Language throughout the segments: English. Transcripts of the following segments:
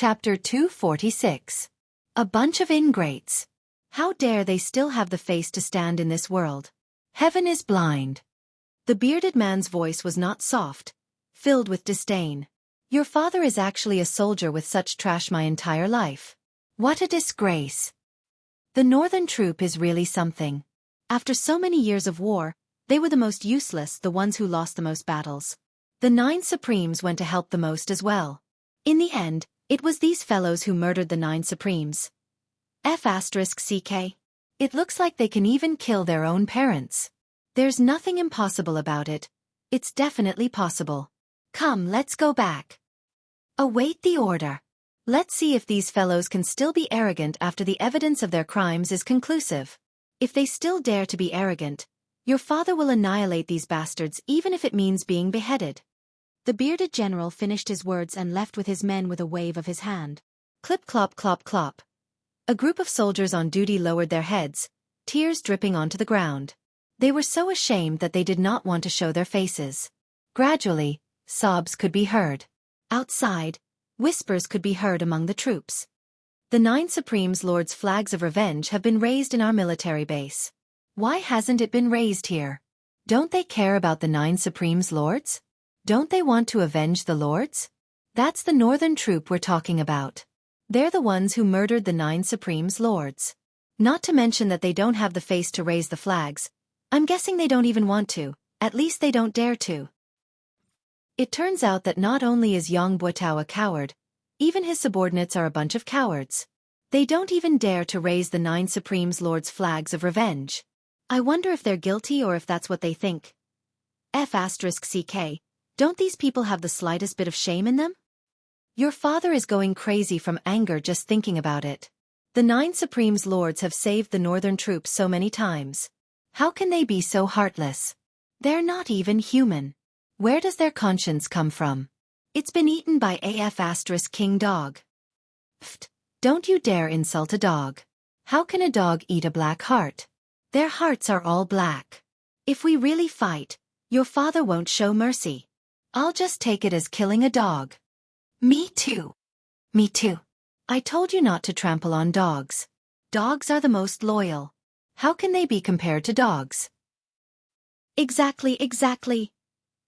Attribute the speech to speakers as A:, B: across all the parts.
A: Chapter 246. A bunch of ingrates. How dare they still have the face to stand in this world? Heaven is blind. The bearded man's voice was not soft, filled with disdain. Your father is actually a soldier with such trash my entire life. What a disgrace. The northern troop is really something. After so many years of war, they were the most useless, the ones who lost the most battles. The 9 Supremes went to help the most as well. In the end, it was these fellows who murdered the 9 Supremes. Xueqi. It looks like they can even kill their own parents. There's nothing impossible about it. It's definitely possible. Come, let's go back. Await the order. Let's see if these fellows can still be arrogant after the evidence of their crimes is conclusive. If they still dare to be arrogant, your father will annihilate these bastards even if it means being beheaded. The bearded general finished his words and left with his men with a wave of his hand. Clip clop clop clop. A group of soldiers on duty lowered their heads, tears dripping onto the ground. They were so ashamed that they did not want to show their faces. Gradually, sobs could be heard. Outside, whispers could be heard among the troops. The 9 Supremes Lord's flags of revenge have been raised in our military base. Why hasn't it been raised here? Don't they care about the 9 Supremes Lords? Don't they want to avenge the Lords? That's the northern troop we're talking about. They're the ones who murdered the 9 Supremes Lords. Not to mention that they don't have the face to raise the flags. I'm guessing they don't even want to, at least they don't dare to. It turns out that not only is Yang Buotao a coward, even his subordinates are a bunch of cowards. They don't even dare to raise the 9 Supremes Lords' flags of revenge. I wonder if they're guilty or if that's what they think. Xueqi. Don't these people have the slightest bit of shame in them? Your father is going crazy from anger just thinking about it. The 9 Supremes Lords have saved the northern troops so many times. How can they be so heartless? They're not even human. Where does their conscience come from? It's been eaten by King Dog. Pfft, don't you dare insult a dog. How can a dog eat a black heart? Their hearts are all black. If we really fight, your father won't show mercy. I'll just take it as killing a dog. Me too. Me too. I told you not to trample on dogs. Dogs are the most loyal. How can they be compared to dogs? Exactly.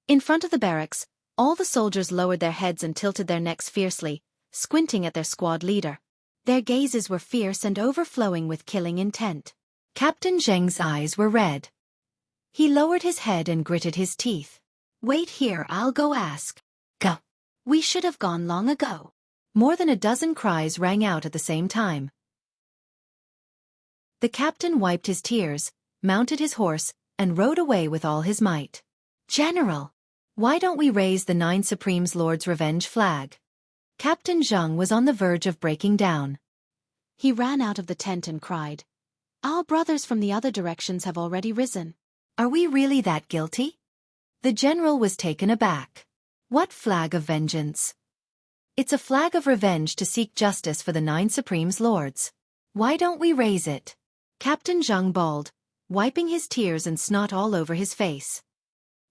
A: In front of the barracks, all the soldiers lowered their heads and tilted their necks fiercely, squinting at their squad leader. Their gazes were fierce and overflowing with killing intent. Captain Zheng's eyes were red. He lowered his head and gritted his teeth. Wait here, I'll go ask. Go. We should have gone long ago. More than a dozen cries rang out at the same time. The captain wiped his tears, mounted his horse, and rode away with all his might. General! Why don't we raise the 9 Supremes Lord's revenge flag? Captain Zheng was on the verge of breaking down. He ran out of the tent and cried. Our brothers from the other directions have already risen. Are we really that guilty? The general was taken aback. What flag of vengeance? It's a flag of revenge to seek justice for the 9 Supremes Lords. Why don't we raise it? Captain Zheng bawled, wiping his tears and snot all over his face.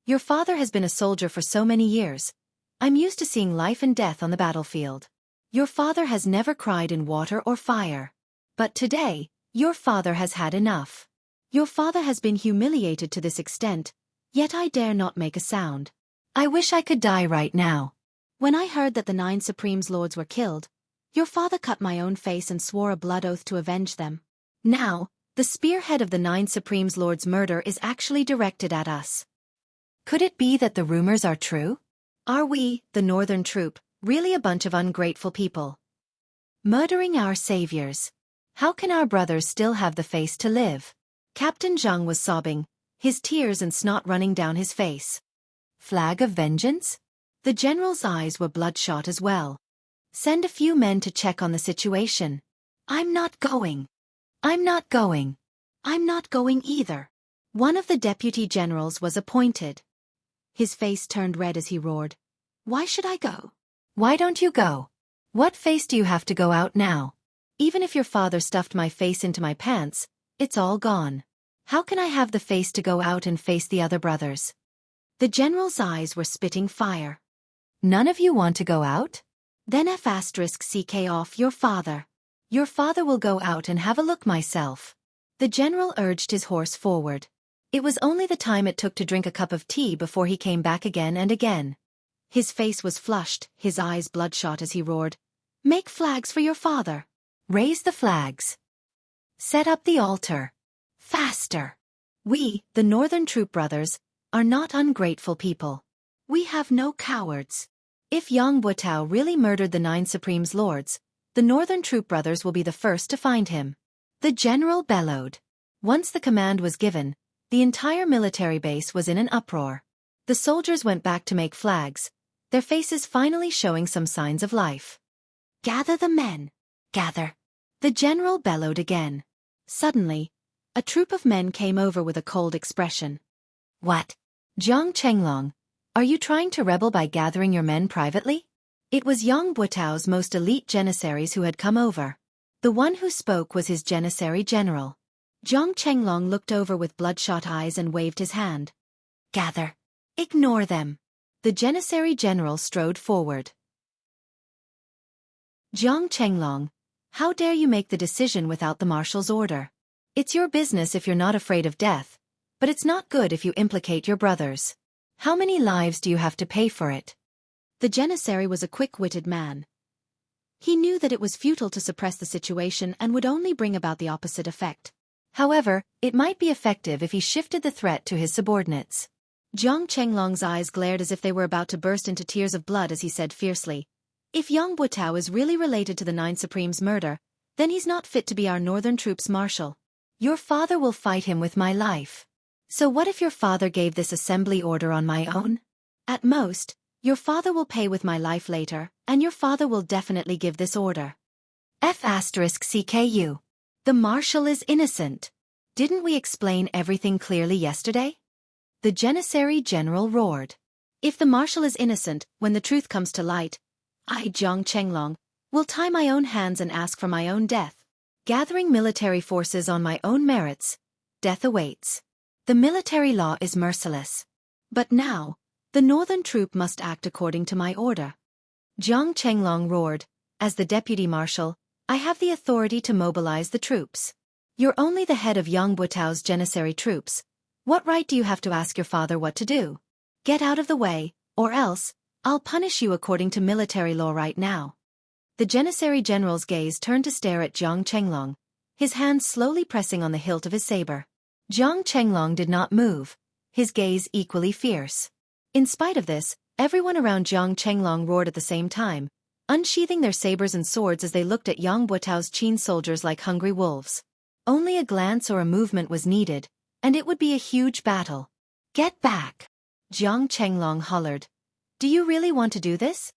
A: Your father has been a soldier for so many years. I'm used to seeing life and death on the battlefield. Your father has never cried in water or fire. But today, your father has had enough. Your father has been humiliated to this extent, yet I dare not make a sound. I wish I could die right now. When I heard that the 9 Supremes Lords were killed, your father cut my own face and swore a blood oath to avenge them. Now, the spearhead of the 9 Supremes Lords' murder is actually directed at us. Could it be that the rumors are true? Are we, the northern troop, really a bunch of ungrateful people? Murdering our saviors. How can our brothers still have the face to live? Captain Zheng was sobbing, his tears and snot running down his face. Flag of vengeance? The general's eyes were bloodshot as well. Send a few men to check on the situation. I'm not going. I'm not going. I'm not going either. One of the deputy generals was appointed. His face turned red as he roared. Why should I go? Why don't you go? What face do you have to go out now? Even if your father stuffed my face into my pants, it's all gone. How can I have the face to go out and face the other brothers? The general's eyes were spitting fire. None of you want to go out? Then F***CK off your father. Your father will go out and have a look myself. The general urged his horse forward. It was only the time it took to drink a cup of tea before he came back again and again. His face was flushed, his eyes bloodshot as he roared, "Make flags for your father. Raise the flags. Set up the altar. Faster. We, the Northern Troop Brothers, are not ungrateful people. We have no cowards. If Yang Buotao really murdered the 9 Supremes Lords, the Northern Troop Brothers will be the first to find him." The general bellowed. Once the command was given, the entire military base was in an uproar. The soldiers went back to make flags, their faces finally showing some signs of life. "Gather the men. Gather." The general bellowed again. Suddenly, a troop of men came over with a cold expression. "What? Jiang Chenglong, are you trying to rebel by gathering your men privately?" It was Yang Buotao's most elite janissaries who had come over. The one who spoke was his janissary general. Jiang Chenglong looked over with bloodshot eyes and waved his hand. "Gather. Ignore them." The janissary general strode forward. "Jiang Chenglong, how dare you make the decision without the marshal's order? It's your business if you're not afraid of death, but it's not good if you implicate your brothers. How many lives do you have to pay for it?" The janissary was a quick-witted man. He knew that it was futile to suppress the situation and would only bring about the opposite effect. However, it might be effective if he shifted the threat to his subordinates. Jiang Chenglong's eyes glared as if they were about to burst into tears of blood as he said fiercely, "If Yang Buotao is really related to the 9 Supremes' murder, then he's not fit to be our Northern Troops' marshal. Your father will fight him with my life. So what if your father gave this assembly order on my own? At most, your father will pay with my life later, and your father will definitely give this order. F***CKU. The marshal is innocent. Didn't we explain everything clearly yesterday?" The janissary general roared. "If the marshal is innocent, when the truth comes to light, I, Jiang Chenglong, will tie my own hands and ask for my own death. Gathering military forces on my own merits, death awaits. The military law is merciless. But now, the Northern Troop must act according to my order." Jiang Chenglong roared, "As the deputy marshal, I have the authority to mobilize the troops. You're only the head of Yang Buotao's janissary troops. What right do you have to ask your father what to do? Get out of the way, or else, I'll punish you according to military law right now." The janissary general's gaze turned to stare at Jiang Chenglong, his hands slowly pressing on the hilt of his saber. Jiang Chenglong did not move, his gaze equally fierce. In spite of this, everyone around Jiang Chenglong roared at the same time, unsheathing their sabers and swords as they looked at Yang Buotao's Qin soldiers like hungry wolves. Only a glance or a movement was needed, and it would be a huge battle. "Get back!" Jiang Chenglong hollered. "Do you really want to do this?"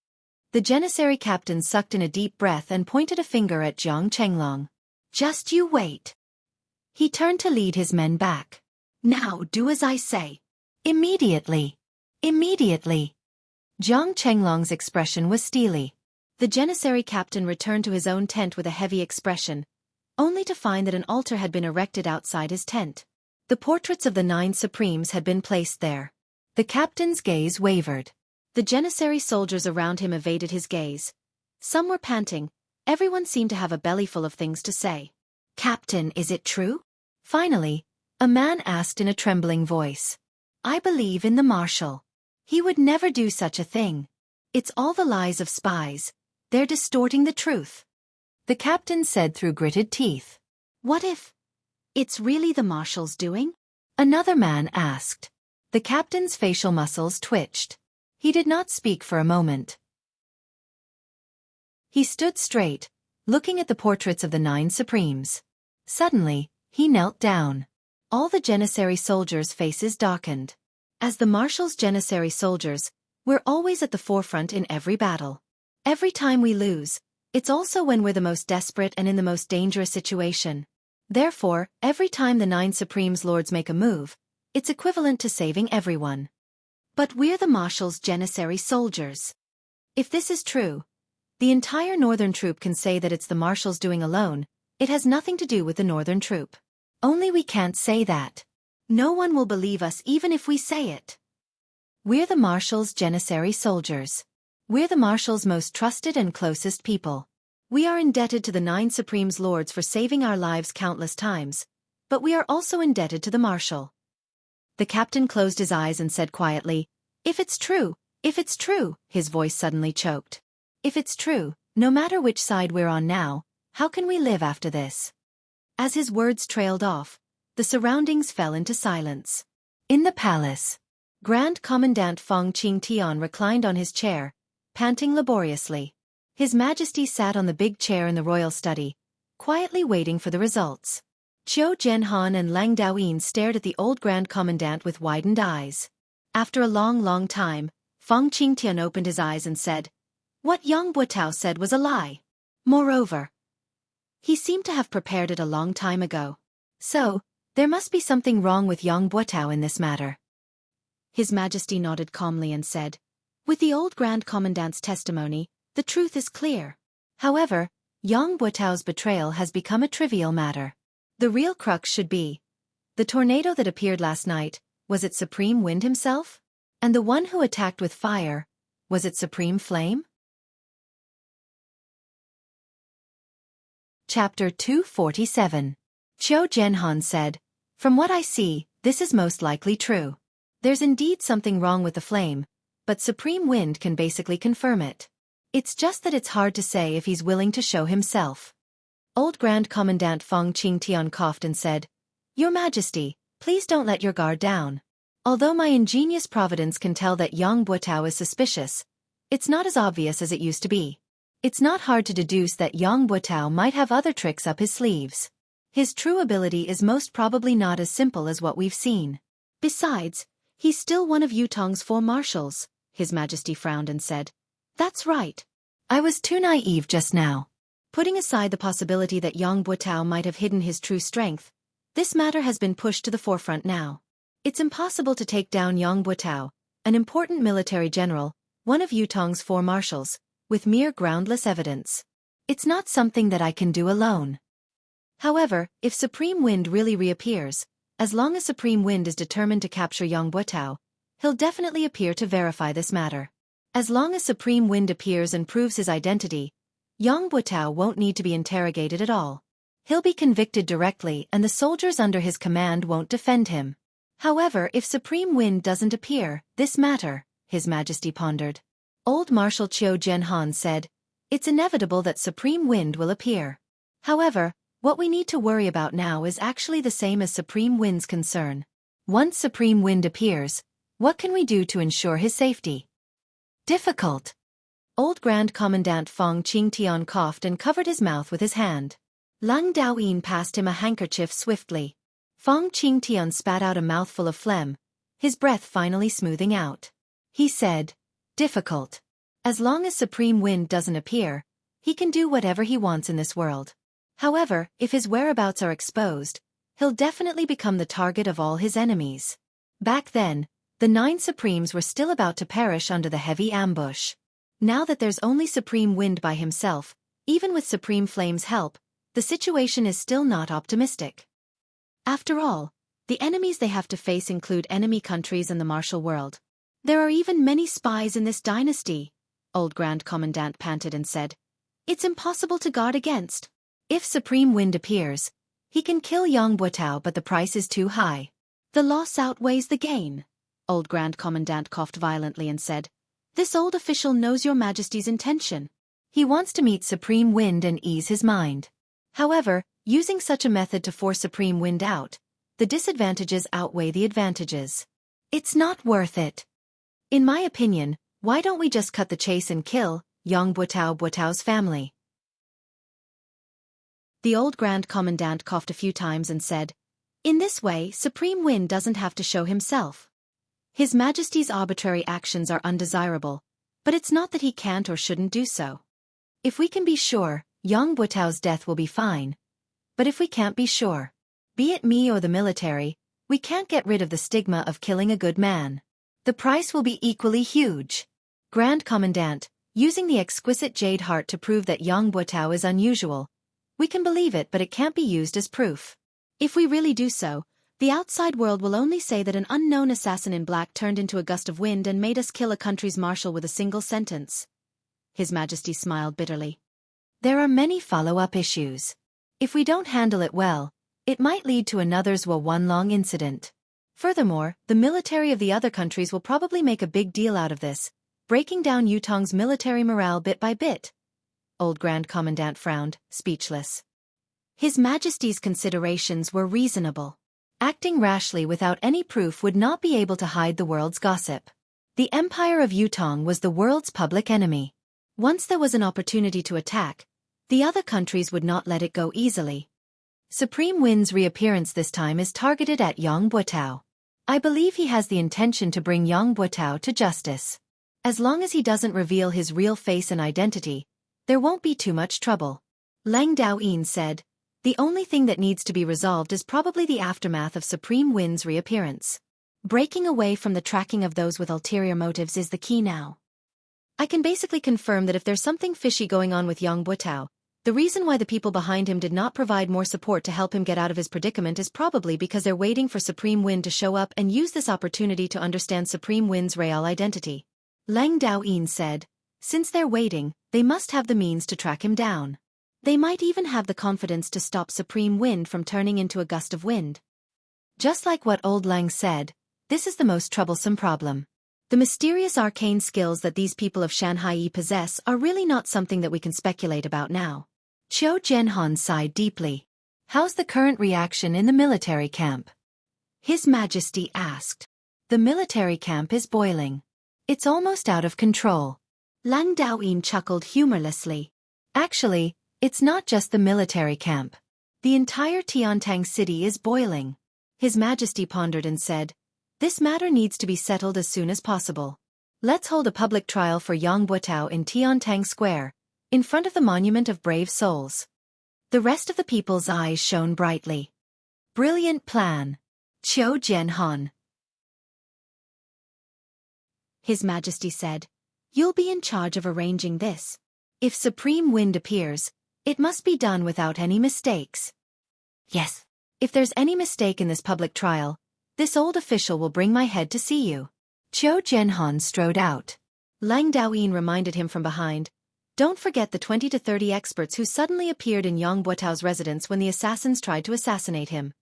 A: The janissary captain sucked in a deep breath and pointed a finger at Jiang Chenglong. "Just you wait." He turned to lead his men back. "Now do as I say. Immediately. Immediately." Jiang Chenglong's expression was steely. The janissary captain returned to his own tent with a heavy expression, only to find that an altar had been erected outside his tent. The portraits of the 9 Supremes had been placed there. The captain's gaze wavered. The janissary soldiers around him evaded his gaze. Some were panting, everyone seemed to have a bellyful of things to say. "Captain, is it true?" Finally, a man asked in a trembling voice. "I believe in the marshal. He would never do such a thing. It's all the lies of spies. They're distorting the truth." The captain said through gritted teeth. "What if it's really the marshal's doing?" Another man asked. The captain's facial muscles twitched. He did not speak for a moment. He stood straight, looking at the portraits of the 9 Supremes. Suddenly, he knelt down. All the janissary soldiers' faces darkened. As the marshal's janissary soldiers, we're always at the forefront in every battle. Every time we lose, it's also when we're the most desperate and in the most dangerous situation. Therefore, every time the 9 Supremes Lords make a move, it's equivalent to saving everyone. But we're the marshal's janissary soldiers. If this is true, the entire Northern Troop can say that it's the marshal's doing alone. It has nothing to do with the Northern Troop. Only we can't say that. No one will believe us even if we say it. We're the marshal's janissary soldiers. We're the Marshal's most trusted and closest people. We are indebted to the 9 Supreme's lords for saving our lives countless times, but we are also indebted to the Marshal. The captain closed his eyes and said quietly, if it's true, his voice suddenly choked. If it's true, no matter which side we're on now, how can we live after this? As his words trailed off, the surroundings fell into silence. In the palace, Grand Commandant Feng Qingtian reclined on his chair, panting laboriously. His Majesty sat on the big chair in the royal study, quietly waiting for the results. Qiu Zhenhan and Lang Daoyin stared at the old Grand Commandant with widened eyes. After a long time, Feng Qingtian opened his eyes and said, what Yang Buotao said was a lie. Moreover, he seemed to have prepared it a long time ago. So, there must be something wrong with Yang Buotao in this matter. His Majesty nodded calmly and said, with the old Grand Commandant's testimony, the truth is clear. However, Yang Buotao's betrayal has become a trivial matter. The real crux should be, the tornado that appeared last night, was it Supreme Wind himself? And the one who attacked with fire, was it Supreme Flame? Chapter 247. Qiu Zhenhan said, from what I see, this is most likely true. There's indeed something wrong with the flame, but Supreme Wind can basically confirm it. It's just that it's hard to say if he's willing to show himself. Old Grand Commandant Feng Qingtian coughed and said, Your Majesty, please don't let your guard down. Although my ingenious providence can tell that Yang Buotao is suspicious, it's not as obvious as it used to be. It's not hard to deduce that Yang Buotao might have other tricks up his sleeves. His true ability is most probably not as simple as what we've seen. Besides, he's still one of Yutong's 4 marshals, His Majesty frowned and said. That's right. I was too naive just now. Putting aside the possibility that Yang Buotao might have hidden his true strength, this matter has been pushed to the forefront now. It's impossible to take down Yang Buotao, an important military general, one of Yutong's 4 marshals, with mere groundless evidence. It's not something that I can do alone. However, if Supreme Wind really reappears, as long as Supreme Wind is determined to capture Yang Buotao, he'll definitely appear to verify this matter. As long as Supreme Wind appears and proves his identity, Yang Buotao won't need to be interrogated at all. He'll be convicted directly and the soldiers under his command won't defend him. However, if Supreme Wind doesn't appear, this matter, His Majesty pondered. Old Marshal Qiu Zhenhan said, It's inevitable that Supreme Wind will appear. However, what we need to worry about now is actually the same as Supreme Wind's concern. Once Supreme Wind appears, what can we do to ensure his safety? Difficult. Old Grand Commandant Feng Qingtian coughed and covered his mouth with his hand. Lang Daoyin passed him a handkerchief swiftly. Feng Qingtian spat out a mouthful of phlegm, his breath finally smoothing out. He said, Difficult. As long as Supreme Wind doesn't appear, he can do whatever he wants in this world. However, if his whereabouts are exposed, he'll definitely become the target of all his enemies. Back then, the 9 Supremes were still about to perish under the heavy ambush. Now that there's only Supreme Wind by himself, even with Supreme Flame's help, the situation is still not optimistic. After all, the enemies they have to face include enemy countries and the martial world. There are even many spies in this dynasty, Old Grand Commandant panted and said. It's impossible to guard against. If Supreme Wind appears, he can kill Yang Buotao, but the price is too high. The loss outweighs the gain. Old Grand Commandant coughed violently and said, This old official knows Your Majesty's intention. He wants to meet Supreme Wind and ease his mind. However, using such a method to force Supreme Wind out, the disadvantages outweigh the advantages. It's not worth it. In my opinion, why don't we just cut the chase and kill Yang Buotao's family? The old Grand Commandant coughed a few times and said, In this way, Supreme Wind doesn't have to show himself. His Majesty's arbitrary actions are undesirable, but it's not that he can't or shouldn't do so. If we can be sure, Yang Buotao's death will be fine. But if we can't be sure, be it me or the military, we can't get rid of the stigma of killing a good man. The price will be equally huge. Grand Commandant, using the exquisite jade heart to prove that Yang Buotao is unusual. We can believe it, but it can't be used as proof. If we really do so, the outside world will only say that an unknown assassin in black turned into a gust of wind and made us kill a country's marshal with a single sentence. His Majesty smiled bitterly. There are many follow-up issues. If we don't handle it well, it might lead to another's one long incident. Furthermore, the military of the other countries will probably make a big deal out of this, breaking down Yutong's military morale bit by bit. Old Grand Commandant frowned, speechless. His Majesty's considerations were reasonable. Acting rashly without any proof would not be able to hide the world's gossip. The Empire of Yutong was the world's public enemy. Once there was an opportunity to attack, the other countries would not let it go easily. Supreme Win's reappearance this time is targeted at Yang Buotao. I believe he has the intention to bring Yang Buotao to justice. As long as he doesn't reveal his real face and identity, there won't be too much trouble. Lang Daoyin said, the only thing that needs to be resolved is probably the aftermath of Supreme Win's reappearance. Breaking away from the tracking of those with ulterior motives is the key now. I can basically confirm that if there's something fishy going on with Yang Buotao, the reason why the people behind him did not provide more support to help him get out of his predicament is probably because they're waiting for Supreme Win to show up and use this opportunity to understand Supreme Win's real identity. Lang Daoyin said, since they're waiting, they must have the means to track him down. They might even have the confidence to stop Supreme Wind from turning into a gust of wind. Just like what old Lang said, this is the most troublesome problem. The mysterious arcane skills that these people of Shanghai possess are really not something that we can speculate about now. Qiu Jianhan sighed deeply. How's the current reaction in the military camp? His Majesty asked. The military camp is boiling. It's almost out of control. Lang Daoyin chuckled humorlessly. Actually, it's not just the military camp. The entire Tiantang city is boiling. His Majesty pondered and said, this matter needs to be settled as soon as possible. Let's hold a public trial for Yang Buotao in Tiantang Square, in front of the Monument of Brave Souls. The rest of the people's eyes shone brightly. Brilliant plan. Qiu Jianhan. His Majesty said, you'll be in charge of arranging this. If Supreme Wind appears, it must be done without any mistakes. Yes. If there's any mistake in this public trial, this old official will bring my head to see you. Qiu Jianhan strode out. Lang Daoyin reminded him from behind, don't forget the 20 to 30 experts who suddenly appeared in Yang Buotao's residence when the assassins tried to assassinate him.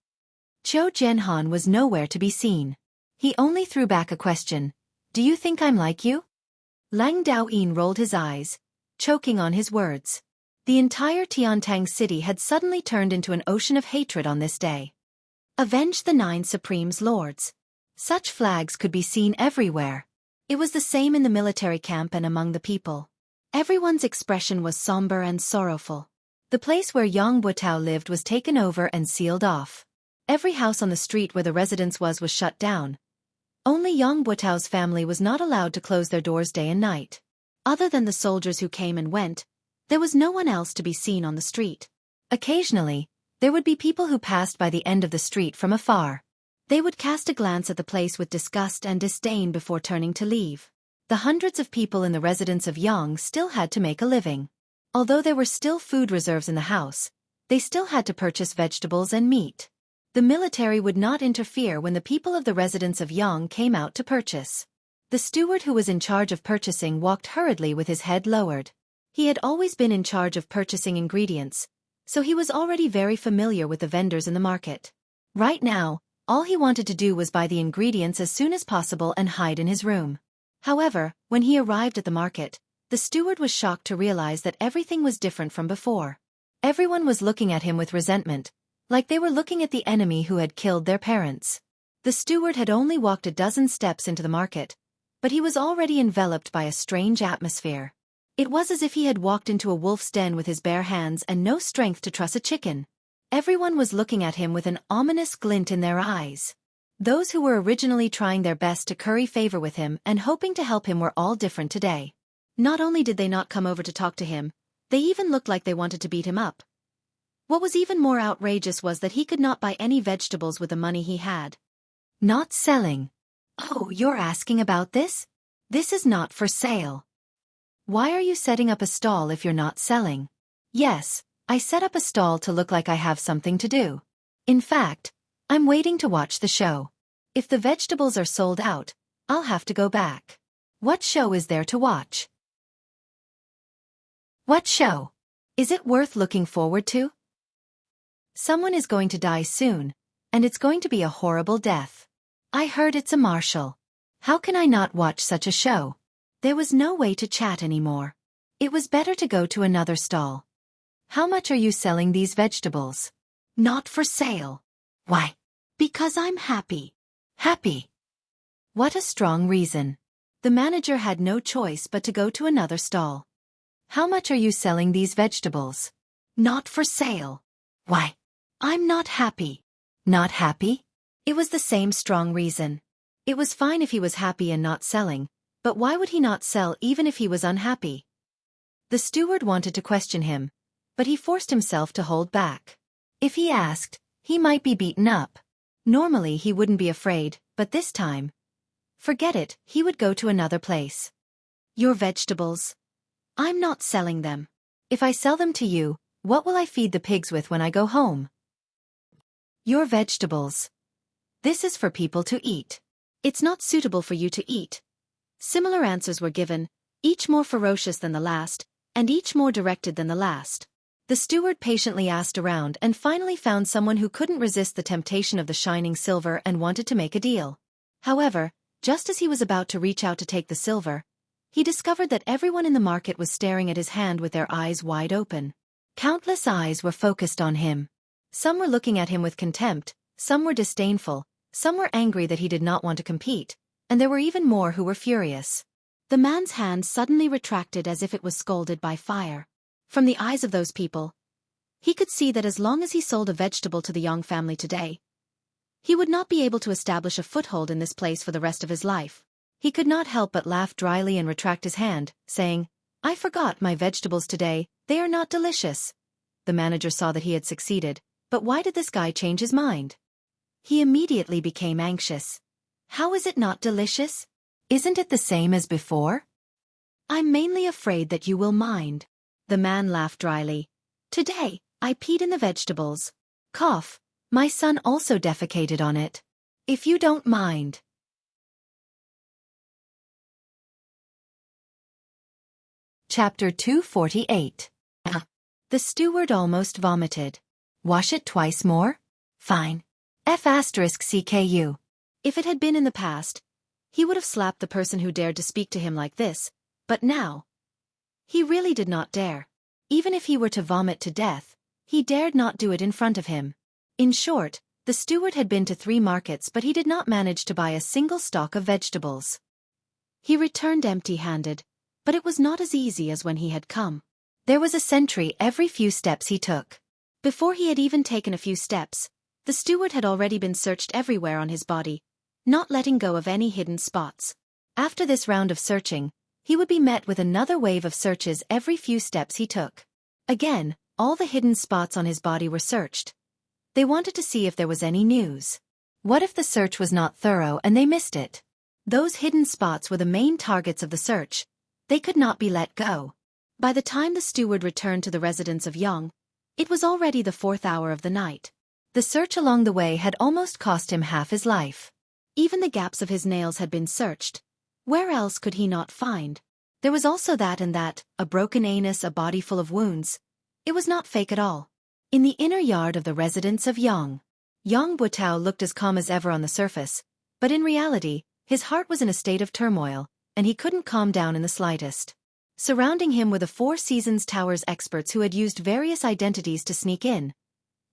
A: Qiu Jianhan was nowhere to be seen. He only threw back a question. Do you think I'm like you? Lang Daoyin rolled his eyes, choking on his words. The entire Tiantang city had suddenly turned into an ocean of hatred on this day. Avenge the 9 Supreme's lords. Such flags could be seen everywhere. It was the same in the military camp and among the people. Everyone's expression was somber and sorrowful. The place where Yang Buotao lived was taken over and sealed off. Every house on the street where the residence was shut down. Only Yang Buotao's family was not allowed to close their doors day and night. Other than the soldiers who came and went, there was no one else to be seen on the street. Occasionally, there would be people who passed by the end of the street from afar. They would cast a glance at the place with disgust and disdain before turning to leave. The hundreds of people in the residence of Yang still had to make a living. Although there were still food reserves in the house, they still had to purchase vegetables and meat. The military would not interfere when the people of the residence of Yang came out to purchase. The steward who was in charge of purchasing walked hurriedly with his head lowered. He had always been in charge of purchasing ingredients, so he was already very familiar with the vendors in the market. Right now, all he wanted to do was buy the ingredients as soon as possible and hide in his room. However, when he arrived at the market, the steward was shocked to realize that everything was different from before. Everyone was looking at him with resentment, like they were looking at the enemy who had killed their parents. The steward had only walked a dozen steps into the market, but he was already enveloped by a strange atmosphere. It was as if he had walked into a wolf's den with his bare hands and no strength to truss a chicken. Everyone was looking at him with an ominous glint in their eyes. Those who were originally trying their best to curry favor with him and hoping to help him were all different today. Not only did they not come over to talk to him, they even looked like they wanted to beat him up. What was even more outrageous was that he could not buy any vegetables with the money he had. Not selling. Oh, you're asking about this? This is not for sale. Why are you setting up a stall if you're not selling? Yes, I set up a stall to look like I have something to do. In fact, I'm waiting to watch the show. If the vegetables are sold out, I'll have to go back. What show is there to watch? What show? Is it worth looking forward to? Someone is going to die soon, and it's going to be a horrible death. I heard it's a martial. How can I not watch such a show? There was no way to chat anymore. It was better to go to another stall. How much are you selling these vegetables? Not for sale. Why? Because I'm happy. Happy. What a strong reason. The manager had no choice but to go to another stall. How much are you selling these vegetables? Not for sale. Why? I'm not happy. Not happy? It was the same strong reason. It was fine if he was happy and not selling, but why would he not sell even if he was unhappy? The steward wanted to question him, but he forced himself to hold back. If he asked, he might be beaten up. Normally he wouldn't be afraid, but this time, forget it, he would go to another place. Your vegetables? I'm not selling them. If I sell them to you, what will I feed the pigs with when I go home? Your vegetables. This is for people to eat. It's not suitable for you to eat. Similar answers were given, each more ferocious than the last, and each more directed than the last. The steward patiently asked around and finally found someone who couldn't resist the temptation of the shining silver and wanted to make a deal. However, just as he was about to reach out to take the silver, he discovered that everyone in the market was staring at his hand with their eyes wide open. Countless eyes were focused on him. Some were looking at him with contempt, some were disdainful, some were angry that he did not want to compete, and there were even more who were furious. The man's hand suddenly retracted as if it was scalded by fire. From the eyes of those people, he could see that as long as he sold a vegetable to the Young family today, he would not be able to establish a foothold in this place for the rest of his life. He could not help but laugh dryly and retract his hand, saying, I forgot my vegetables today, they are not delicious. The manager saw that he had succeeded, but why did this guy change his mind? He immediately became anxious. How is it not delicious? Isn't it the same as before? I'm mainly afraid that you will mind. The man laughed dryly. Today, I peed in the vegetables. Cough. My son also defecated on it. If you don't mind. Chapter 248. The steward almost vomited. Wash it twice more? Fine. F***CKU. If it had been in the past, he would have slapped the person who dared to speak to him like this, but now, he really did not dare. Even if he were to vomit to death, he dared not do it in front of him. In short, the steward had been to 3 markets but he did not manage to buy a single stalk of vegetables. He returned empty-handed, but it was not as easy as when he had come. There was a sentry every few steps he took. Before he had even taken a few steps, the steward had already been searched everywhere on his body, not letting go of any hidden spots. After this round of searching, he would be met with another wave of searches every few steps he took. Again, all the hidden spots on his body were searched. They wanted to see if there was any news. What if the search was not thorough and they missed it? Those hidden spots were the main targets of the search. They could not be let go. By the time the steward returned to the residence of Young, it was already the 4th hour of the night. The search along the way had almost cost him half his life. Even the gaps of his nails had been searched. Where else could he not find? There was also that and that, a broken anus, a body full of wounds. It was not fake at all. In the inner yard of the residence of Yang Buitao looked as calm as ever on the surface, but in reality, his heart was in a state of turmoil, and he couldn't calm down in the slightest. Surrounding him were the Four Seasons Tower's experts who had used various identities to sneak in.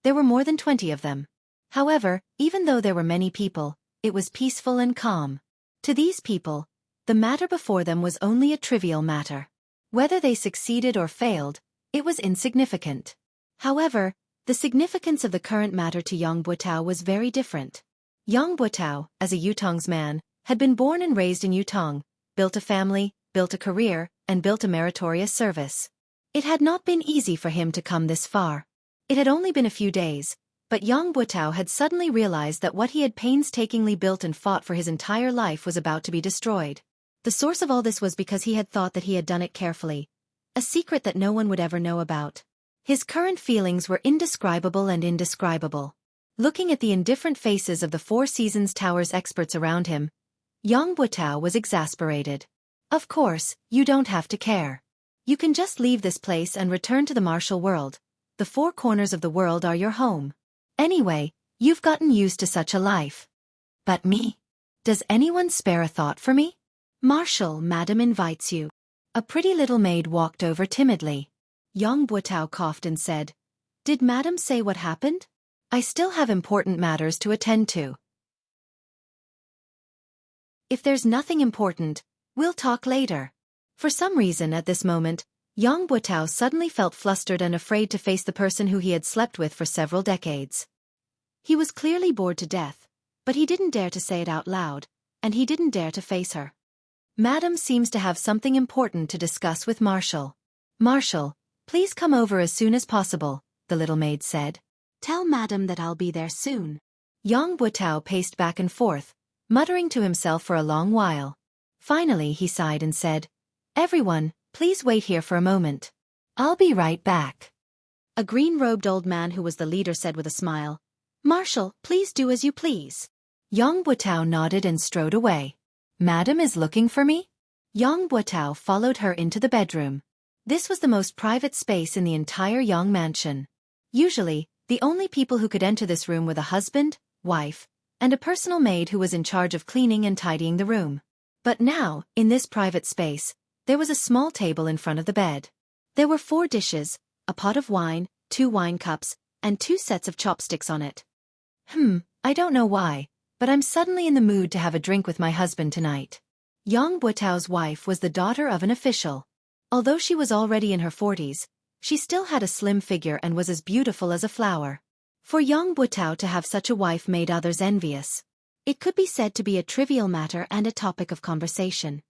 A: There were more than 20 of them. However, even though there were many people, it was peaceful and calm. To these people, the matter before them was only a trivial matter. Whether they succeeded or failed, it was insignificant. However, the significance of the current matter to Yang Buitao was very different. Yang Buitao, as a Yutong's man, had been born and raised in Yutong, built a family, built a career, and built a meritorious service. It had not been easy for him to come this far. It had only been a few days, but Yang Buitao had suddenly realized that what he had painstakingly built and fought for his entire life was about to be destroyed. The source of all this was because he had thought that he had done it carefully, a secret that no one would ever know about. His current feelings were indescribable and indescribable. Looking at the indifferent faces of the Four Seasons Tower's experts around him, Yang Buitao was exasperated. Of course, you don't have to care. You can just leave this place and return to the martial world. The four corners of the world are your home. Anyway, you've gotten used to such a life. But me? Does anyone spare a thought for me? Marshal, Madam invites you. A pretty little maid walked over timidly. Yang Buotao coughed and said, Did Madam say what happened? I still have important matters to attend to. If there's nothing important, we'll talk later. For some reason at this moment, Yang Buotao suddenly felt flustered and afraid to face the person who he had slept with for several decades. He was clearly bored to death, but he didn't dare to say it out loud, and he didn't dare to face her. Madam seems to have something important to discuss with Marshal. Marshal, please come over as soon as possible, the little maid said. Tell Madam that I'll be there soon. Yang Buotao paced back and forth, muttering to himself for a long while. Finally he sighed and said, Everyone, please wait here for a moment. I'll be right back. A green-robed old man who was the leader said with a smile, Marshal, please do as you please. Yang Buotao nodded and strode away. Madam is looking for me? Yang Buotao followed her into the bedroom. This was the most private space in the entire Yang mansion. Usually, the only people who could enter this room were the husband, wife, and a personal maid who was in charge of cleaning and tidying the room. But now, in this private space, there was a small table in front of the bed. There were 4 dishes, a pot of wine, 2 wine cups, and 2 sets of chopsticks on it. I don't know why, but I'm suddenly in the mood to have a drink with my husband tonight. Yang Buotao's wife was the daughter of an official. Although she was already in her 40s, she still had a slim figure and was as beautiful as a flower. For Yang Buotao to have such a wife made others envious. It could be said to be a trivial matter and a topic of conversation.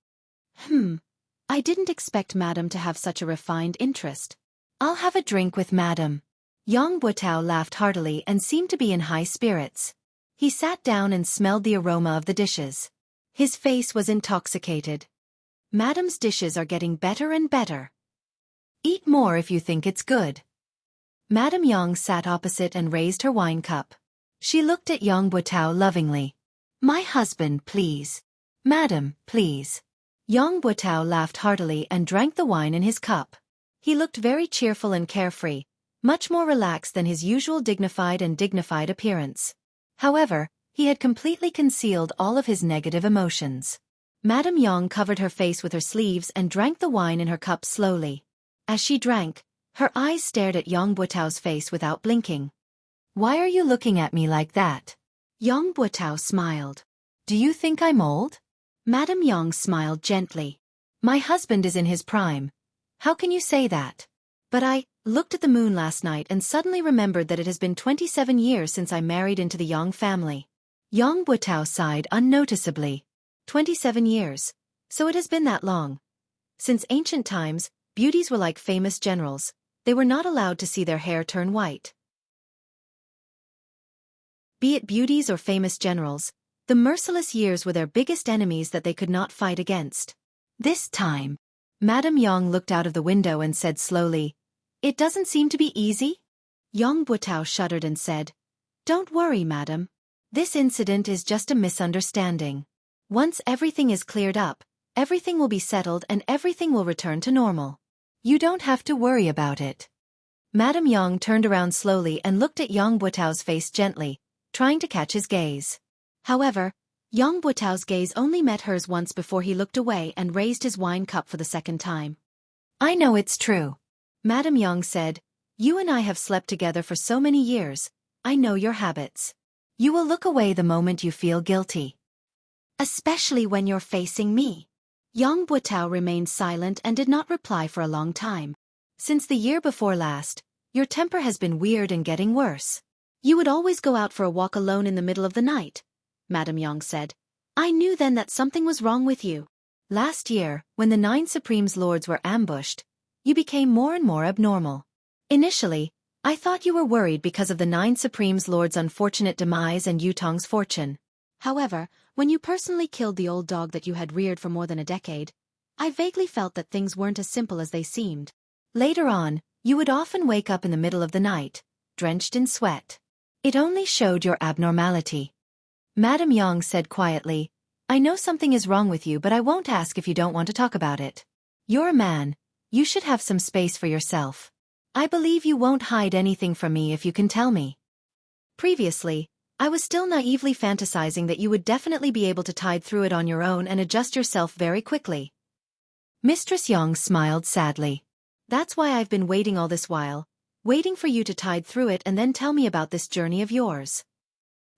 A: I didn't expect Madam to have such a refined interest. I'll have a drink with Madam. Yang Buotao laughed heartily and seemed to be in high spirits. He sat down and smelled the aroma of the dishes. His face was intoxicated. Madam's dishes are getting better and better. Eat more if you think it's good. Madame Yang sat opposite and raised her wine cup. She looked at Yang Buotao lovingly. My husband, please. Madam, please. Yang Buotao laughed heartily and drank the wine in his cup. He looked very cheerful and carefree, much more relaxed than his usual dignified appearance. However, he had completely concealed all of his negative emotions. Madame Yang covered her face with her sleeves and drank the wine in her cup slowly. As she drank, her eyes stared at Yang Buotao's face without blinking. Why are you looking at me like that? Yang Buotao smiled. Do you think I'm old? Madame Yang smiled gently. My husband is in his prime. How can you say that? But I looked at the moon last night and suddenly remembered that it has been 27 years since I married into the Yang family. Yang Buotao sighed unnoticeably. 27 years. So it has been that long. Since ancient times, beauties were like famous generals. They were not allowed to see their hair turn white. Be it beauties or famous generals, the merciless years were their biggest enemies that they could not fight against. This time, Madame Yang looked out of the window and said slowly, It doesn't seem to be easy? Yang Buotao shuddered and said, Don't worry, madam. This incident is just a misunderstanding. Once everything is cleared up, everything will be settled and everything will return to normal. You don't have to worry about it. Madame Yang turned around slowly and looked at Yang Buotao's face gently, trying to catch his gaze. However, Yang Buotao's gaze only met hers once before he looked away and raised his wine cup for the second time. I know it's true. Madame Yang said, You and I have slept together for so many years. I know your habits. You will look away the moment you feel guilty. Especially when you're facing me. Yang Buotao remained silent and did not reply for a long time. Since the year before last, your temper has been weird and getting worse. You would always go out for a walk alone in the middle of the night, Madame Yang said. I knew then that something was wrong with you. Last year, when the 9 Supremes Lords were ambushed, you became more and more abnormal. Initially, I thought you were worried because of the 9 Supremes Lords' unfortunate demise and Yutong's fortune. However, when you personally killed the old dog that you had reared for more than a decade, I vaguely felt that things weren't as simple as they seemed. Later on, you would often wake up in the middle of the night, drenched in sweat. It only showed your abnormality. Madame Yang said quietly, I know something is wrong with you, but I won't ask if you don't want to talk about it. You're a man, You should have some space for yourself. I believe you won't hide anything from me if you can tell me. Previously, I was still naively fantasizing that you would definitely be able to tide through it on your own and adjust yourself very quickly. Mistress Yang smiled sadly. That's why I've been waiting all this while, waiting for you to tide through it and then tell me about this journey of yours.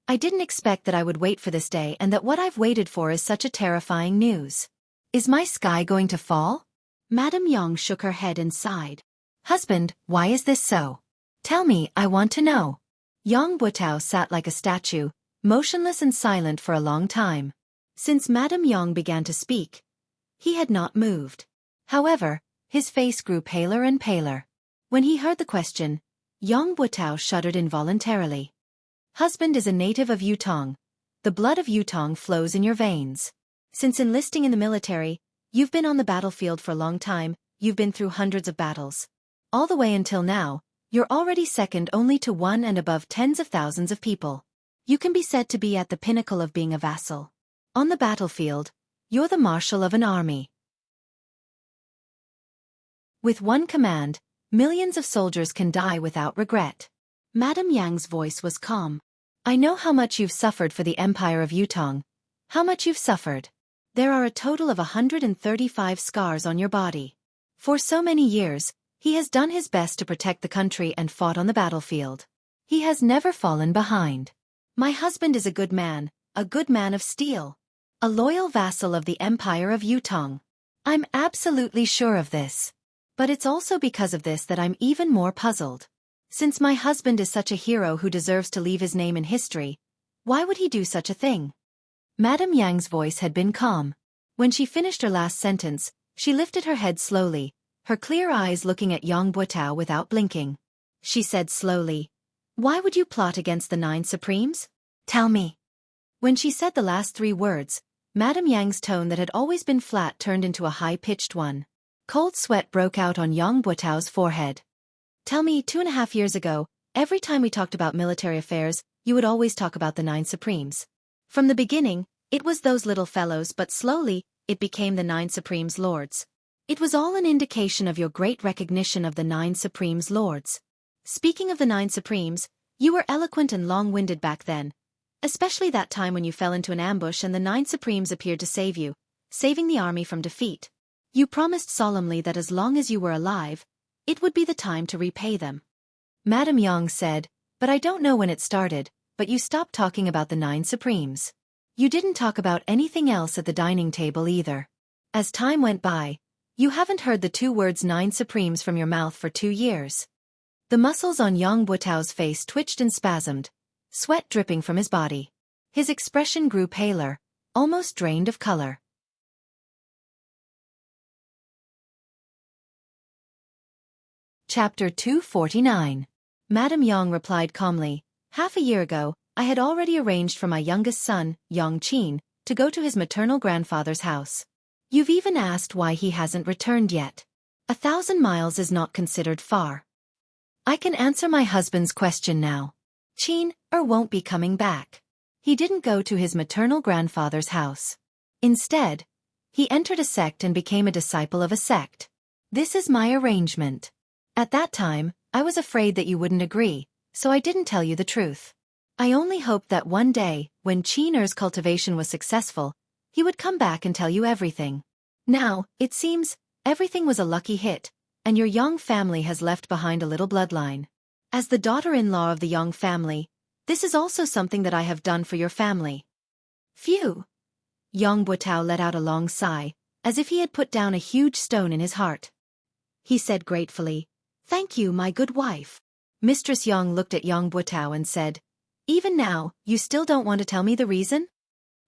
A: I didn't expect that I would wait for this day and that what I've waited for is such a terrifying news. Is my sky going to fall? Madame Yang shook her head and sighed. Husband, why is this so? Tell me, I want to know. Yang Butao sat like a statue, motionless and silent for a long time. Since Madame Yang began to speak, he had not moved. However, his face grew paler and paler. When he heard the question, Yang Butao shuddered involuntarily. Husband is a native of Yutong. The blood of Yutong flows in your veins. Since enlisting in the military, you've been on the battlefield for a long time, you've been through hundreds of battles. All the way until now, you're already second only to one and above tens of thousands of people. You can be said to be at the pinnacle of being a vassal. On the battlefield, you're the marshal of an army. With one command, millions of soldiers can die without regret. Madame Yang's voice was calm. I know how much you've suffered for the Empire of Yutong. How much you've suffered. There are a total of 135 scars on your body. For so many years, he has done his best to protect the country and fought on the battlefield. He has never fallen behind. My husband is a good man of steel. A loyal vassal of the Empire of Yutong. I'm absolutely sure of this. But it's also because of this that I'm even more puzzled. Since my husband is such a hero who deserves to leave his name in history, why would he do such a thing? Madame Yang's voice had been calm. When she finished her last sentence, she lifted her head slowly, her clear eyes looking at Yang Butao without blinking. She said slowly, Why would you plot against the 9 Supremes? Tell me. When she said the last 3 words, Madame Yang's tone that had always been flat turned into a high-pitched one. Cold sweat broke out on Yang Butao's forehead. Tell me, 2.5 years ago, every time we talked about military affairs, you would always talk about the 9 Supremes. From the beginning, it was those little fellows, but slowly, it became the 9 Supremes Lords. It was all an indication of your great recognition of the 9 Supremes Lords. Speaking of the 9 Supremes, you were eloquent and long-winded back then, especially that time when you fell into an ambush and the 9 Supremes appeared to save you, saving the army from defeat. You promised solemnly that as long as you were alive, it would be the time to repay them. Madame Yang said, But I don't know when it started, but you stopped talking about the 9 Supremes. You didn't talk about anything else at the dining table either. As time went by, you haven't heard the 2 words 9 Supremes from your mouth for 2 years. The muscles on Yang Butao's face twitched and spasmed, sweat dripping from his body. His expression grew paler, almost drained of color. Chapter 249. Madame Yang replied calmly, Half a year ago, I had already arranged for my youngest son, Yang Qin, to go to his maternal grandfather's house. You've even asked why he hasn't returned yet. 1,000 miles is not considered far. I can answer my husband's question now. Qin won't be coming back. He didn't go to his maternal grandfather's house. Instead, he entered a sect and became a disciple of a sect. This is my arrangement. At that time, I was afraid that you wouldn't agree, so I didn't tell you the truth. I only hoped that one day, when Qin cultivation was successful, he would come back and tell you everything. Now, it seems, everything was a lucky hit, and your Yang family has left behind a little bloodline. As the daughter-in-law of the Yang family, this is also something that I have done for your family. Phew! Yang Butao let out a long sigh, as if he had put down a huge stone in his heart. He said gratefully, Thank you, my good wife. Mistress Yang looked at Yang Butao and said, Even now, you still don't want to tell me the reason?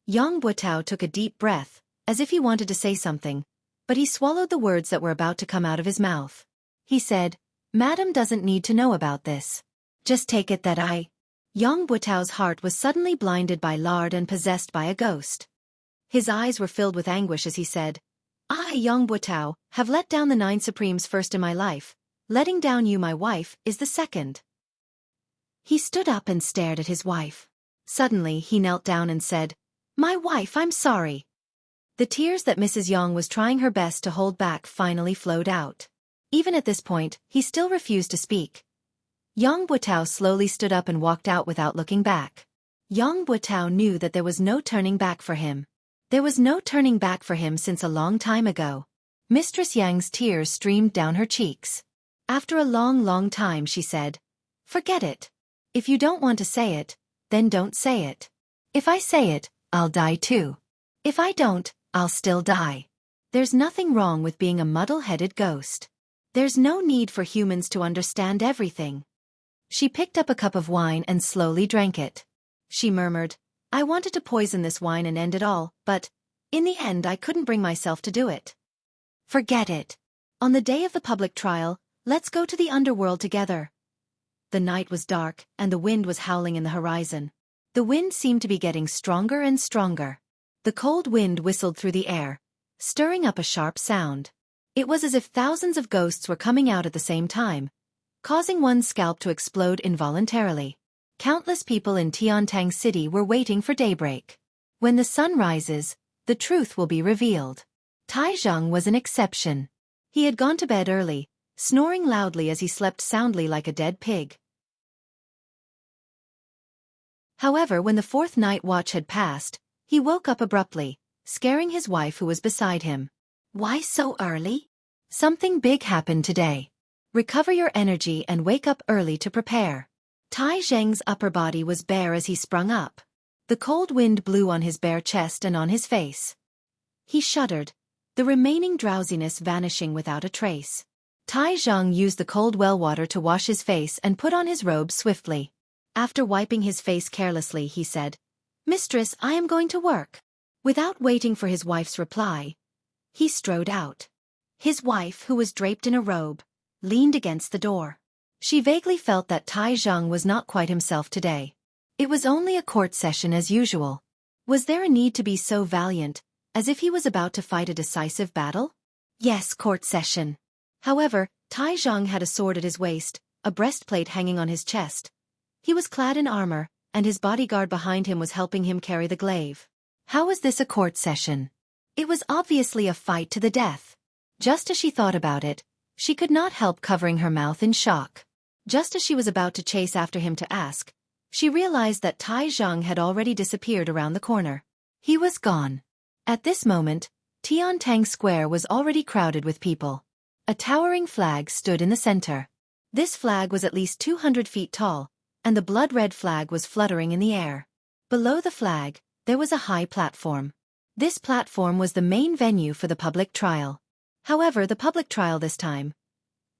A: Yang Butao took a deep breath, as if he wanted to say something, but he swallowed the words that were about to come out of his mouth. He said, Madam doesn't need to know about this. Just take it that I... Yang Butao's heart was suddenly blinded by lard and possessed by a ghost. His eyes were filled with anguish as he said, I, Yang Butao, have let down the 9 Supremes first in my life. Letting down you, my wife, is the second. He stood up and stared at his wife. Suddenly, he knelt down and said, My wife, I'm sorry. The tears that Mrs. Yang was trying her best to hold back finally flowed out. Even at this point, he still refused to speak. Yang Buitao slowly stood up and walked out without looking back. Yang Buitao knew that there was no turning back for him. There was no turning back for him since a long time ago. Mistress Yang's tears streamed down her cheeks. After a long time she said, "Forget it. If you don't want to say it, then don't say it. If I say it, I'll die too. If I don't, I'll still die. There's nothing wrong with being a muddle-headed ghost. There's no need for humans to understand everything." She picked up a cup of wine and slowly drank it. She murmured, "I wanted to poison this wine and end it all, but, in the end I couldn't bring myself to do it. Forget it. On the day of the public trial, let's go to the underworld together." The night was dark, and the wind was howling in the horizon. The wind seemed to be getting stronger and stronger. The cold wind whistled through the air, stirring up a sharp sound. It was as if thousands of ghosts were coming out at the same time, causing one's scalp to explode involuntarily. Countless people in Tiantang City were waiting for daybreak. When the sun rises, the truth will be revealed. Tai Zhang was an exception. He had gone to bed early, snoring loudly as he slept soundly like a dead pig. However, when the fourth night watch had passed, he woke up abruptly, scaring his wife who was beside him. "Why so early? Something big happened today. Recover your energy and wake up early to prepare." Tai Zheng's upper body was bare as he sprung up. The cold wind blew on his bare chest and on his face. He shuddered, the remaining drowsiness vanishing without a trace. Tai Zhang used the cold well water to wash his face and put on his robe swiftly. After wiping his face carelessly, he said, "Mistress, I am going to work." Without waiting for his wife's reply, he strode out. His wife, who was draped in a robe, leaned against the door. She vaguely felt that Tai Zhang was not quite himself today. It was only a court session as usual. Was there a need to be so valiant, as if he was about to fight a decisive battle? Yes, court session. However, Tai Zhang had a sword at his waist, a breastplate hanging on his chest. He was clad in armor, and his bodyguard behind him was helping him carry the glaive. How was this a court session? It was obviously a fight to the death. Just as she thought about it, she could not help covering her mouth in shock. Just as she was about to chase after him to ask, she realized that Tai Zhang had already disappeared around the corner. He was gone. At this moment, Tiantang Square was already crowded with people. A towering flag stood in the center. This flag was at least 200 feet tall, and the blood-red flag was fluttering in the air. Below the flag, there was a high platform. This platform was the main venue for the public trial. However, the public trial this time,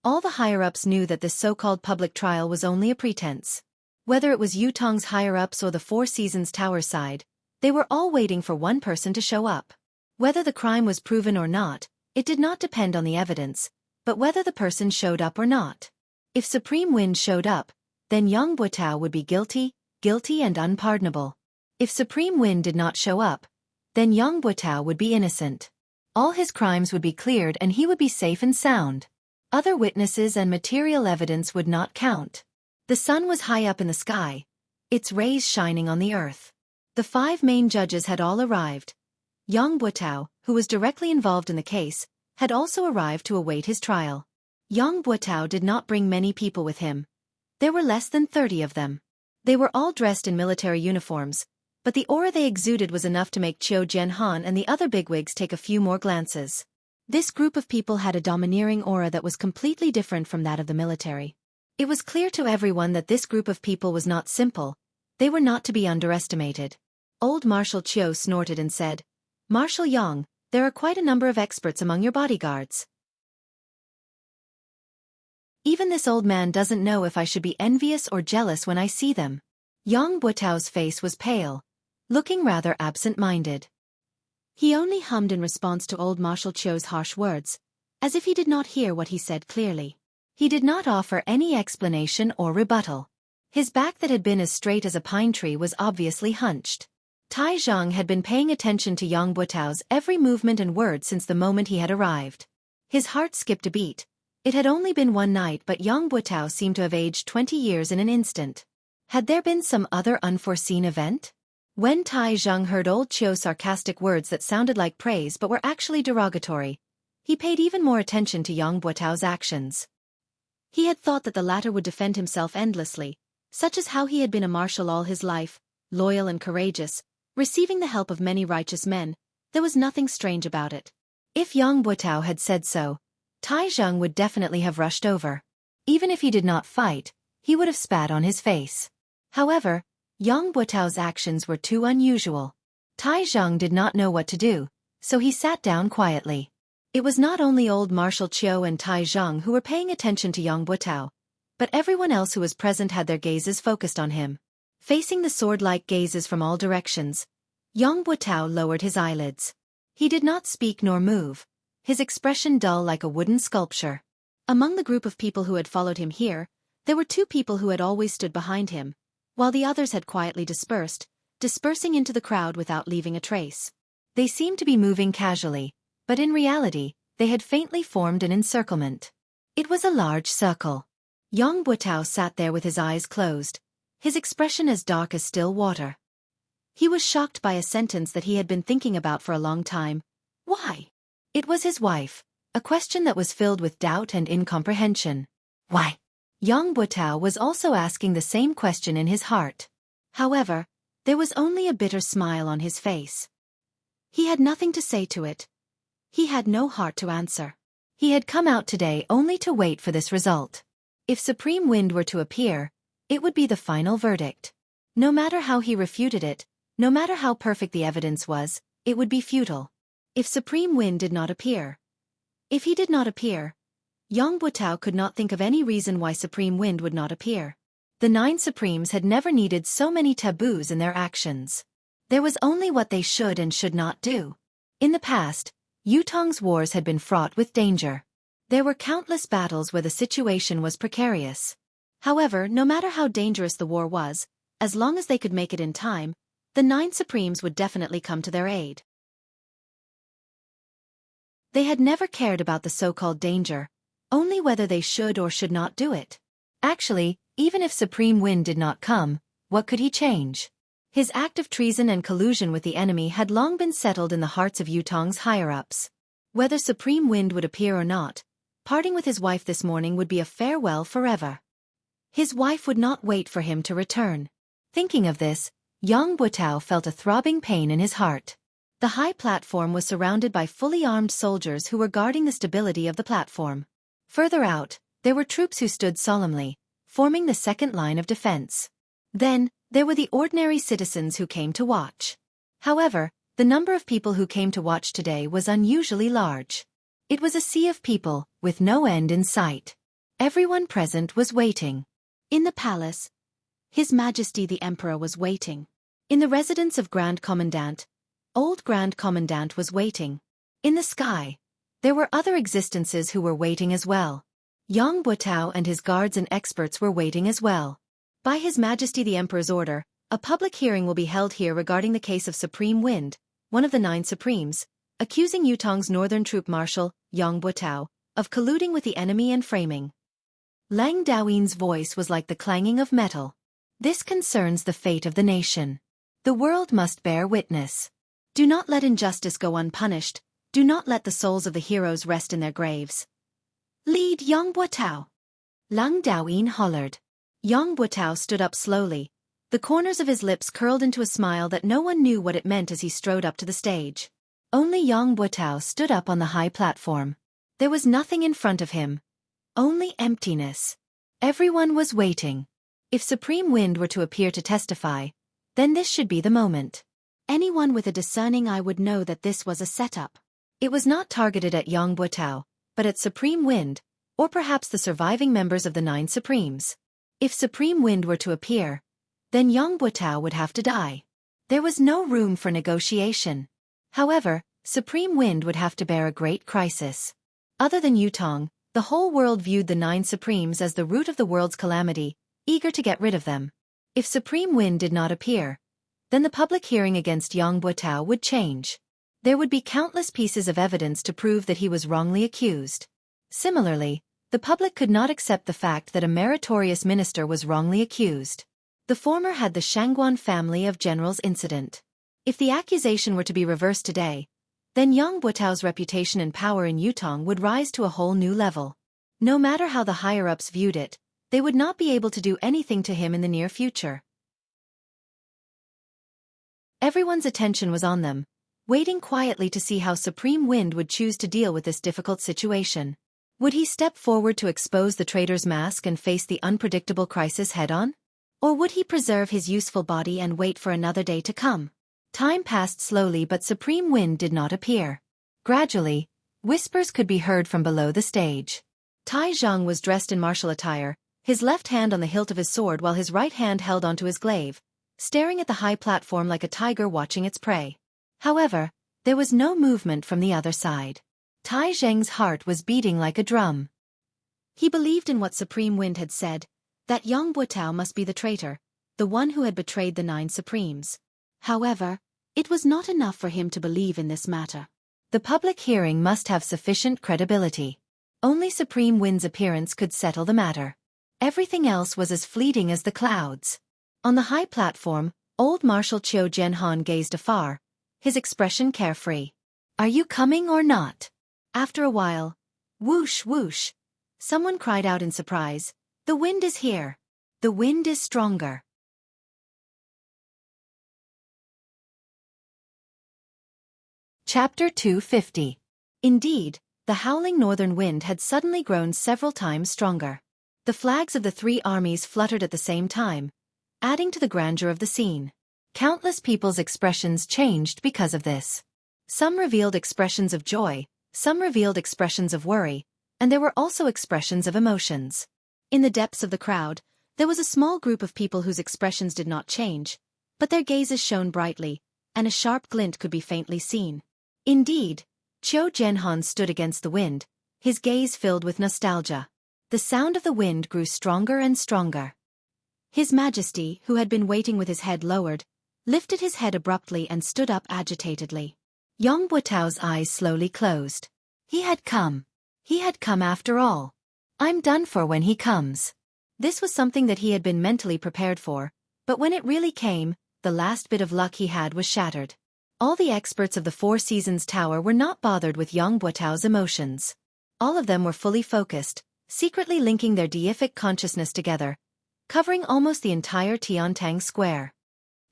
A: all the higher-ups knew that this so-called public trial was only a pretense. Whether it was Yutong's higher-ups or the Four Seasons Tower side, they were all waiting for one person to show up. Whether the crime was proven or not, it did not depend on the evidence, but whether the person showed up or not. If Supreme Wind showed up, then Yang Buitao would be guilty and unpardonable. If Supreme Wind did not show up, then Yang Buitao would be innocent. All his crimes would be cleared and he would be safe and sound. Other witnesses and material evidence would not count. The sun was high up in the sky, its rays shining on the earth. The 5 main judges had all arrived. Yang Buitao, who was directly involved in the case, had also arrived to await his trial. Yang Buitao did not bring many people with him. There were less than 30 of them. They were all dressed in military uniforms, but the aura they exuded was enough to make Qiu Jianhan and the other bigwigs take a few more glances. This group of people had a domineering aura that was completely different from that of the military. It was clear to everyone that this group of people was not simple. They were not to be underestimated. Old Marshal Qiu snorted and said, "Marshal Yang, there are quite a number of experts among your bodyguards. Even this old man doesn't know if I should be envious or jealous when I see them." Yang Buitao's face was pale, looking rather absent-minded. He only hummed in response to old Marshal Qiu's harsh words, as if he did not hear what he said clearly. He did not offer any explanation or rebuttal. His back that had been as straight as a pine tree was obviously hunched. Tai Zhang had been paying attention to Yang Buitao's every movement and word since the moment he had arrived. His heart skipped a beat. It had only been one night, but Yang Buitao seemed to have aged 20 years in an instant. Had there been some other unforeseen event? When Tai Zhang heard old Qiu's sarcastic words that sounded like praise but were actually derogatory, He paid even more attention to Yang Buotao's actions. He had thought that the latter would defend himself endlessly, such as how he had been a marshal all his life, loyal and courageous, receiving the help of many righteous men. There was nothing strange about it. If Yang Buotao had said so, Tai Zheng would definitely have rushed over. Even if he did not fight, he would have spat on his face. However, Yang Buotao's actions were too unusual. Tai Zheng did not know what to do, so he sat down quietly. It was not only old Marshal Qiu and Tai Zheng who were paying attention to Yang Buotao, but everyone else who was present had their gazes focused on him. Facing the sword-like gazes from all directions, Yang Buotao lowered his eyelids. He did not speak nor move, his expression dull like a wooden sculpture. Among the group of people who had followed him here, there were 2 people who had always stood behind him, while the others had quietly dispersing into the crowd without leaving a trace. They seemed to be moving casually, but in reality, they had faintly formed an encirclement. It was a large circle. Yang Buotao sat there with his eyes closed, his expression as dark as still water. He was shocked by a sentence that he had been thinking about for a long time. Why? It was his wife, a question that was filled with doubt and incomprehension. Why? Yang Buotao was also asking the same question in his heart. However, there was only a bitter smile on his face. He had nothing to say to it. He had no heart to answer. He had come out today only to wait for this result. If Supreme Wind were to appear, it would be the final verdict. No matter how he refuted it, no matter how perfect the evidence was, it would be futile. If Supreme Wind did not appear. If he did not appear, Yang Buotao could not think of any reason why Supreme Wind would not appear. The 9 Supremes had never needed so many taboos in their actions. There was only what they should and should not do. In the past, Yutong's wars had been fraught with danger. There were countless battles where the situation was precarious. However, no matter how dangerous the war was, as long as they could make it in time, the 9 Supremes would definitely come to their aid. They had never cared about the so-called danger, only whether they should or should not do it. Actually, even if Supreme Wind did not come, what could he change? His act of treason and collusion with the enemy had long been settled in the hearts of Yutong's higher-ups. Whether Supreme Wind would appear or not, parting with his wife this morning would be a farewell forever. His wife would not wait for him to return. Thinking of this, Yang Buotao felt a throbbing pain in his heart. The high platform was surrounded by fully armed soldiers who were guarding the stability of the platform. Further out, there were troops who stood solemnly, forming the second line of defense. Then, there were the ordinary citizens who came to watch. However, the number of people who came to watch today was unusually large. It was a sea of people, with no end in sight. Everyone present was waiting. In the palace, His Majesty the Emperor was waiting. In the residence of Grand Commandant, Old Grand Commandant was waiting. In the sky, there were other existences who were waiting as well. Yang Buotao and his guards and experts were waiting as well. By His Majesty the Emperor's order, a public hearing will be held here regarding the case of Supreme Wind, one of the 9 Supremes, accusing Yutong's northern troop marshal, Yang Buotao, of colluding with the enemy and framing. Lang Daoyin's voice was like the clanging of metal. This concerns the fate of the nation. The world must bear witness. Do not let injustice go unpunished. Do not let the souls of the heroes rest in their graves. Lead Yang Buotao. Lang Daoyin hollered. Yang Buotao stood up slowly. The corners of his lips curled into a smile that no one knew what it meant as he strode up to the stage. Only Yang Buotao stood up on the high platform. There was nothing in front of him. Only emptiness. Everyone was waiting. If Supreme Wind were to appear to testify, then this should be the moment. Anyone with a discerning eye would know that this was a setup. It was not targeted at Yang Buotao, but at Supreme Wind, or perhaps the surviving members of the 9 Supremes. If Supreme Wind were to appear, then Yang Buotao would have to die. There was no room for negotiation. However, Supreme Wind would have to bear a great crisis. Other than Yutong, the whole world viewed the 9 Supremes as the root of the world's calamity, eager to get rid of them. If Supreme Wind did not appear, then the public hearing against Yang Buotao would change. There would be countless pieces of evidence to prove that he was wrongly accused. Similarly, the public could not accept the fact that a meritorious minister was wrongly accused. The former had the Shangguan family of generals incident. If the accusation were to be reversed today, then Yang Butao's reputation and power in Yutong would rise to a whole new level. No matter how the higher-ups viewed it, they would not be able to do anything to him in the near future. Everyone's attention was on them, waiting quietly to see how Supreme Wind would choose to deal with this difficult situation. Would he step forward to expose the traitor's mask and face the unpredictable crisis head-on? Or would he preserve his useful body and wait for another day to come? Time passed slowly, but Supreme Wind did not appear. Gradually, whispers could be heard from below the stage. Tai Zhang was dressed in martial attire, his left hand on the hilt of his sword while his right hand held onto his glaive, staring at the high platform like a tiger watching its prey. However, there was no movement from the other side. Tai Zheng's heart was beating like a drum. He believed in what Supreme Wind had said, that Yang Butao must be the traitor, the one who had betrayed the 9 Supremes. However, it was not enough for him to believe in this matter. The public hearing must have sufficient credibility. Only Supreme Wind's appearance could settle the matter. Everything else was as fleeting as the clouds. On the high platform, old Marshal Qiu Jianhan gazed afar, his expression carefree. "Are you coming or not?" After a while, whoosh whoosh, someone cried out in surprise, "The wind is here. The wind is stronger." Chapter 250. Indeed, the howling northern wind had suddenly grown several times stronger. The flags of the 3 armies fluttered at the same time, adding to the grandeur of the scene. Countless people's expressions changed because of this. Some revealed expressions of joy, some revealed expressions of worry, and there were also expressions of emotions. In the depths of the crowd, there was a small group of people whose expressions did not change, but their gazes shone brightly, and a sharp glint could be faintly seen. Indeed, Qiu Jianhan stood against the wind, his gaze filled with nostalgia. The sound of the wind grew stronger and stronger. His Majesty, who had been waiting with his head lowered, lifted his head abruptly and stood up agitatedly. Yang Butao's eyes slowly closed. He had come. He had come after all. I'm done for when he comes. This was something that he had been mentally prepared for, but when it really came, the last bit of luck he had was shattered. All the experts of the 4 Seasons Tower were not bothered with Yang Butao's emotions. All of them were fully focused, secretly linking their deific consciousness together, covering almost the entire Tiantang Square.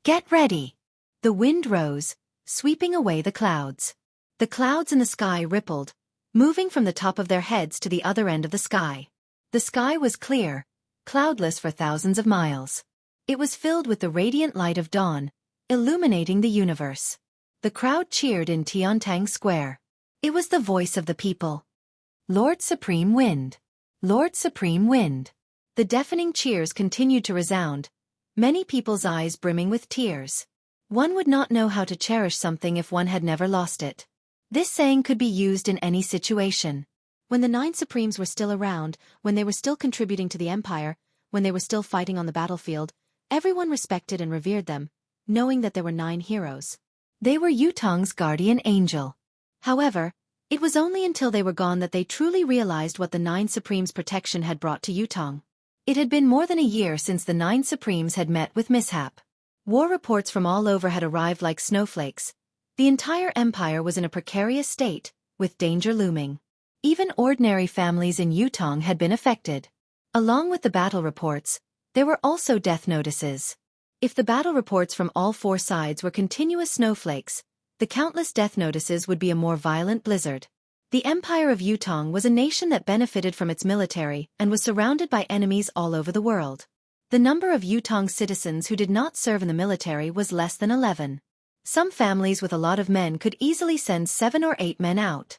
A: Get ready! The wind rose, sweeping away the clouds. The clouds in the sky rippled, moving from the top of their heads to the other end of the sky. The sky was clear, cloudless for thousands of miles. It was filled with the radiant light of dawn, illuminating the universe. The crowd cheered in Tiantang Square. It was the voice of the people. Lord Supreme Wind! Lord Supreme Wind! The deafening cheers continued to resound, many people's eyes brimming with tears. One would not know how to cherish something if one had never lost it. This saying could be used in any situation. When the 9 Supremes were still around, when they were still contributing to the empire, when they were still fighting on the battlefield, everyone respected and revered them, knowing that there were 9 heroes. They were Yutong's guardian angel. However, it was only until they were gone that they truly realized what the 9 Supremes' protection had brought to Yutong. It had been more than a year since the 9 Supremes had met with mishap. War reports from all over had arrived like snowflakes. The entire empire was in a precarious state, with danger looming. Even ordinary families in Yutong had been affected. Along with the battle reports, there were also death notices. If the battle reports from all 4 sides were continuous snowflakes, the countless death notices would be a more violent blizzard. The Empire of Yutong was a nation that benefited from its military and was surrounded by enemies all over the world. The number of Yutong citizens who did not serve in the military was less than 11. Some families with a lot of men could easily send 7 or 8 men out.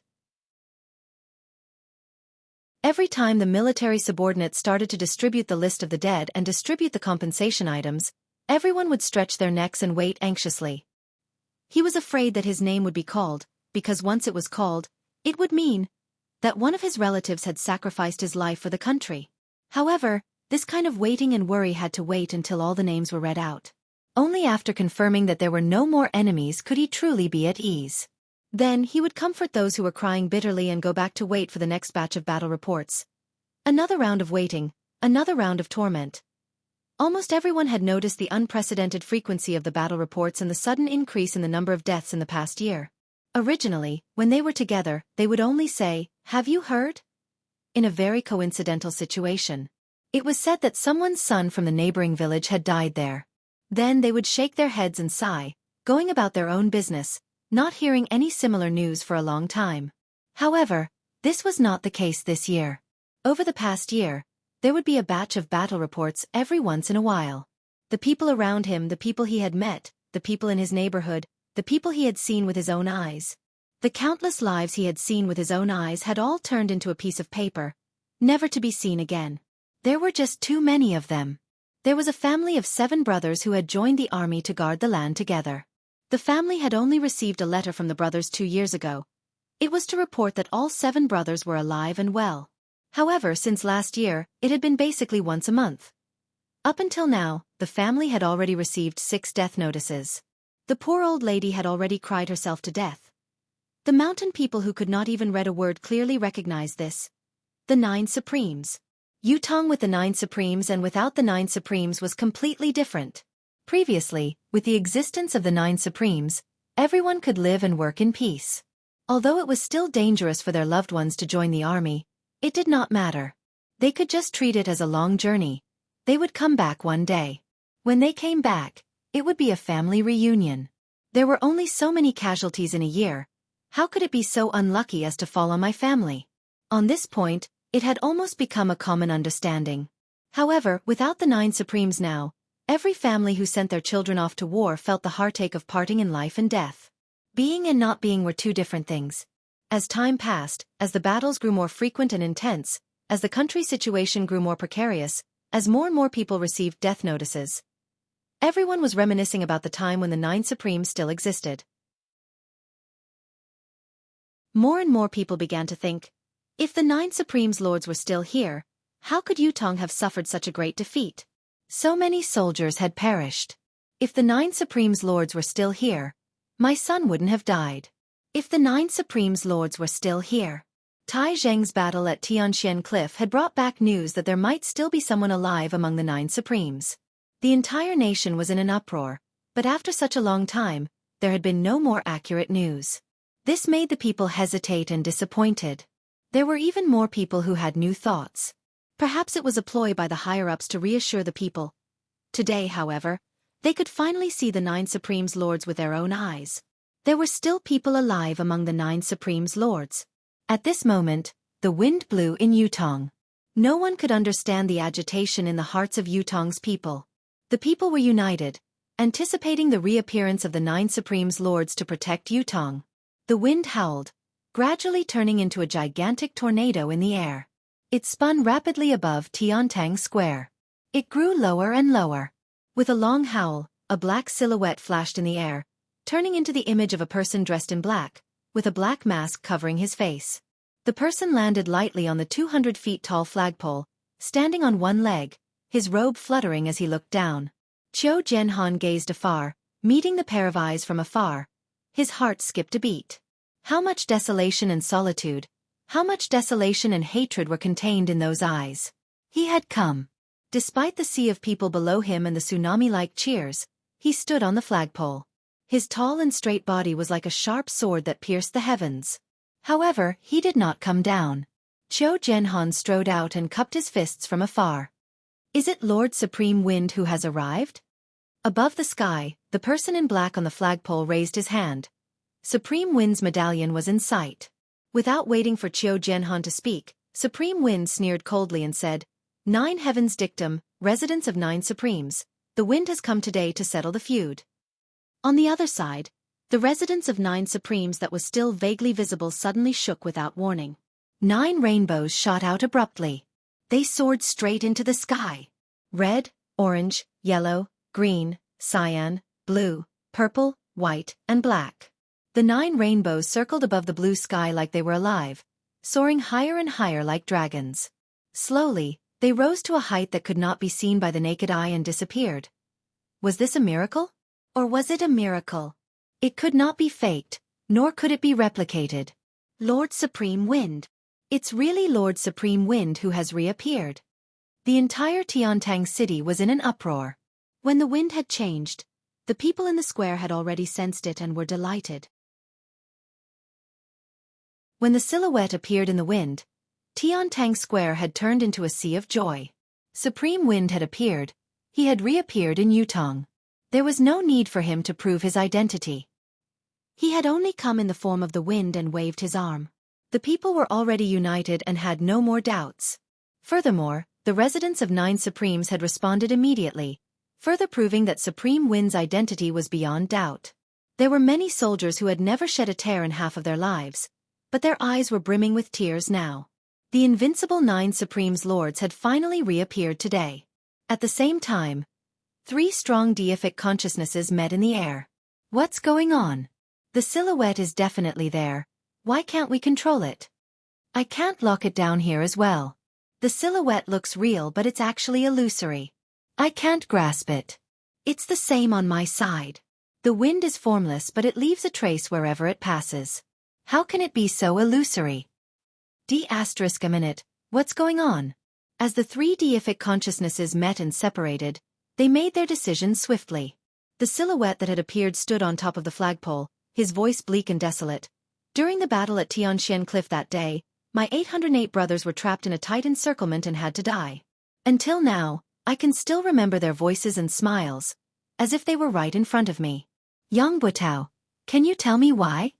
A: Every time the military subordinates started to distribute the list of the dead and distribute the compensation items, everyone would stretch their necks and wait anxiously. He was afraid that his name would be called, because once it was called, it would mean that one of his relatives had sacrificed his life for the country. However, this kind of waiting and worry had to wait until all the names were read out. Only after confirming that there were no more enemies could he truly be at ease. Then he would comfort those who were crying bitterly and go back to wait for the next batch of battle reports. Another round of waiting, another round of torment. Almost everyone had noticed the unprecedented frequency of the battle reports and the sudden increase in the number of deaths in the past year. Originally, when they were together, they would only say, "Have you heard?" In a very coincidental situation. It was said that someone's son from the neighboring village had died there. Then they would shake their heads and sigh, going about their own business, not hearing any similar news for a long time. However, this was not the case this year. Over the past year, there would be a batch of battle reports every once in a while. The people around him, the people he had met, the people in his neighborhood, the people he had seen with his own eyes. The countless lives he had seen with his own eyes had all turned into a piece of paper, never to be seen again. There were just too many of them. There was a family of 7 brothers who had joined the army to guard the land together. The family had only received a letter from the brothers 2 years ago. It was to report that all 7 brothers were alive and well. However, since last year, it had been basically once a month. Up until now, the family had already received 6 death notices. The poor old lady had already cried herself to death. The mountain people who could not even read a word clearly recognized this. The 9 Supremes. Yutong with the 9 Supremes and without the 9 Supremes was completely different. Previously, with the existence of the 9 Supremes, everyone could live and work in peace. Although it was still dangerous for their loved ones to join the army, it did not matter. They could just treat it as a long journey. They would come back one day. When they came back, it would be a family reunion. There were only so many casualties in a year. How could it be so unlucky as to fall on my family? On this point, it had almost become a common understanding. However, without the 9 Supremes now, every family who sent their children off to war felt the heartache of parting in life and death. Being and not being were 2 different things. As time passed, as the battles grew more frequent and intense, as the country's situation grew more precarious, as more and more people received death notices, everyone was reminiscing about the time when the 9 Supremes still existed. More and more people began to think, if the 9 Supremes Lords were still here, how could Yutong have suffered such a great defeat? So many soldiers had perished. If the 9 Supremes Lords were still here, my son wouldn't have died. If the 9 Supremes Lords were still here. Tai Zheng's battle at Tianxian Cliff had brought back news that there might still be someone alive among the 9 Supremes. The entire nation was in an uproar, but after such a long time, there had been no more accurate news. This made the people hesitate and disappointed. There were even more people who had new thoughts. Perhaps it was a ploy by the higher-ups to reassure the people. Today, however, they could finally see the 9 Supremes Lords with their own eyes. There were still people alive among the 9 Supremes Lords. At this moment, the wind blew in Yutong. No one could understand the agitation in the hearts of Yutong's people. The people were united, anticipating the reappearance of the 9 Supremes Lords to protect Yutong. The wind howled, gradually turning into a gigantic tornado in the air. It spun rapidly above Tiantang Square. It grew lower and lower. With a long howl, a black silhouette flashed in the air, turning into the image of a person dressed in black, with a black mask covering his face. The person landed lightly on the 200 feet tall flagpole, standing on one leg, his robe fluttering as he looked down. Qiu Jianhan gazed afar, meeting the pair of eyes from afar. His heart skipped a beat. How much desolation and solitude, how much desolation and hatred were contained in those eyes. He had come. Despite the sea of people below him and the tsunami-like cheers, he stood on the flagpole. His tall and straight body was like a sharp sword that pierced the heavens. However, he did not come down. Qiu Jianhan strode out and cupped his fists from afar. Is it Lord Supreme Wind who has arrived? Above the sky, the person in black on the flagpole raised his hand. Supreme Wind's medallion was in sight. Without waiting for Qiu Jianhan to speak, Supreme Wind sneered coldly and said, 9 Heavens Dictum, residents of 9 Supremes, the wind has come today to settle the feud. On the other side, the residents of 9 Supremes that was still vaguely visible suddenly shook without warning. 9 rainbows shot out abruptly. They soared straight into the sky. Red, orange, yellow, green, cyan, blue, purple, white, and black. The 9 rainbows circled above the blue sky like they were alive, soaring higher and higher like dragons. Slowly, they rose to a height that could not be seen by the naked eye and disappeared. Was this a miracle? Or was it a miracle? It could not be faked, nor could it be replicated. Lord Supreme Wind. It's really Lord Supreme Wind who has reappeared. The entire Tiantang city was in an uproar. When the wind had changed, the people in the square had already sensed it and were delighted. When the silhouette appeared in the wind, Tiantang Square had turned into a sea of joy. Supreme Wind had appeared. He had reappeared in Yutong. There was no need for him to prove his identity. He had only come in the form of the wind and waved his arm. The people were already united and had no more doubts. Furthermore, the residents of 9 Supremes had responded immediately, further proving that Supreme Wind's identity was beyond doubt. There were many soldiers who had never shed a tear in half of their lives, but their eyes were brimming with tears now. The invincible 9 Supremes Lords had finally reappeared today. At the same time, 3 strong deific consciousnesses met in the air. What's going on? The silhouette is definitely there. Why can't we control it? I can't lock it down here as well. The silhouette looks real, but it's actually illusory. I can't grasp it. It's the same on my side. The wind is formless, but it leaves a trace wherever it passes. How can it be so illusory? A minute, what's going on? As the 3 deific consciousnesses met and separated, they made their decision swiftly. The silhouette that had appeared stood on top of the flagpole, his voice bleak and desolate. During the battle at Tianxian Cliff that day, my 808 brothers were trapped in a tight encirclement and had to die. Until now, I can still remember their voices and smiles, as if they were right in front of me. Yang Butao, can you tell me why?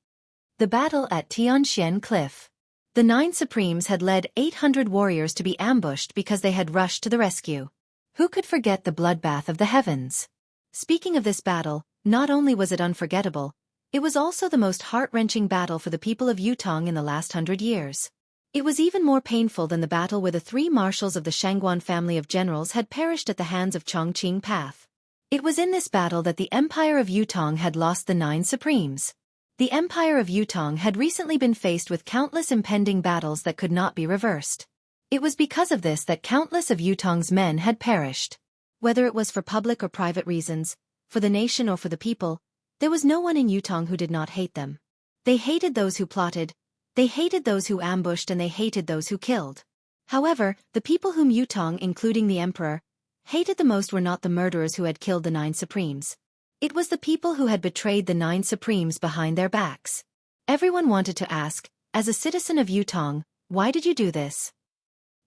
A: The battle at Tianxian Cliff. The 9 Supremes had led 800 warriors to be ambushed because they had rushed to the rescue. Who could forget the bloodbath of the heavens? Speaking of this battle, not only was it unforgettable, it was also the most heart-wrenching battle for the people of Yutong in the last 100 years. It was even more painful than the battle where the 3 marshals of the Shangguan family of generals had perished at the hands of Chongqing Path. It was in this battle that the Empire of Yutong had lost the 9 Supremes. The Empire of Yutong had recently been faced with countless impending battles that could not be reversed. It was because of this that countless of Yutong's men had perished. Whether it was for public or private reasons, for the nation or for the people, there was no one in Yutong who did not hate them. They hated those who plotted, they hated those who ambushed, and they hated those who killed. However, the people whom Yutong, including the emperor, hated the most were not the murderers who had killed the 9 Supremes. It was the people who had betrayed the 9 Supremes behind their backs. Everyone wanted to ask, as a citizen of Yutong, why did you do this?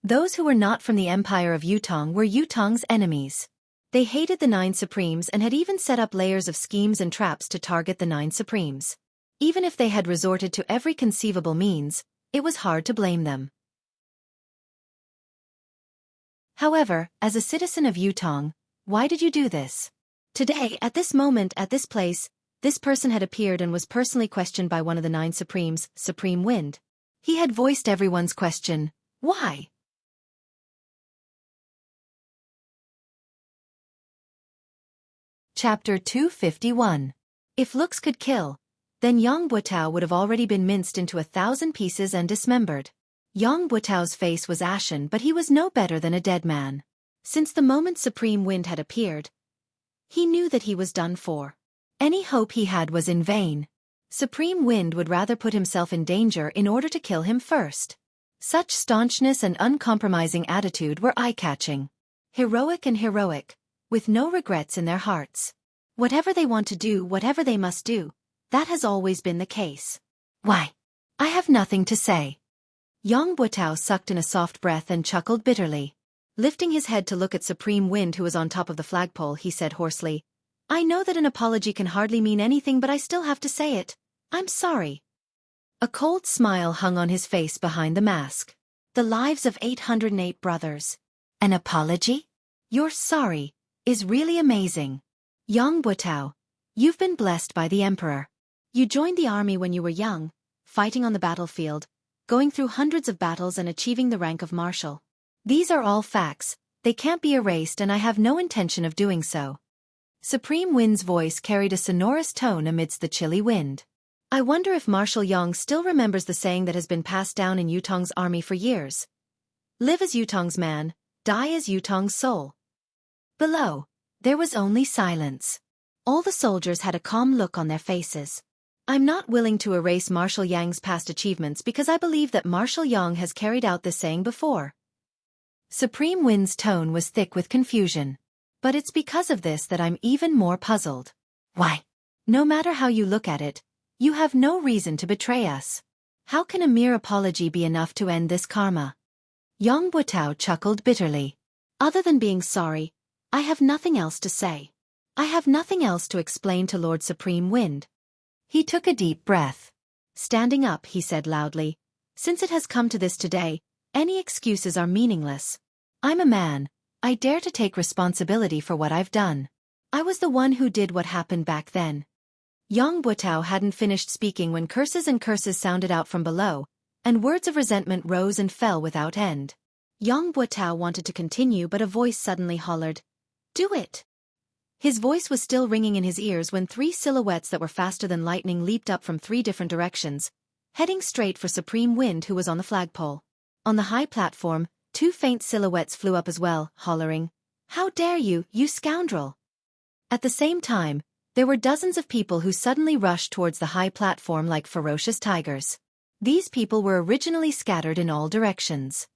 A: Those who were not from the Empire of Yutong were Yutong's enemies. They hated the 9 Supremes and had even set up layers of schemes and traps to target the 9 Supremes. Even if they had resorted to every conceivable means, it was hard to blame them. However, as a citizen of Yutong, why did you do this? Today, at this moment, at this place, this person had appeared and was personally questioned by one of the 9 Supremes, Supreme Wind. He had voiced everyone's question, why? Chapter 251. If looks could kill, then Yang Butao would have already been minced into 1,000 pieces and dismembered. Yang Butao's face was ashen, but he was no better than a dead man. Since the moment Supreme Wind had appeared, he knew that he was done for. Any hope he had was in vain. Supreme Wind would rather put himself in danger in order to kill him first. Such staunchness and uncompromising attitude were eye-catching. Heroic and heroic, with no regrets in their hearts. Whatever they want to do, whatever they must do, that has always been the case. Why? I have nothing to say. Yang Butao sucked in a soft breath and chuckled bitterly. Lifting his head to look at Supreme Wind, who was on top of the flagpole, he said hoarsely, I know that an apology can hardly mean anything, but I still have to say it. I'm sorry. A cold smile hung on his face behind the mask. The lives of 808 brothers. An apology? You're sorry is really amazing. Yang Butao, you've been blessed by the Emperor. You joined the army when you were young, fighting on the battlefield, going through hundreds of battles and achieving the rank of marshal. These are all facts, they can't be erased, and I have no intention of doing so. Supreme Wind's voice carried a sonorous tone amidst the chilly wind. I wonder if Marshal Yang still remembers the saying that has been passed down in Yutong's army for years. Live as Yutong's man, die as Yutong's soul. Below, there was only silence. All the soldiers had a calm look on their faces. I'm not willing to erase Marshal Yang's past achievements because I believe that Marshal Yang has carried out this saying before. Supreme Wind's tone was thick with confusion. But it's because of this that I'm even more puzzled. Why? No matter how you look at it, you have no reason to betray us. How can a mere apology be enough to end this karma? Yang Butao chuckled bitterly. Other than being sorry, I have nothing else to say. I have nothing else to explain to Lord Supreme Wind. He took a deep breath. Standing up, he said loudly, since it has come to this today, any excuses are meaningless. I'm a man. I dare to take responsibility for what I've done. I was the one who did what happened back then. Yang Butao hadn't finished speaking when curses and curses sounded out from below, and words of resentment rose and fell without end. Yang Butao wanted to continue, but a voice suddenly hollered, "Do it!" His voice was still ringing in his ears when 3 silhouettes that were faster than lightning leaped up from 3 different directions, heading straight for Supreme Wind, who was on the flagpole. On the high platform, 2 faint silhouettes flew up as well, hollering, "How dare you, you scoundrel!" At the same time, there were dozens of people who suddenly rushed towards the high platform like ferocious tigers. These people were originally scattered in all directions.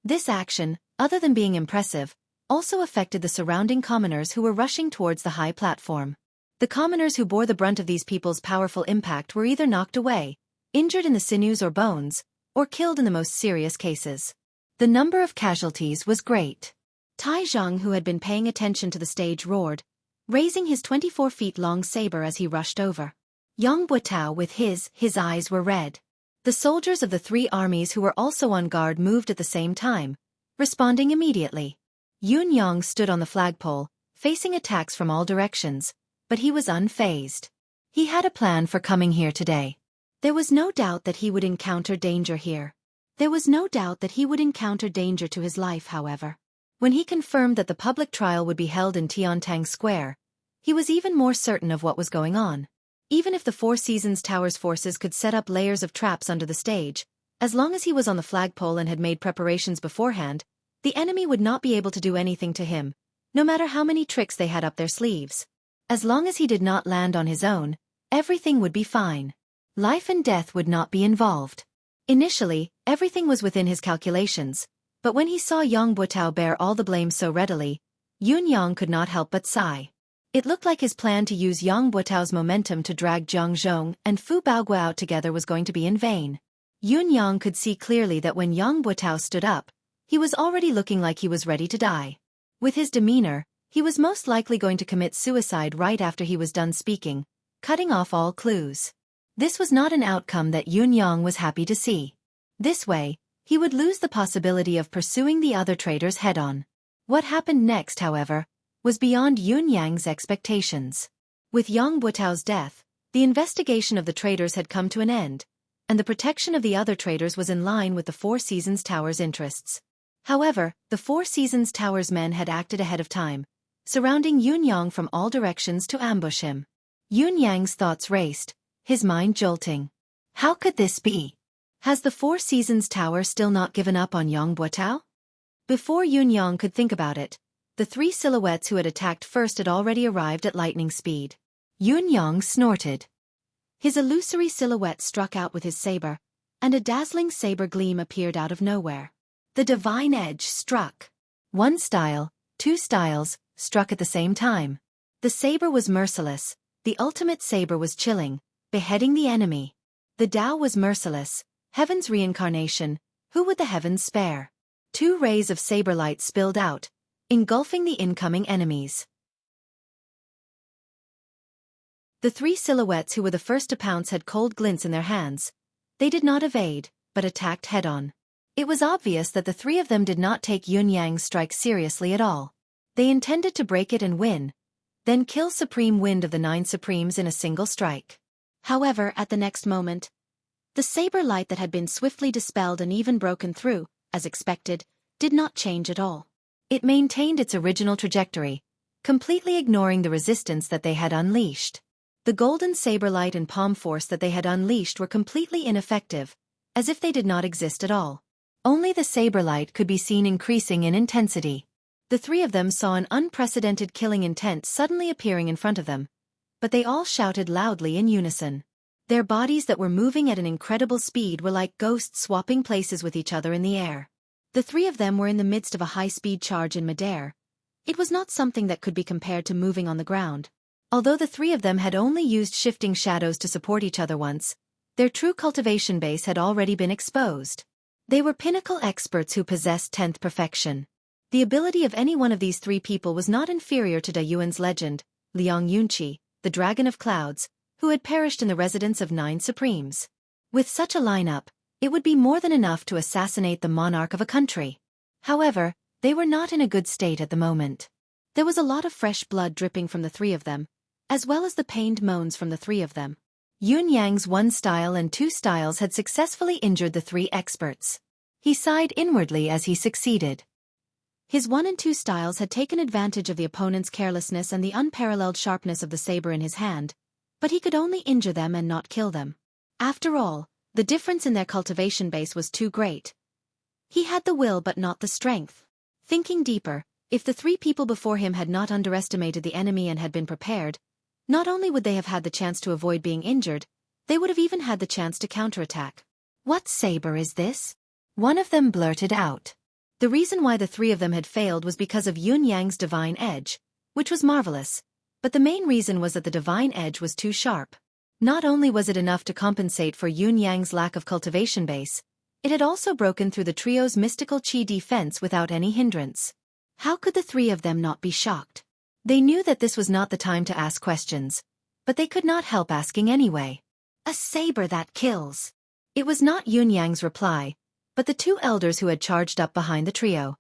A: This action, other than being impressive, also affected the surrounding commoners who were rushing towards the high platform. The commoners who bore the brunt of these people's powerful impact were either knocked away, injured in the sinews or bones, or killed in the most serious cases. The number of casualties was great. Tai Zhang, who had been paying attention to the stage, roared, raising his 24-feet-long saber as he rushed over. Yang Butao, with his eyes were red. The soldiers of the 3 armies who were also on guard moved at the same time, responding immediately. Yun Yang stood on the flagpole, facing attacks from all directions, but he was unfazed. He had a plan for coming here today. There was no doubt that he would encounter danger here. There was no doubt that he would encounter danger to his life, however. When he confirmed that the public trial would be held in Tiantang Square, he was even more certain of what was going on. Even if the Four Seasons Tower's forces could set up layers of traps under the stage, as long as he was on the flagpole and had made preparations beforehand, the enemy would not be able to do anything to him, no matter how many tricks they had up their sleeves. As long as he did not land on his own, everything would be fine. Life and death would not be involved. Initially, everything was within his calculations, but when he saw Yang Butao bear all the blame so readily, Yun Yang could not help but sigh. It looked like his plan to use Yang Butao's momentum to drag Zhang Zhong and Fu Baogua out together was going to be in vain. Yun Yang could see clearly that when Yang Butao stood up, he was already looking like he was ready to die. With his demeanor, he was most likely going to commit suicide right after he was done speaking, cutting off all clues. This was not an outcome that Yun Yang was happy to see. This way, he would lose the possibility of pursuing the other traitors head-on. What happened next, however, was beyond Yun Yang's expectations. With Yang Butao's death, the investigation of the traitors had come to an end, and the protection of the other traitors was in line with the Four Seasons Tower's interests. However, the Four Seasons Tower's men had acted ahead of time, surrounding Yun Yang from all directions to ambush him. Yun Yang's thoughts raced, his mind jolting. How could this be? Has the Four Seasons Tower still not given up on Yang Butao? Before Yun Yang could think about it, the 3 silhouettes who had attacked first had already arrived at lightning speed. Yun Yang snorted. His illusory silhouette struck out with his saber, and a dazzling saber gleam appeared out of nowhere. The divine edge struck. 1 style, 2 styles, struck at the same time. The saber was merciless, the ultimate saber was chilling, beheading the enemy. The Tao was merciless, heaven's reincarnation, who would the heavens spare? 2 rays of saber light spilled out, engulfing the incoming enemies. The 3 silhouettes who were the first to pounce had cold glints in their hands. They did not evade, but attacked head-on. It was obvious that the 3 of them did not take Yun Yang's strike seriously at all. They intended to break it and win, then kill Supreme Wind of the 9 Supremes in a single strike. However, at the next moment, the saber light that had been swiftly dispelled and even broken through, as expected, did not change at all. It maintained its original trajectory, completely ignoring the resistance that they had unleashed. The golden saber light and palm force that they had unleashed were completely ineffective, as if they did not exist at all. Only the saber light could be seen increasing in intensity. The 3 of them saw an unprecedented killing intent suddenly appearing in front of them, but they all shouted loudly in unison. Their bodies that were moving at an incredible speed were like ghosts swapping places with each other in the air. The 3 of them were in the midst of a high-speed charge in midair. It was not something that could be compared to moving on the ground. Although the three of them had only used shifting shadows to support each other once, their true cultivation base had already been exposed. They were pinnacle experts who possessed 10th perfection. The ability of any one of these three people was not inferior to Da Yuan's legend, Liang Yunqi, the Dragon of Clouds, who had perished in the residence of 9 Supremes. With such a lineup, it would be more than enough to assassinate the monarch of a country. However, they were not in a good state at the moment. There was a lot of fresh blood dripping from the three of them, as well as the pained moans from the three of them. Yun Yang's 1 style and 2 styles had successfully injured the 3 experts. He sighed inwardly as he succeeded. His 1 and 2 styles had taken advantage of the opponent's carelessness and the unparalleled sharpness of the saber in his hand, but he could only injure them and not kill them. After all, the difference in their cultivation base was too great. He had the will but not the strength. Thinking deeper, if the 3 people before him had not underestimated the enemy and had been prepared, not only would they have had the chance to avoid being injured, they would have even had the chance to counterattack. "What saber is this?" one of them blurted out. The reason why the 3 of them had failed was because of Yun Yang's divine edge, which was marvelous, but the main reason was that the divine edge was too sharp. Not only was it enough to compensate for Yun Yang's lack of cultivation base, it had also broken through the trio's mystical qi defense without any hindrance. How could the 3 of them not be shocked? They knew that this was not the time to ask questions, but they could not help asking anyway. "A saber that kills." It was not Yun Yang's reply, but the 2 elders who had charged up behind the trio.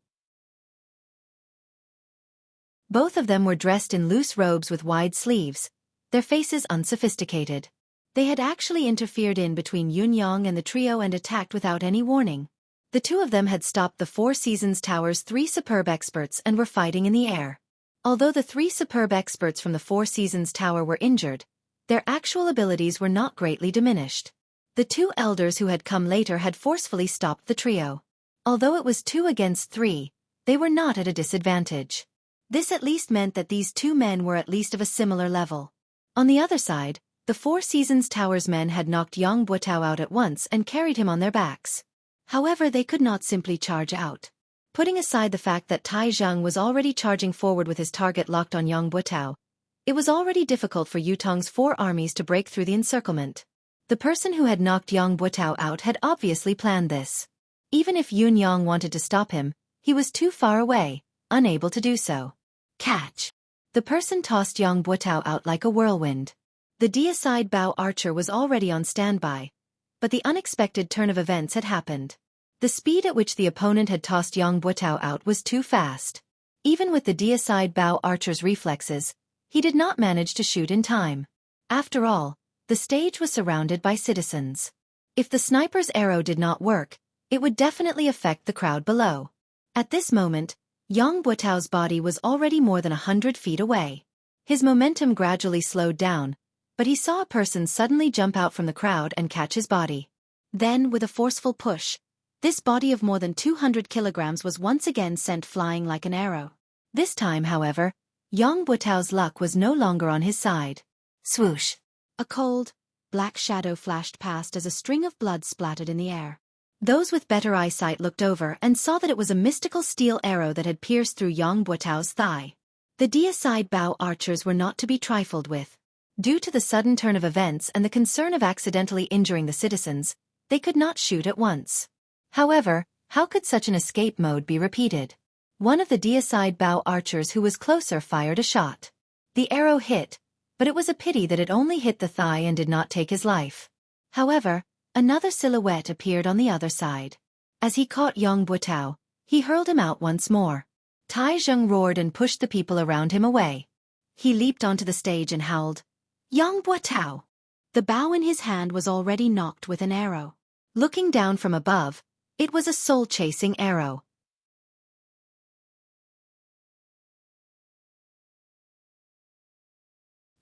A: Both of them were dressed in loose robes with wide sleeves, their faces unsophisticated. They had actually interfered in between Yun Yang and the trio and attacked without any warning. The 2 of them had stopped the 4 Seasons Tower's 3 superb experts and were fighting in the air. Although the 3 superb experts from the 4 Seasons Tower were injured, their actual abilities were not greatly diminished. The 2 elders who had come later had forcefully stopped the trio. Although it was 2 against 3, they were not at a disadvantage. This at least meant that these 2 men were at least of a similar level. On the other side, the 4 Seasons Tower's men had knocked Yang Buotao out at once and carried him on their backs. However, they could not simply charge out. Putting aside the fact that Tai Zheng was already charging forward with his target locked on Yang Buotao, it was already difficult for Yutong's 4 armies to break through the encirclement. The person who had knocked Yang Buotao out had obviously planned this. Even if Yun Yang wanted to stop him, he was too far away, unable to do so. Catch! The person tossed Yang Buotao out like a whirlwind. The deicide bow archer was already on standby, but the unexpected turn of events had happened. The speed at which the opponent had tossed Yang Buotao out was too fast. Even with the deicide bow archer's reflexes, he did not manage to shoot in time. After all, the stage was surrounded by citizens. If the sniper's arrow did not work, it would definitely affect the crowd below. At this moment, Yang Buotao's body was already more than 100 feet away. His momentum gradually slowed down, but he saw a person suddenly jump out from the crowd and catch his body. Then, with a forceful push, this body of more than 200 kilograms was once again sent flying like an arrow. This time, however, Yang Buotao's luck was no longer on his side. Swoosh! A cold, black shadow flashed past as a string of blood splattered in the air. Those with better eyesight looked over and saw that it was a mystical steel arrow that had pierced through Yang Buotao's thigh. The deicide bow archers were not to be trifled with. Due to the sudden turn of events and the concern of accidentally injuring the citizens, they could not shoot at once. However, how could such an escape mode be repeated? One of the deicide bow archers who was closer fired a shot. The arrow hit, but it was a pity that it only hit the thigh and did not take his life. However, another silhouette appeared on the other side. As he caught Yang Buotao, he hurled him out once more. Tai Zheng roared and pushed the people around him away. He leaped onto the stage and howled, "Yang Buotao!" The bow in his hand was already knocked with an arrow. Looking down from above, it was a soul-chasing arrow.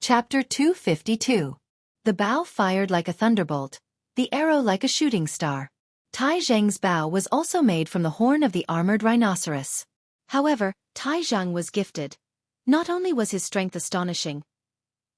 A: Chapter 252. The bow fired like a thunderbolt, the arrow like a shooting star. Tai Zheng's bow was also made from the horn of the armored rhinoceros. However, Tai Zheng was gifted. Not only was his strength astonishing,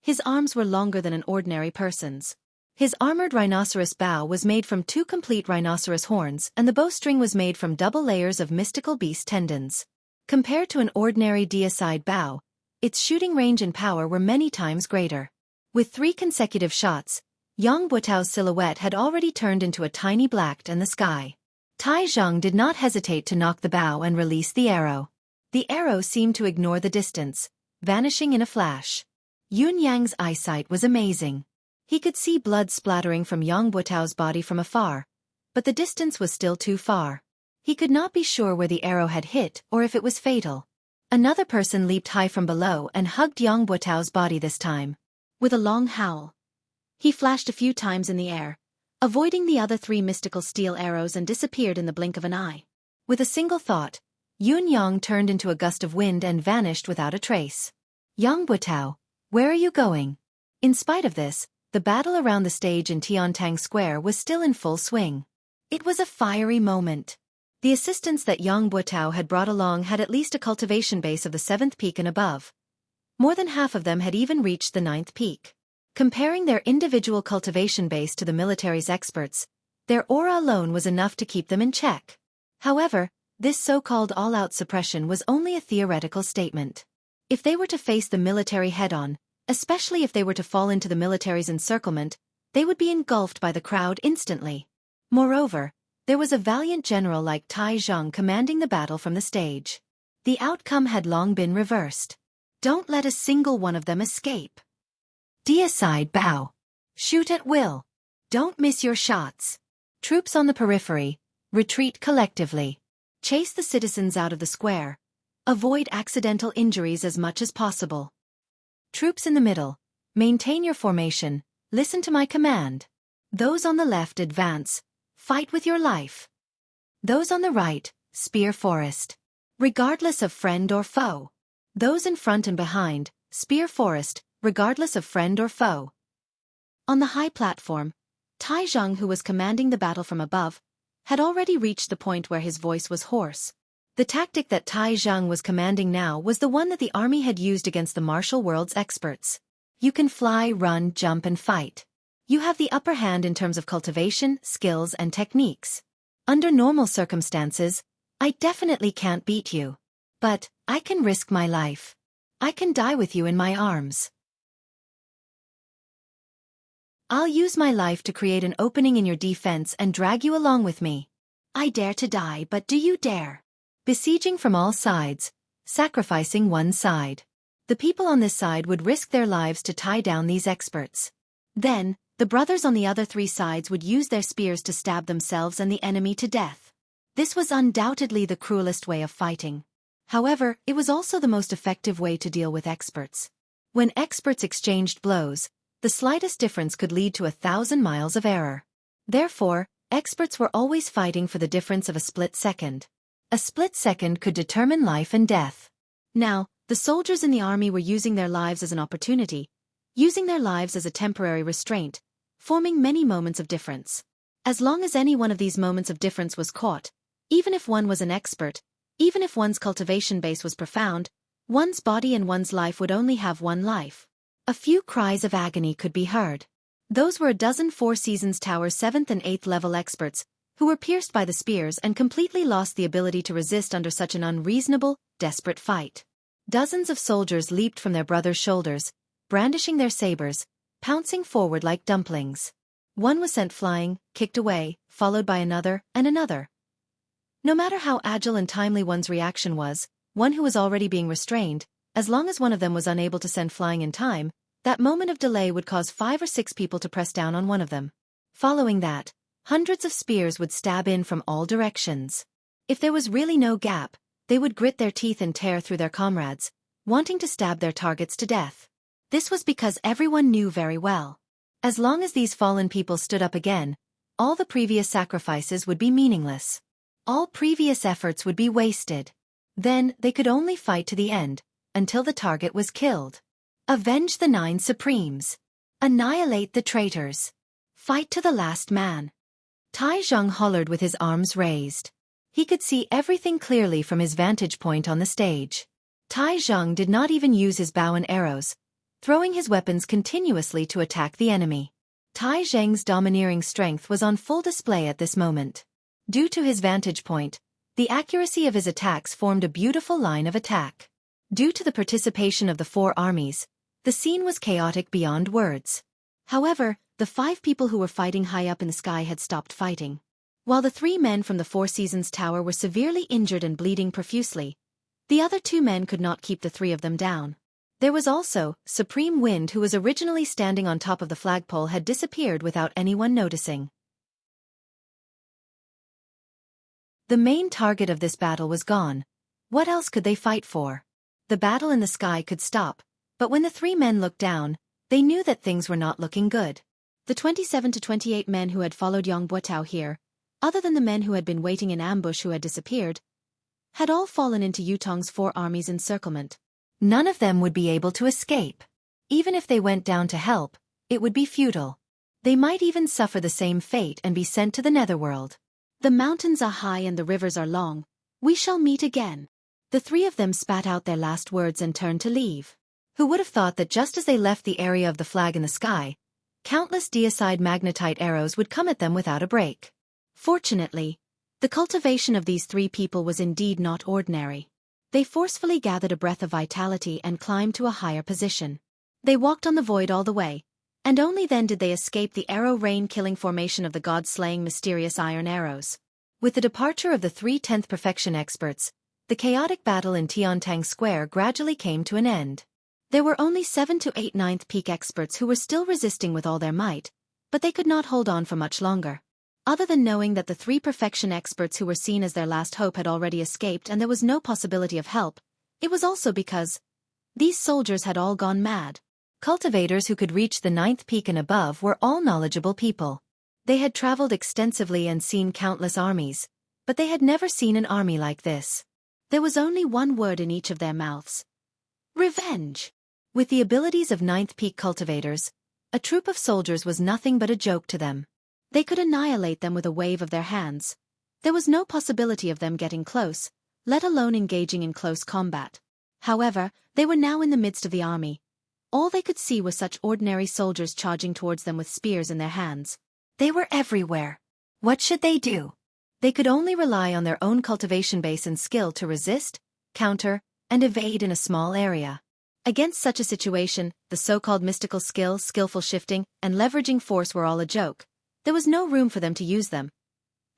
A: his arms were longer than an ordinary person's. His armored rhinoceros bow was made from 2 complete rhinoceros horns and the bowstring was made from double layers of mystical beast tendons. Compared to an ordinary deicide bow, its shooting range and power were many times greater. With 3 consecutive shots, Yang Buetao's silhouette had already turned into a tiny black in the sky. Tai Zhang did not hesitate to knock the bow and release the arrow. The arrow seemed to ignore the distance, vanishing in a flash. Yun Yang's eyesight was amazing. He could see blood splattering from Yang Buetao's body from afar, but the distance was still too far. He could not be sure where the arrow had hit or if it was fatal. Another person leaped high from below and hugged Yang Buetao's body this time. With a long howl, he flashed a few times in the air, avoiding the other 3 mystical steel arrows, and disappeared in the blink of an eye. With a single thought, Yun Yang turned into a gust of wind and vanished without a trace. Yang Buetao, where are you going? In spite of this, the battle around the stage in Tiantang Square was still in full swing. It was a fiery moment. The assistants that Yang Buetao had brought along had at least a cultivation base of the 7th peak and above. More than half of them had even reached the 9th peak. Comparing their individual cultivation base to the military's experts, their aura alone was enough to keep them in check. However, this so-called all-out suppression was only a theoretical statement. If they were to face the military head-on, especially if they were to fall into the military's encirclement, they would be engulfed by the crowd instantly. Moreover, there was a valiant general like Tai Zhang commanding the battle from the stage. The outcome had long been reversed. Don't let a single one of them escape. Deicide bow. Shoot at will. Don't miss your shots. Troops on the periphery, retreat collectively. Chase the citizens out of the square. Avoid accidental injuries as much as possible. Troops in the middle, maintain your formation, listen to my command. Those on the left advance, fight with your life. Those on the right, spear forest. Regardless of friend or foe. Those in front and behind, spear forest, regardless of friend or foe. On the high platform, Tai Zhang, who was commanding the battle from above, had already reached the point where his voice was hoarse. The tactic that Tai Zhang was commanding now was the one that the army had used against the martial world's experts. You can fly, run, jump and fight. You have the upper hand in terms of cultivation, skills and techniques. Under normal circumstances, I definitely can't beat you. But, I can risk my life. I can die with you in my arms. I'll use my life to create an opening in your defense and drag you along with me. I dare to die, but do you dare? Besieging from all sides, sacrificing one side. The people on this side would risk their lives to tie down these experts. Then, the brothers on the other 3 sides would use their spears to stab themselves and the enemy to death. This was undoubtedly the cruelest way of fighting. However, it was also the most effective way to deal with experts. When experts exchanged blows, the slightest difference could lead to 1,000 miles of error. Therefore, experts were always fighting for the difference of a split second. A split second could determine life and death. Now, the soldiers in the army were using their lives as an opportunity, using their lives as a temporary restraint, forming many moments of difference. As long as any one of these moments of difference was caught, even if one was an expert, even if one's cultivation base was profound, one's body and one's life would only have one life. A few cries of agony could be heard. Those were a dozen Four Seasons Tower 7th and 8th level experts, who were pierced by the spears and completely lost the ability to resist under such an unreasonable, desperate fight. Dozens of soldiers leaped from their brothers' shoulders, brandishing their sabers, pouncing forward like dumplings. One was sent flying, kicked away, followed by another, and another. No matter how agile and timely one's reaction was, one who was already being restrained, as long as one of them was unable to send flying in time, that moment of delay would cause 5 or 6 people to press down on one of them. Following that, hundreds of spears would stab in from all directions. If there was really no gap, they would grit their teeth and tear through their comrades, wanting to stab their targets to death. This was because everyone knew very well. As long as these fallen people stood up again, all the previous sacrifices would be meaningless. All previous efforts would be wasted. Then, they could only fight to the end, until the target was killed. Avenge the 9 Supremes. Annihilate the traitors. Fight to the last man. Tai Zhang hollered with his arms raised. He could see everything clearly from his vantage point on the stage. Tai Zhang did not even use his bow and arrows, throwing his weapons continuously to attack the enemy. Tai Zhang's domineering strength was on full display at this moment. Due to his vantage point, the accuracy of his attacks formed a beautiful line of attack. Due to the participation of the 4 armies, the scene was chaotic beyond words. However, the 5 people who were fighting high up in the sky had stopped fighting. While the 3 men from the Four Seasons Tower were severely injured and bleeding profusely, the other 2 men could not keep the 3 of them down. There was also Supreme Wind, who was originally standing on top of the flagpole, had disappeared without anyone noticing. The main target of this battle was gone. What else could they fight for? The battle in the sky could stop, but when the 3 men looked down, they knew that things were not looking good. The 27 to 28 men who had followed Yang Buotao here, other than the men who had been waiting in ambush who had disappeared, had all fallen into Yutong's 4 armies' encirclement. None of them would be able to escape. Even if they went down to help, it would be futile. They might even suffer the same fate and be sent to the netherworld. The mountains are high and the rivers are long. We shall meet again. The 3 of them spat out their last words and turned to leave. Who would have thought that just as they left the area of the flag in the sky, countless deicide magnetite arrows would come at them without a break. Fortunately, the cultivation of these 3 people was indeed not ordinary. They forcefully gathered a breath of vitality and climbed to a higher position. They walked on the void all the way, and only then did they escape the arrow rain-killing formation of the god-slaying mysterious iron arrows. With the departure of the 3 10th perfection experts, the chaotic battle in Tiantang Square gradually came to an end. There were only 7 to 8 9th peak experts who were still resisting with all their might, but they could not hold on for much longer. Other than knowing that the 3 perfection experts who were seen as their last hope had already escaped and there was no possibility of help, it was also because these soldiers had all gone mad. Cultivators who could reach the 9th peak and above were all knowledgeable people. They had traveled extensively and seen countless armies, but they had never seen an army like this. There was only one word in each of their mouths: revenge. With the abilities of 9th peak cultivators, a troop of soldiers was nothing but a joke to them. They could annihilate them with a wave of their hands. There was no possibility of them getting close, let alone engaging in close combat. However, they were now in the midst of the army. All they could see was such ordinary soldiers charging towards them with spears in their hands. They were everywhere. What should they do? They could only rely on their own cultivation base and skill to resist, counter, and evade in a small area. Against such a situation, the so-called mystical skill, skillful shifting, and leveraging force were all a joke. There was no room for them to use them.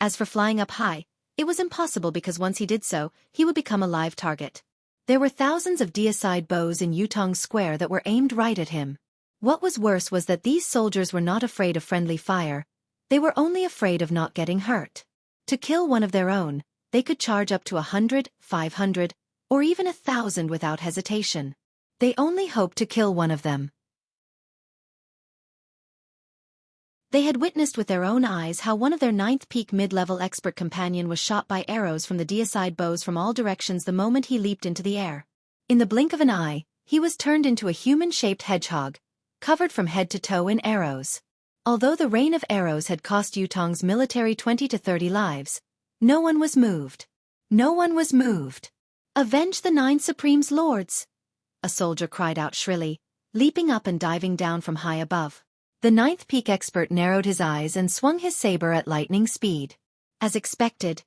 A: As for flying up high, it was impossible because once he did so, he would become a live target. There were thousands of deicide bows in Yutong Square that were aimed right at him. What was worse was that these soldiers were not afraid of friendly fire. They were only afraid of not getting hurt. To kill one of their own, they could charge up to 100, 500, or even 1,000 without hesitation. They only hoped to kill one of them. They had witnessed with their own eyes how one of their 9th peak mid-level expert companion was shot by arrows from the deicide bows from all directions the moment he leaped into the air. In the blink of an eye, he was turned into a human-shaped hedgehog, covered from head to toe in arrows. Although the rain of arrows had cost Yutong's military 20 to 30 lives, no one was moved. No one was moved. "Avenge the 9 Supreme's lords!" a soldier cried out shrilly, leaping up and diving down from high above. The 9th peak expert narrowed his eyes and swung his saber at lightning speed. As expected,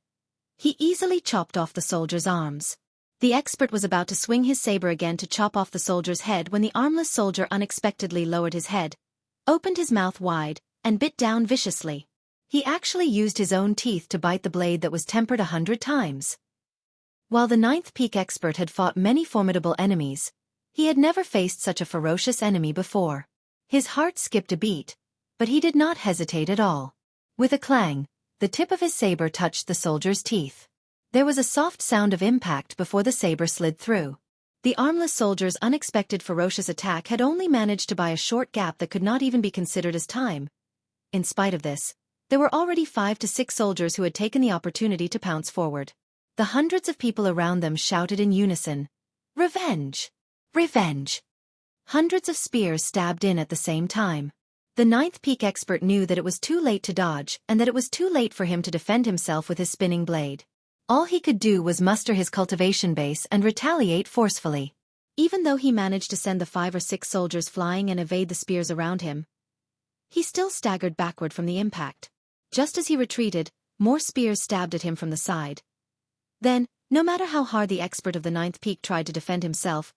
A: he easily chopped off the soldier's arms. The expert was about to swing his saber again to chop off the soldier's head when the armless soldier unexpectedly lowered his head, opened his mouth wide, and bit down viciously. He actually used his own teeth to bite the blade that was tempered 100 times. While the 9th peak expert had fought many formidable enemies, he had never faced such a ferocious enemy before. His heart skipped a beat, but he did not hesitate at all. With a clang, the tip of his saber touched the soldier's teeth. There was a soft sound of impact before the saber slid through. The armless soldier's unexpected ferocious attack had only managed to buy a short gap that could not even be considered as time. In spite of this, there were already 5 to 6 soldiers who had taken the opportunity to pounce forward. The hundreds of people around them shouted in unison, "Revenge! Revenge!" Hundreds of spears stabbed in at the same time. The 9th peak expert knew that it was too late to dodge and that it was too late for him to defend himself with his spinning blade. All he could do was muster his cultivation base and retaliate forcefully. Even though he managed to send the 5 or 6 soldiers flying and evade the spears around him, he still staggered backward from the impact. Just as he retreated, more spears stabbed at him from the side. Then, no matter how hard the expert of the ninth peak tried to defend himself,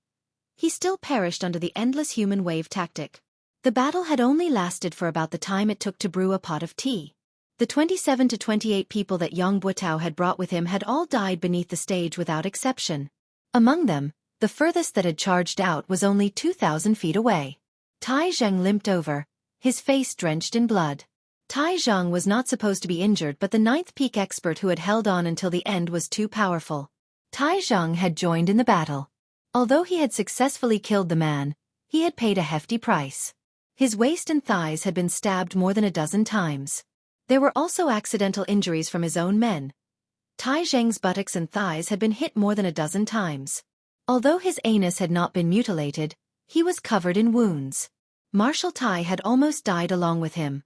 A: he still perished under the endless human wave tactic. The battle had only lasted for about the time it took to brew a pot of tea. The 27 to 28 people that Yang Buotao had brought with him had all died beneath the stage without exception. Among them, the furthest that had charged out was only 2,000 feet away. Tai Zheng limped over, his face drenched in blood. Tai Zheng was not supposed to be injured, but the ninth peak expert who had held on until the end was too powerful. Tai Zheng had joined in the battle. Although he had successfully killed the man, he had paid a hefty price. His waist and thighs had been stabbed more than a dozen times. There were also accidental injuries from his own men. Tai Zheng's buttocks and thighs had been hit more than a dozen times. Although his anus had not been mutilated, he was covered in wounds. Marshal Tai had almost died along with him.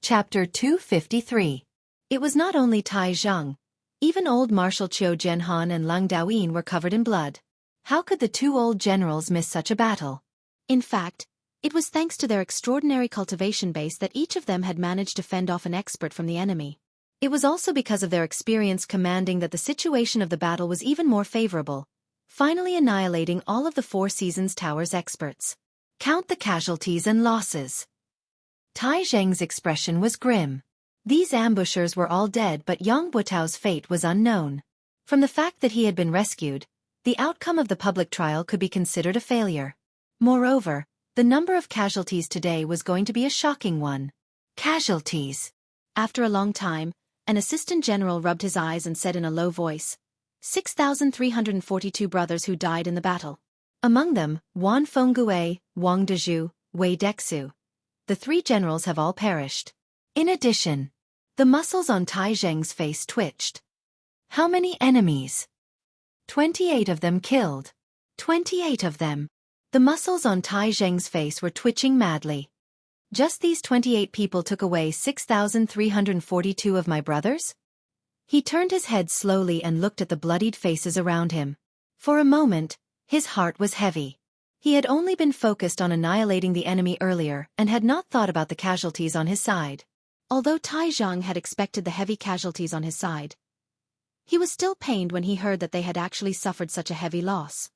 A: Chapter 253. It was not only Tai Zheng. Even old Marshal Qiu Jianhan and Leng Daoyin were covered in blood. How could the two old generals miss such a battle? In fact, it was thanks to their extraordinary cultivation base that each of them had managed to fend off an expert from the enemy. It was also because of their experience commanding that the situation of the battle was even more favorable, finally annihilating all of the Four Seasons Tower's experts. Count the casualties and losses. Tai Zheng's expression was grim. These ambushers were all dead, but Yang Buotao's fate was unknown. From the fact that he had been rescued, the outcome of the public trial could be considered a failure. Moreover, the number of casualties today was going to be a shocking one. Casualties. After a long time, an assistant general rubbed his eyes and said in a low voice, 6,342 brothers who died in the battle. Among them, Wan Fenggue, Wang Dezhu, Wei Dexu. The three generals have all perished. In addition, the muscles on Tai Zheng's face twitched. How many enemies? 28 of them killed. 28 of them. The muscles on Tai Zheng's face were twitching madly. Just these 28 people took away 6,342 of my brothers? He turned his head slowly and looked at the bloodied faces around him. For a moment, his heart was heavy. He had only been focused on annihilating the enemy earlier and had not thought about the casualties on his side. Although Tai Zheng had expected the heavy casualties on his side, he was still pained when he heard that they had actually suffered such a heavy loss.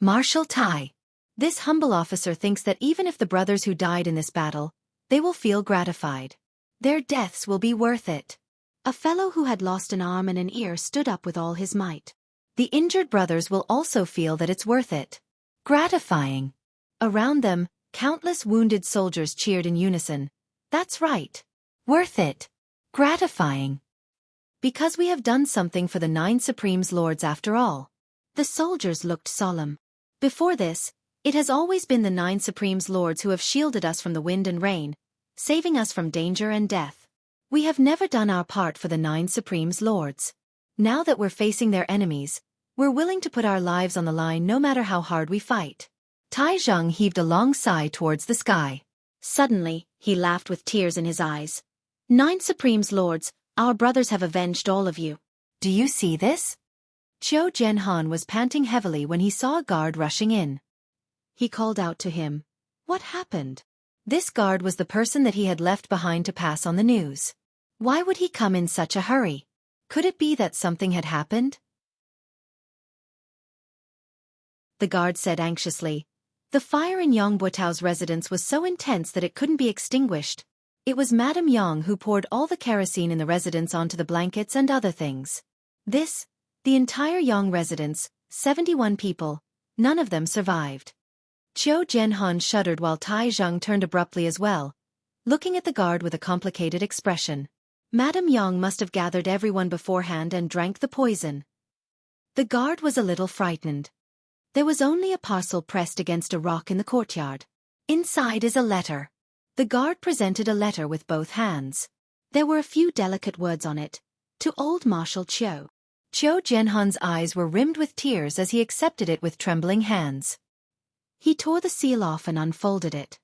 A: Marshal Tai. This humble officer thinks that even if the brothers who died in this battle, they will feel gratified. Their deaths will be worth it. A fellow who had lost an arm and an ear stood up with all his might. The injured brothers will also feel that it's worth it. Gratifying. Around them, countless wounded soldiers cheered in unison. That's right. Worth it. Gratifying. Because we have done something for the 9 Supremes Lords after all. The soldiers looked solemn. Before this, it has always been the 9 Supremes Lords who have shielded us from the wind and rain, saving us from danger and death. We have never done our part for the 9 Supremes Lords. Now that we're facing their enemies, we're willing to put our lives on the line no matter how hard we fight. Tai Zheng heaved a long sigh towards the sky. Suddenly, he laughed with tears in his eyes. 9 Supremes Lords, our brothers have avenged all of you. Do you see this? Qiu Jianhan was panting heavily when he saw a guard rushing in. He called out to him. What happened? This guard was the person that he had left behind to pass on the news. Why would he come in such a hurry? Could it be that something had happened? The guard said anxiously. The fire in Yang Buotao's residence was so intense that it couldn't be extinguished. It was Madame Yang who poured all the kerosene in the residence onto the blankets and other things. The entire Yang residence, 71 people, none of them survived. Qiu Jianhan shuddered while Tai Zheng turned abruptly as well, looking at the guard with a complicated expression. Madame Yang must have gathered everyone beforehand and drank the poison. The guard was a little frightened. There was only a parcel pressed against a rock in the courtyard. Inside is a letter. The guard presented a letter with both hands. There were a few delicate words on it. To old Marshal Qiu. Qiu Jianhan's eyes were rimmed with tears as he accepted it with trembling hands. He tore the seal off and unfolded it.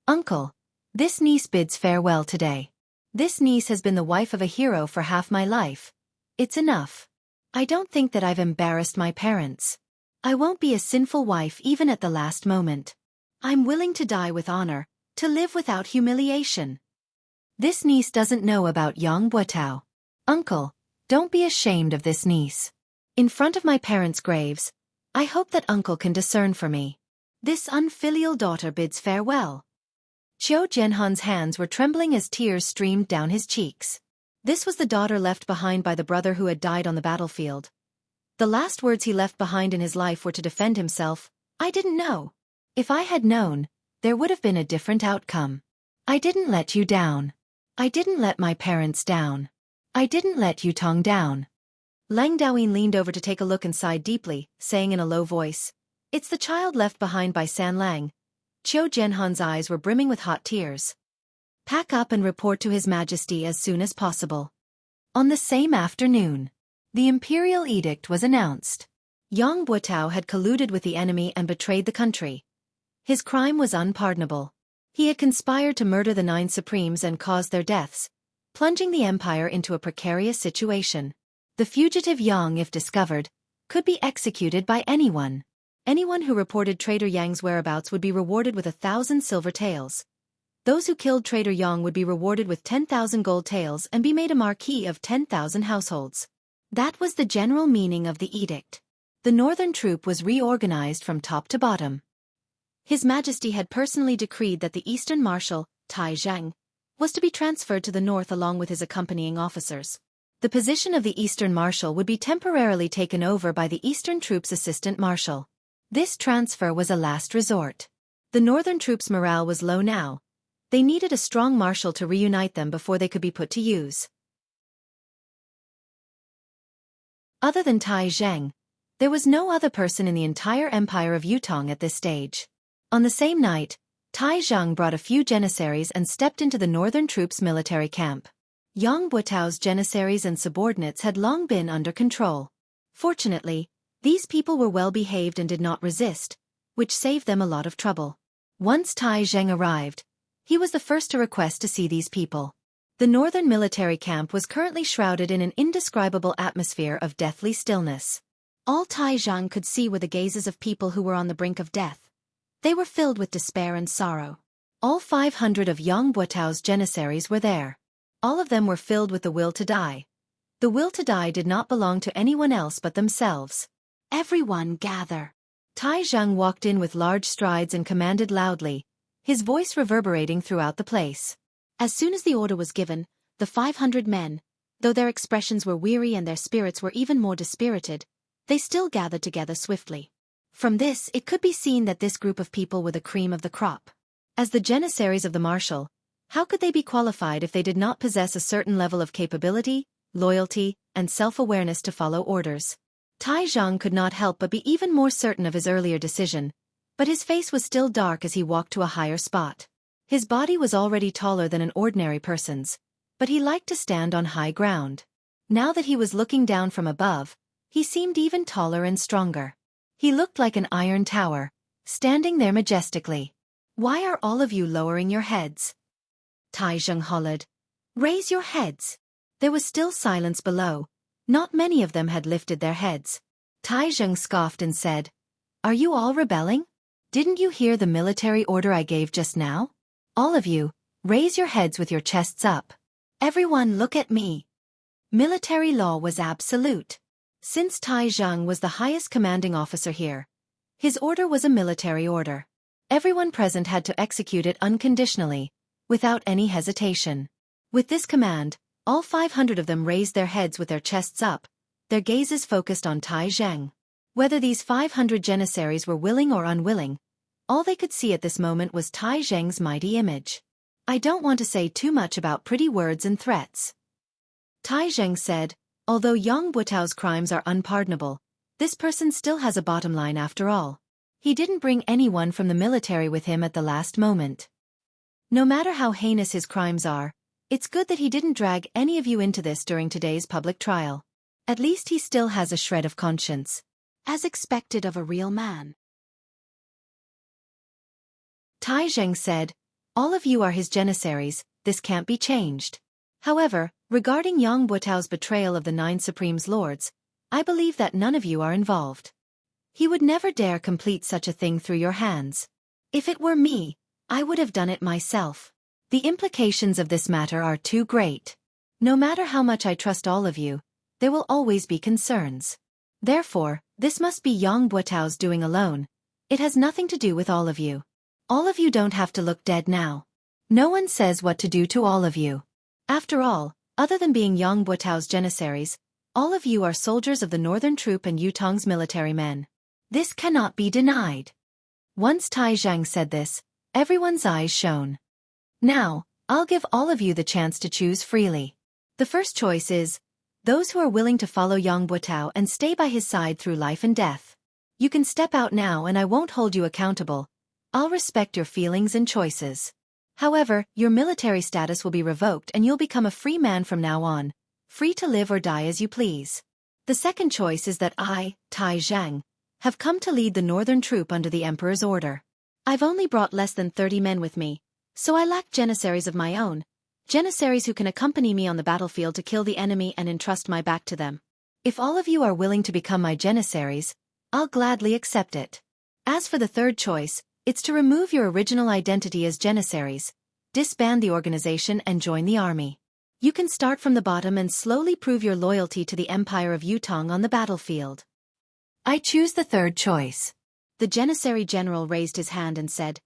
A: Uncle, this niece bids farewell today. This niece has been the wife of a hero for half my life. It's enough. I don't think that I've embarrassed my parents. I won't be a sinful wife even at the last moment. I'm willing to die with honor, to live without humiliation. This niece doesn't know about Yang Buotao. Uncle, don't be ashamed of this niece. In front of my parents' graves, I hope that uncle can discern for me. This unfilial daughter bids farewell. Qiu Jianhan's hands were trembling as tears streamed down his cheeks. This was the daughter left behind by the brother who had died on the battlefield. The last words he left behind in his life were to defend himself. I didn't know. If I had known, there would have been a different outcome. I didn't let you down. I didn't let my parents down. I didn't let you Tong down. Lang Daoyin leaned over to take a look and sighed deeply, saying in a low voice, "It's the child left behind by San Lang." Qiu Jianhan's eyes were brimming with hot tears. Pack up and report to His Majesty as soon as possible. On the same afternoon, the imperial edict was announced. Yang Buotao had colluded with the enemy and betrayed the country. His crime was unpardonable. He had conspired to murder the 9 supremes and caused their deaths, plunging the empire into a precarious situation. The fugitive Yang, if discovered, could be executed by anyone. Anyone who reported traitor Yang's whereabouts would be rewarded with 1,000 silver taels. Those who killed traitor Yang would be rewarded with 10,000 gold taels and be made a marquis of 10,000 households. That was the general meaning of the edict. The northern troop was reorganized from top to bottom. His Majesty had personally decreed that the eastern marshal, Tai Zhang, was to be transferred to the north along with his accompanying officers. The position of the eastern marshal would be temporarily taken over by the eastern troops' assistant marshal. This transfer was a last resort. The northern troops' morale was low now. They needed a strong marshal to reunite them before they could be put to use. Other than Tai Zhang, there was no other person in the entire empire of Yutong at this stage. On the same night, Tai Zhang brought a few janissaries and stepped into the northern troops' military camp. Yang Buotao's janissaries and subordinates had long been under control. Fortunately, these people were well behaved and did not resist, which saved them a lot of trouble. Once Tai Zhang arrived, he was the first to request to see these people. The northern military camp was currently shrouded in an indescribable atmosphere of deathly stillness. All Tai Zhang could see were the gazes of people who were on the brink of death. They were filled with despair and sorrow. All 500 of Yang Buotao's janissaries were there. All of them were filled with the will to die. The will to die did not belong to anyone else but themselves. Everyone gather. Tai Zhang walked in with large strides and commanded loudly, his voice reverberating throughout the place. As soon as the order was given, the 500 men, though their expressions were weary and their spirits were even more dispirited, they still gathered together swiftly. From this, it could be seen that this group of people were the cream of the crop. As the janissaries of the marshal, how could they be qualified if they did not possess a certain level of capability, loyalty, and self-awareness to follow orders? Tai Zhang could not help but be even more certain of his earlier decision, but his face was still dark as he walked to a higher spot. His body was already taller than an ordinary person's, but he liked to stand on high ground. Now that he was looking down from above, he seemed even taller and stronger. He looked like an iron tower, standing there majestically. "Why are all of you lowering your heads?" Tai Zhang hollered. "Raise your heads." There was still silence below. Not many of them had lifted their heads. Tai Zhang scoffed and said, "Are you all rebelling? Didn't you hear the military order I gave just now? All of you, raise your heads with your chests up. Everyone look at me." Military law was absolute. Since Tai Zhang was the highest commanding officer here, his order was a military order. Everyone present had to execute it unconditionally, without any hesitation. With this command, all 500 of them raised their heads with their chests up, their gazes focused on Tai Zhang. Whether these 500 janissaries were willing or unwilling, all they could see at this moment was Tai Zhang's mighty image. "I don't want to say too much about pretty words and threats," Tai Zhang said. "Although Yang Buotao's crimes are unpardonable, this person still has a bottom line after all. He didn't bring anyone from the military with him at the last moment. No matter how heinous his crimes are, it's good that he didn't drag any of you into this during today's public trial. At least he still has a shred of conscience, as expected of a real man." Tai Zhang said, "All of you are his janissaries, this can't be changed. However, regarding Yang Buotao's betrayal of the 9 Supremes Lords, I believe that none of you are involved. He would never dare complete such a thing through your hands. If it were me, I would have done it myself. The implications of this matter are too great. No matter how much I trust all of you, there will always be concerns. Therefore, this must be Yang Buotao's doing alone. It has nothing to do with all of you. All of you don't have to look dead now. No one says what to do to all of you. After all, other than being Yang Buotao's janissaries, all of you are soldiers of the Northern Troop and Yutong's military men. This cannot be denied. Once Tai Zhang said this, everyone's eyes shone. Now, I'll give all of you the chance to choose freely. The first choice is those who are willing to follow Yang Buotao and stay by his side through life and death. You can step out now and I won't hold you accountable. I'll respect your feelings and choices. However, your military status will be revoked and you'll become a free man from now on, free to live or die as you please. The second choice is that I, Tai Zhang, have come to lead the Northern Troop under the Emperor's order. I've only brought less than 30 men with me, so I lack janissaries of my own, janissaries who can accompany me on the battlefield to kill the enemy and entrust my back to them. If all of you are willing to become my janissaries, I'll gladly accept it. As for the third choice, it's to remove your original identity as janissaries, disband the organization and join the army. You can start from the bottom and slowly prove your loyalty to the Empire of Yutong on the battlefield. I choose the third choice. The janissary general raised his hand and said,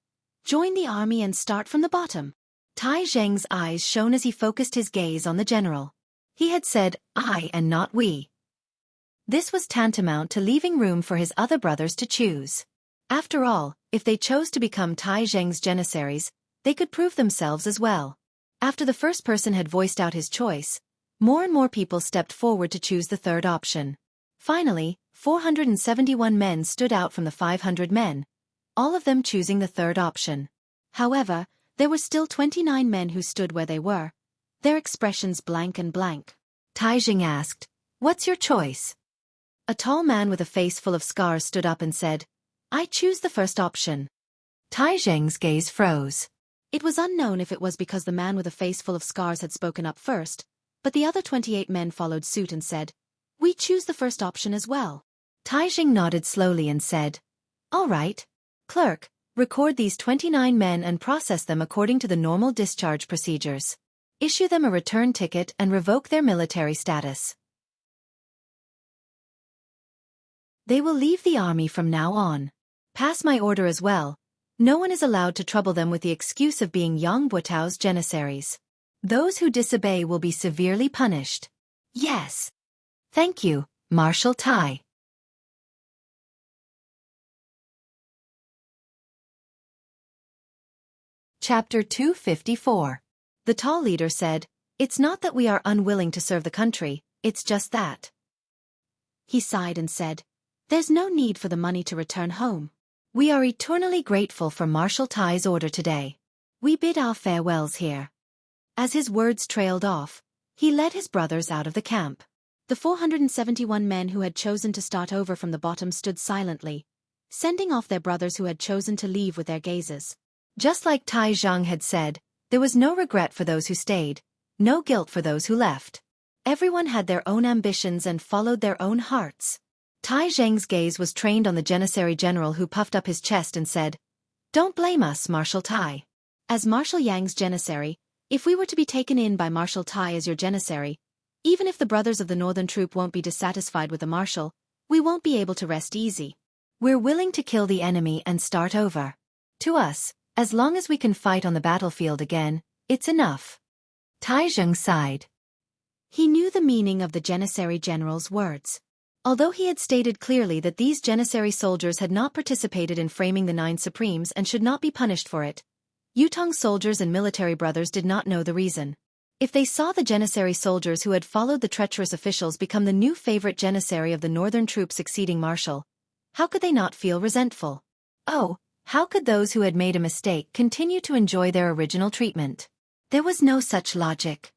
A: "Join the army and start from the bottom." Tai Zheng's eyes shone as he focused his gaze on the general. He had said, "I" and not "we." This was tantamount to leaving room for his other brothers to choose. After all, if they chose to become Tai Zheng's janissaries, they could prove themselves as well. After the first person had voiced out his choice, more and more people stepped forward to choose the third option. Finally, 471 men stood out from the 500 men, all of them choosing the third option. However, there were still 29 men who stood where they were, their expressions blank and blank. Tai Zheng asked, "What's your choice?" A tall man with a face full of scars stood up and said, "I choose the first option." Tai Zheng's gaze froze. It was unknown if it was because the man with a face full of scars had spoken up first, but the other 28 men followed suit and said, "We choose the first option as well." Tai Zheng nodded slowly and said, "All right. Clerk, record these 29 men and process them according to the normal discharge procedures. Issue them a return ticket and revoke their military status. They will leave the army from now on. Pass my order as well. No one is allowed to trouble them with the excuse of being Yang Buotao's janissaries. Those who disobey will be severely punished." "Yes. Thank you, Marshal Tai." Chapter 254. The tall leader said, "It's not that we are unwilling to serve the country, it's just that." He sighed and said, "There's no need for the money to return home. We are eternally grateful for Marshal Tai's order today. We bid our farewells here." As his words trailed off, he led his brothers out of the camp. The 471 men who had chosen to start over from the bottom stood silently, sending off their brothers who had chosen to leave with their gazes. Just like Tai Zhang had said, there was no regret for those who stayed, no guilt for those who left. Everyone had their own ambitions and followed their own hearts. Tai Zheng's gaze was trained on the janissary general who puffed up his chest and said, "Don't blame us, Marshal Tai. As Marshal Yang's janissary, if we were to be taken in by Marshal Tai as your janissary, even if the brothers of the Northern Troop won't be dissatisfied with the Marshal, we won't be able to rest easy. We're willing to kill the enemy and start over. To us, as long as we can fight on the battlefield again, it's enough." Tai Zheng sighed. He knew the meaning of the janissary general's words. Although he had stated clearly that these janissary soldiers had not participated in framing the Nine Supremes and should not be punished for it, Yutong soldiers and military brothers did not know the reason. If they saw the janissary soldiers who had followed the treacherous officials become the new favorite janissary of the Northern Troop succeeding Marshal, how could they not feel resentful? Oh, how could those who had made a mistake continue to enjoy their original treatment? There was no such logic.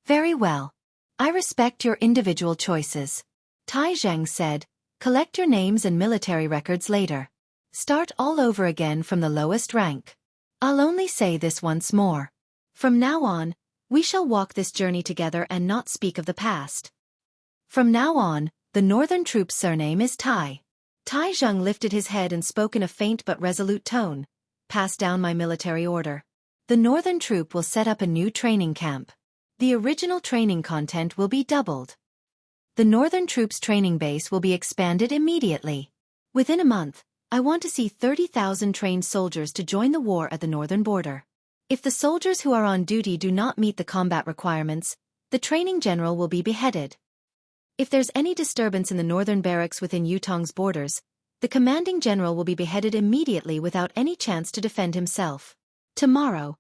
A: "Very well. I respect your individual choices," Tai Zheng said. "Collect your names and military records later. Start all over again from the lowest rank. I'll only say this once more. From now on, we shall walk this journey together and not speak of the past. From now on, the Northern Troop's surname is Tai." Tai Zheng lifted his head and spoke in a faint but resolute tone, "Pass down my military order." The northern troop will set up a new training camp. The original training content will be doubled. The northern troops' training base will be expanded immediately. Within a month, I want to see 30,000 trained soldiers to join the war at the northern border. If the soldiers who are on duty do not meet the combat requirements, the training general will be beheaded. If there's any disturbance in the northern barracks within Yutong's borders, the commanding general will be beheaded immediately without any chance to defend himself. Tomorrow,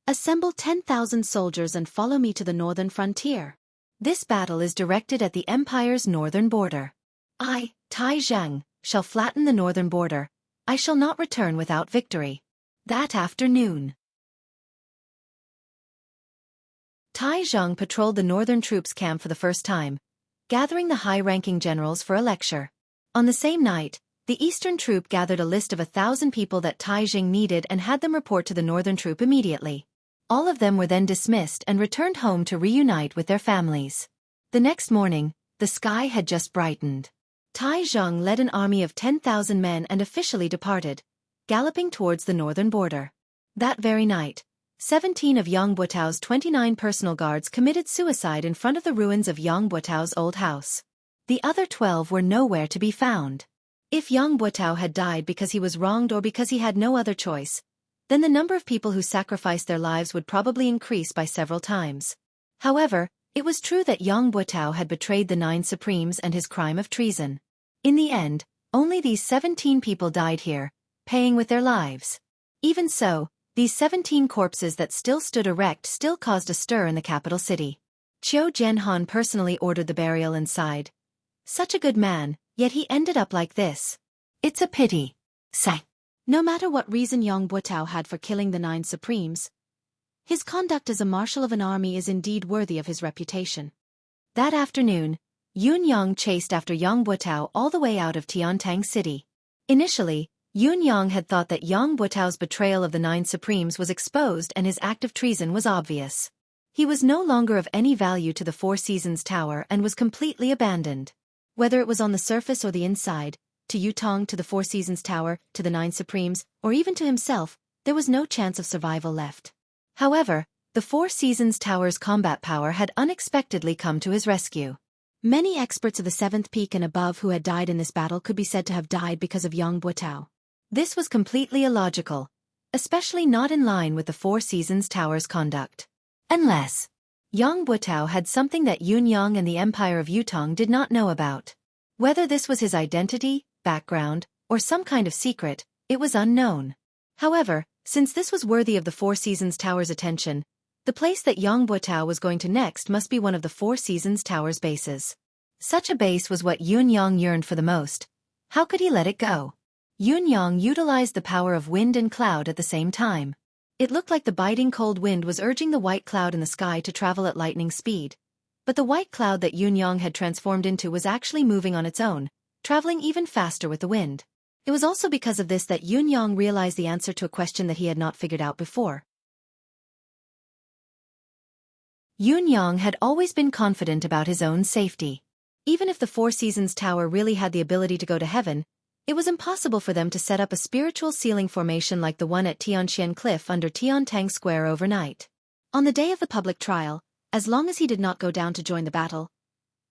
A: assemble 10,000 soldiers and follow me to the northern frontier. This battle is directed at the empire's northern border. I, Tai Zhang, shall flatten the northern border. I shall not return without victory. That afternoon, Tai Zhang patrolled the northern troops' camp for the first time, gathering the high-ranking generals for a lecture. On the same night, the eastern troop gathered a list of 1,000 people that Tai Zhang needed and had them report to the northern troop immediately. All of them were then dismissed and returned home to reunite with their families. The next morning, the sky had just brightened. Tai Zhang led an army of 10,000 men and officially departed, galloping towards the northern border. That very night, 17 of Yang Buotao's 29 personal guards committed suicide in front of the ruins of Yang Buotao's old house. The other 12 were nowhere to be found. If Yang Buotao had died because he was wronged or because he had no other choice, then the number of people who sacrificed their lives would probably increase by several times. However, it was true that Yang Buotao had betrayed the 9 Supremes and his crime of treason. In the end, only these 17 people died here, paying with their lives. Even so, these 17 corpses that still stood erect still caused a stir in the capital city. Qiu Jianhan personally ordered the burial and sighed. Such a good man, yet he ended up like this. It's a pity. Sigh. No matter what reason Yang Buotao had for killing the 9 Supremes, his conduct as a marshal of an army is indeed worthy of his reputation. That afternoon, Yun Yang chased after Yang Buotao all the way out of Tiantang City. Initially, Yun Yang had thought that Yang Buotao's betrayal of the 9 Supremes was exposed and his act of treason was obvious. He was no longer of any value to the Four Seasons Tower and was completely abandoned. Whether it was on the surface or the inside, to Yutong, to the Four Seasons Tower, to the 9 Supremes, or even to himself, there was no chance of survival left. However, the Four Seasons Tower's combat power had unexpectedly come to his rescue. Many experts of the 7th peak and above who had died in this battle could be said to have died because of Yang Buotao. This was completely illogical, especially not in line with the Four Seasons Tower's conduct. Unless Yang Buotao had something that Yun Yang and the Empire of Yutong did not know about. Whether this was his identity, background, or some kind of secret, it was unknown. However, since this was worthy of the Four Seasons Tower's attention, the place that Yang Buotao was going to next must be one of the Four Seasons Tower's bases. Such a base was what Yun Yang yearned for the most. How could he let it go? Yun Yang utilized the power of wind and cloud at the same time. It looked like the biting cold wind was urging the white cloud in the sky to travel at lightning speed. But the white cloud that Yun Yang had transformed into was actually moving on its own, traveling even faster with the wind. It was also because of this that Yun Yang realized the answer to a question that he had not figured out before. Yun Yang had always been confident about his own safety. Even if the Four Seasons Tower really had the ability to go to heaven, it was impossible for them to set up a spiritual ceiling formation like the one at Tianxian Cliff under Tiantang Square overnight. On the day of the public trial, as long as he did not go down to join the battle,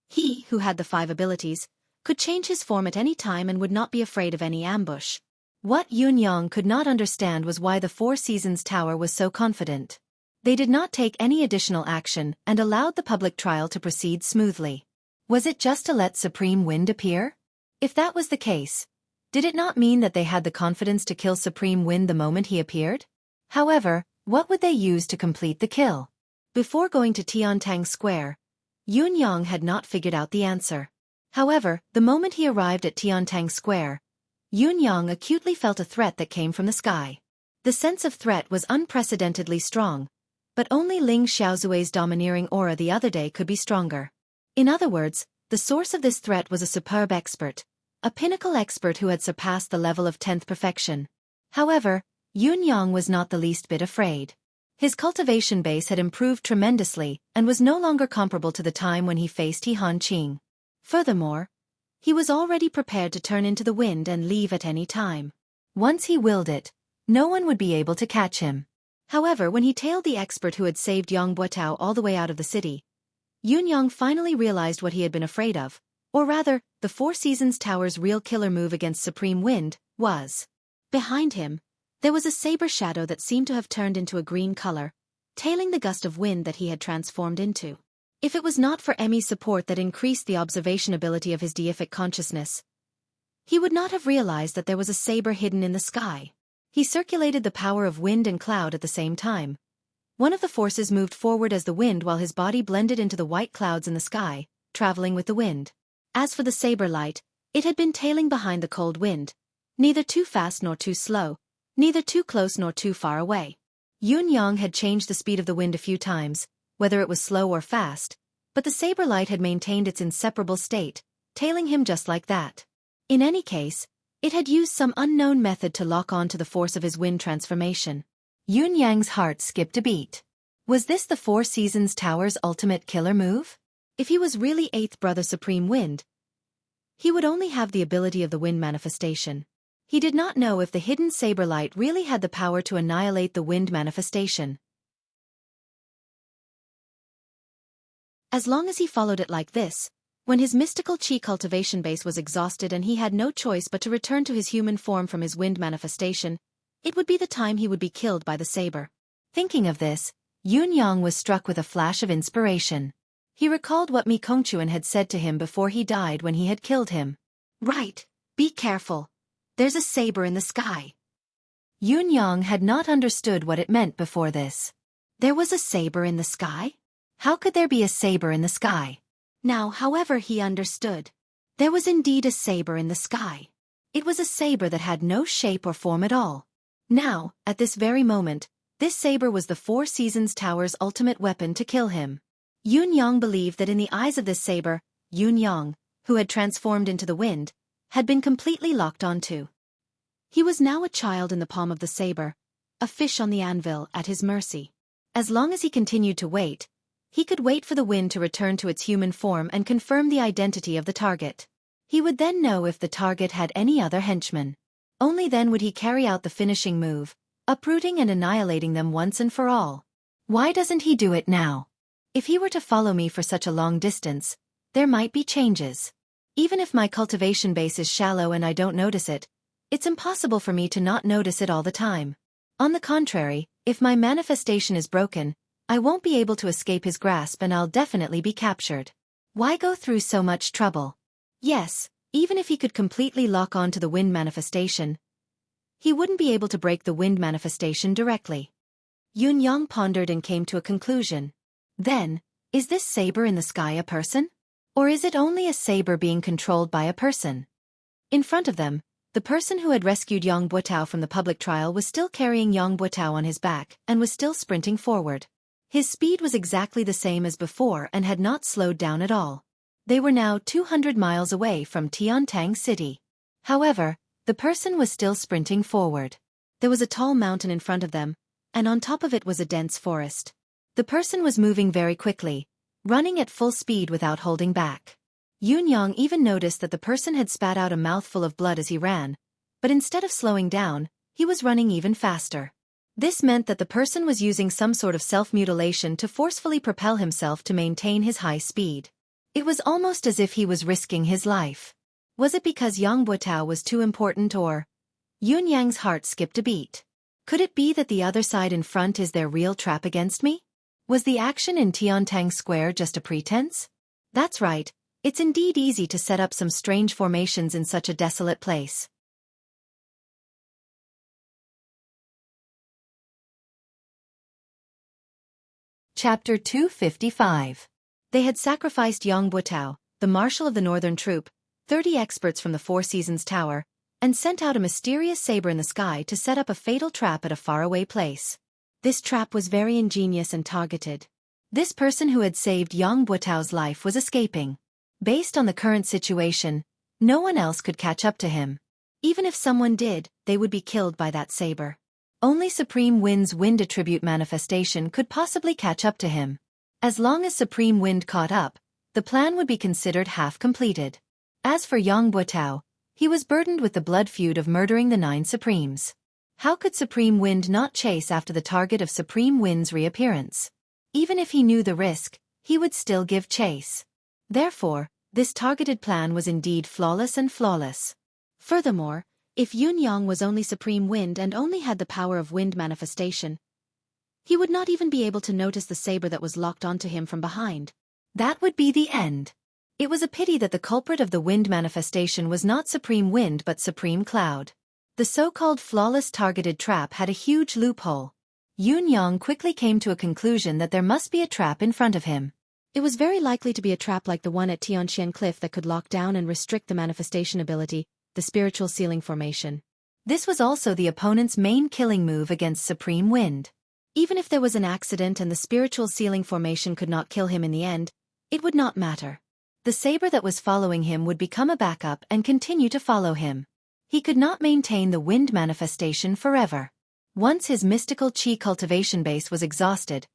A: he, who had the 5 abilities, could change his form at any time and would not be afraid of any ambush. What Yun Yang could not understand was why the Four Seasons Tower was so confident. They did not take any additional action and allowed the public trial to proceed smoothly. Was it just to let Supreme Wind appear? If that was the case, did it not mean that they had the confidence to kill Supreme Wind the moment he appeared? However, what would they use to complete the kill? Before going to Tiantang Square, Yun Yang had not figured out the answer. However, the moment he arrived at Tiantang Square, Yun Yang acutely felt a threat that came from the sky. The sense of threat was unprecedentedly strong, but only Ling Xiaozui's domineering aura the other day could be stronger. In other words, the source of this threat was a superb expert, a pinnacle expert who had surpassed the level of 10th perfection. However, Yun Yang was not the least bit afraid. His cultivation base had improved tremendously and was no longer comparable to the time when he faced He Han Qing. Furthermore, he was already prepared to turn into the wind and leave at any time. Once he willed it, no one would be able to catch him. However, when he tailed the expert who had saved Yang Buetao all the way out of the city, Yun Yang finally realized what he had been afraid of, or rather, the Four Seasons Tower's real killer move against Supreme Wind was. Behind him, there was a saber shadow that seemed to have turned into a green color, tailing the gust of wind that he had transformed into. If it was not for Emmy's support that increased the observation ability of his deific consciousness, he would not have realized that there was a saber hidden in the sky. He circulated the power of wind and cloud at the same time. One of the forces moved forward as the wind while his body blended into the white clouds in the sky, traveling with the wind. As for the saber light, it had been tailing behind the cold wind, neither too fast nor too slow, neither too close nor too far away. Yun Yang had changed the speed of the wind a few times, whether it was slow or fast, but the saber light had maintained its inseparable state, tailing him just like that. In any case, it had used some unknown method to lock on to the force of his wind transformation. Yun Yang's heart skipped a beat. Was this the Four Seasons Tower's ultimate killer move? If he was really Eighth Brother Supreme Wind, he would only have the ability of the wind manifestation. He did not know if the hidden saber light really had the power to annihilate the wind manifestation. As long as he followed it like this, when his mystical qi cultivation base was exhausted and he had no choice but to return to his human form from his wind manifestation, it would be the time he would be killed by the saber. Thinking of this, Yun Yang was struck with a flash of inspiration. He recalled what Mi Kongquan had said to him before he died when he had killed him. Right, be careful. There's a saber in the sky. Yun Yang had not understood what it meant before this. There was a saber in the sky? How could there be a saber in the sky? Now, however, he understood. There was indeed a saber in the sky. It was a saber that had no shape or form at all. Now, at this very moment, this saber was the Four Seasons Tower's ultimate weapon to kill him. Yun Yang believed that in the eyes of this saber, Yun Yang, who had transformed into the wind, had been completely locked onto. He was now a child in the palm of the saber, a fish on the anvil at his mercy. As long as he continued to wait, he could wait for the wind to return to its human form and confirm the identity of the target. He would then know if the target had any other henchmen. Only then would he carry out the finishing move, uprooting and annihilating them once and for all. Why doesn't he do it now? If he were to follow me for such a long distance, there might be changes. Even if my cultivation base is shallow and I don't notice it, it's impossible for me to not notice it all the time. On the contrary, if my manifestation is broken, I won't be able to escape his grasp and I'll definitely be captured. Why go through so much trouble? Yes, even if he could completely lock on to the wind manifestation, he wouldn't be able to break the wind manifestation directly. Yun Yang pondered and came to a conclusion. Then, is this saber in the sky a person? Or is it only a saber being controlled by a person? In front of them, the person who had rescued Yang Buetao from the public trial was still carrying Yang Buetao on his back and was still sprinting forward. His speed was exactly the same as before and had not slowed down at all. They were now 200 miles away from Tiantang City. However, the person was still sprinting forward. There was a tall mountain in front of them, and on top of it was a dense forest. The person was moving very quickly, running at full speed without holding back. Yun Yang even noticed that the person had spat out a mouthful of blood as he ran, but instead of slowing down, he was running even faster. This meant that the person was using some sort of self-mutilation to forcefully propel himself to maintain his high speed. It was almost as if he was risking his life. Was it because Yang Buetao was too important or? Yun Yang's heart skipped a beat. Could it be that the other side in front is their real trap against me? Was the action in Tiantang Square just a pretense? That's right, it's indeed easy to set up some strange formations in such a desolate place. Chapter 255. They had sacrificed Yang Buetao, the marshal of the northern troop, 30 experts from the Four Seasons Tower, and sent out a mysterious saber in the sky to set up a fatal trap at a faraway place. This trap was very ingenious and targeted. This person who had saved Yang Buetao's life was escaping. Based on the current situation, no one else could catch up to him. Even if someone did, they would be killed by that saber. Only Supreme Wind's wind attribute manifestation could possibly catch up to him. As long as Supreme Wind caught up, the plan would be considered half completed. As for Yang Buetao, he was burdened with the blood feud of murdering the 9 Supremes. How could Supreme Wind not chase after the target of Supreme Wind's reappearance? Even if he knew the risk, he would still give chase. Therefore, this targeted plan was indeed flawless and flawless. Furthermore, if Yun Yang was only Supreme Wind and only had the power of wind manifestation, he would not even be able to notice the saber that was locked onto him from behind. That would be the end. It was a pity that the culprit of the wind manifestation was not Supreme Wind but Supreme Cloud. The so-called flawless targeted trap had a huge loophole. Yun Yang quickly came to a conclusion that there must be a trap in front of him. It was very likely to be a trap like the one at Tianxian Cliff that could lock down and restrict the manifestation ability, the spiritual sealing formation. This was also the opponent's main killing move against Supreme Wind. Even if there was an accident and the spiritual sealing formation could not kill him in the end, it would not matter. The saber that was following him would become a backup and continue to follow him. He could not maintain the wind manifestation forever. Once his mystical chi cultivation base was exhausted,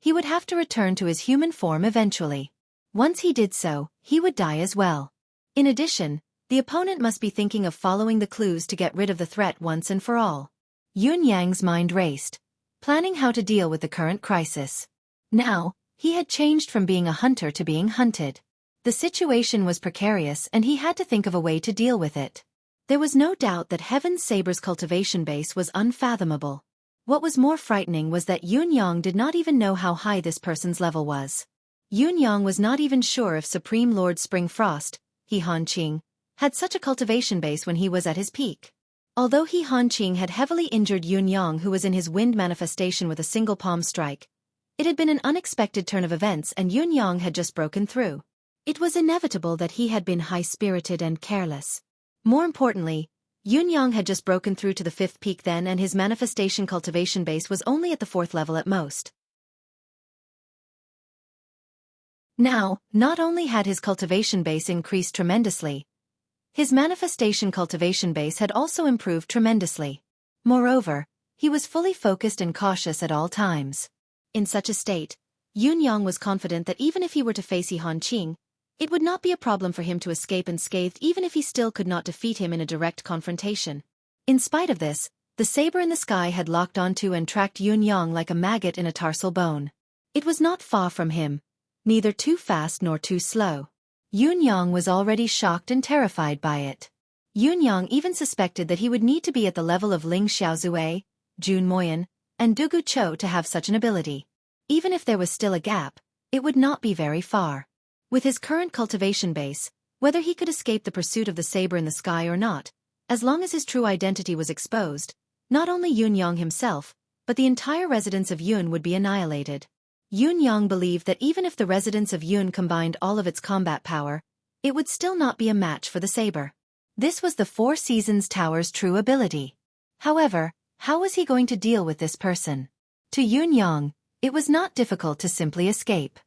A: he would have to return to his human form eventually. Once he did so, he would die as well. In addition, the opponent must be thinking of following the clues to get rid of the threat once and for all. Yun Yang's mind raced, planning how to deal with the current crisis. Now, he had changed from being a hunter to being hunted. The situation was precarious and he had to think of a way to deal with it. There was no doubt that Heaven's Saber's cultivation base was unfathomable. What was more frightening was that Yun Yang did not even know how high this person's level was. Yun Yang was not even sure if Supreme Lord Spring Frost, He Hanqing, had such a cultivation base when he was at his peak. Although He Hanqing had heavily injured Yun Yang who was in his wind manifestation with a single palm strike, it had been an unexpected turn of events and Yun Yang had just broken through. It was inevitable that he had been high-spirited and careless. More importantly, Yun Yang had just broken through to the 5th peak then and his manifestation cultivation base was only at the 4th level at most. Now, not only had his cultivation base increased tremendously, his manifestation cultivation base had also improved tremendously. Moreover, he was fully focused and cautious at all times. In such a state, Yun Yang was confident that even if he were to face He Hanqing, it would not be a problem for him to escape unscathed even if he still could not defeat him in a direct confrontation. In spite of this, the saber in the sky had locked onto and tracked Yun Yang like a maggot in a tarsal bone. It was not far from him, neither too fast nor too slow. Yun Yang was already shocked and terrified by it. Yun Yang even suspected that he would need to be at the level of Ling Xiaozue, Jun Moyan, and Dugu Chou to have such an ability. Even if there was still a gap, it would not be very far. With his current cultivation base, whether he could escape the pursuit of the saber in the sky or not, as long as his true identity was exposed, not only Yun Yang himself, but the entire residence of Yun would be annihilated. Yun Yang believed that even if the residence of Yun combined all of its combat power, it would still not be a match for the saber. This was the Four Seasons Tower's true ability. However, how was he going to deal with this person? To Yun Yang, it was not difficult to simply escape.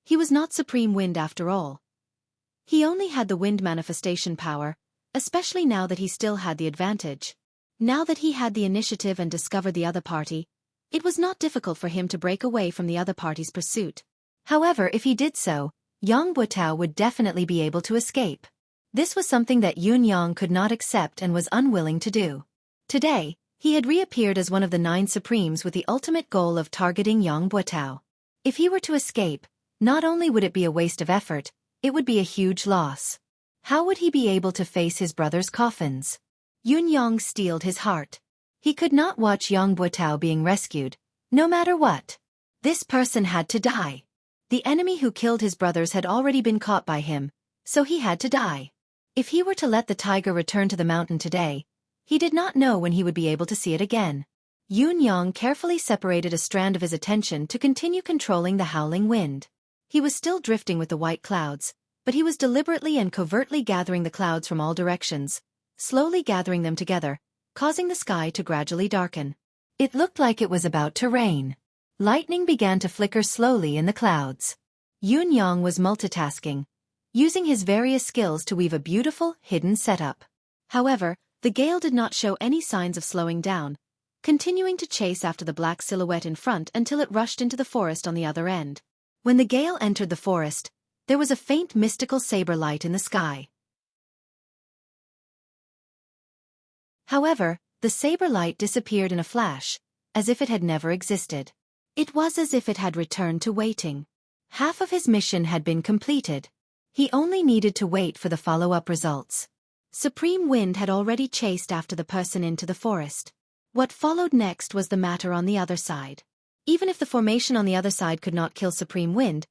A: He was not Supreme Wind after all. He only had the wind manifestation power, especially now that he still had the advantage. Now that he had the initiative and discovered the other party, it was not difficult for him to break away from the other party's pursuit. However, if he did so, Yang Buotao would definitely be able to escape. This was something that Yun Yang could not accept and was unwilling to do. Today, he had reappeared as one of the 9 Supremes with the ultimate goal of targeting Yang Buotao. If he were to escape, not only would it be a waste of effort, it would be a huge loss. How would he be able to face his brother's coffins? Yun Yang steeled his heart. He could not watch Yang Buotao being rescued, no matter what. This person had to die. The enemy who killed his brothers had already been caught by him, so he had to die. If he were to let the tiger return to the mountain today, he did not know when he would be able to see it again. Yun Yang carefully separated a strand of his attention to continue controlling the howling wind. He was still drifting with the white clouds, but he was deliberately and covertly gathering the clouds from all directions, slowly gathering them together, causing the sky to gradually darken. It looked like it was about to rain. Lightning began to flicker slowly in the clouds. Yun Yang was multitasking, using his various skills to weave a beautiful, hidden setup. However, the gale did not show any signs of slowing down, continuing to chase after the black silhouette in front until it rushed into the forest on the other end. When the gale entered the forest, there was a faint mystical saber light in the sky. However, The saber light disappeared in a flash, as if it had never existed. It was as if it had returned to waiting. Half of his mission had been completed. He only needed to wait for the follow-up results. Supreme Wind had already chased after the person into the forest. What followed next was the matter on the other side. Even if the formation on the other side could not kill Supreme Wind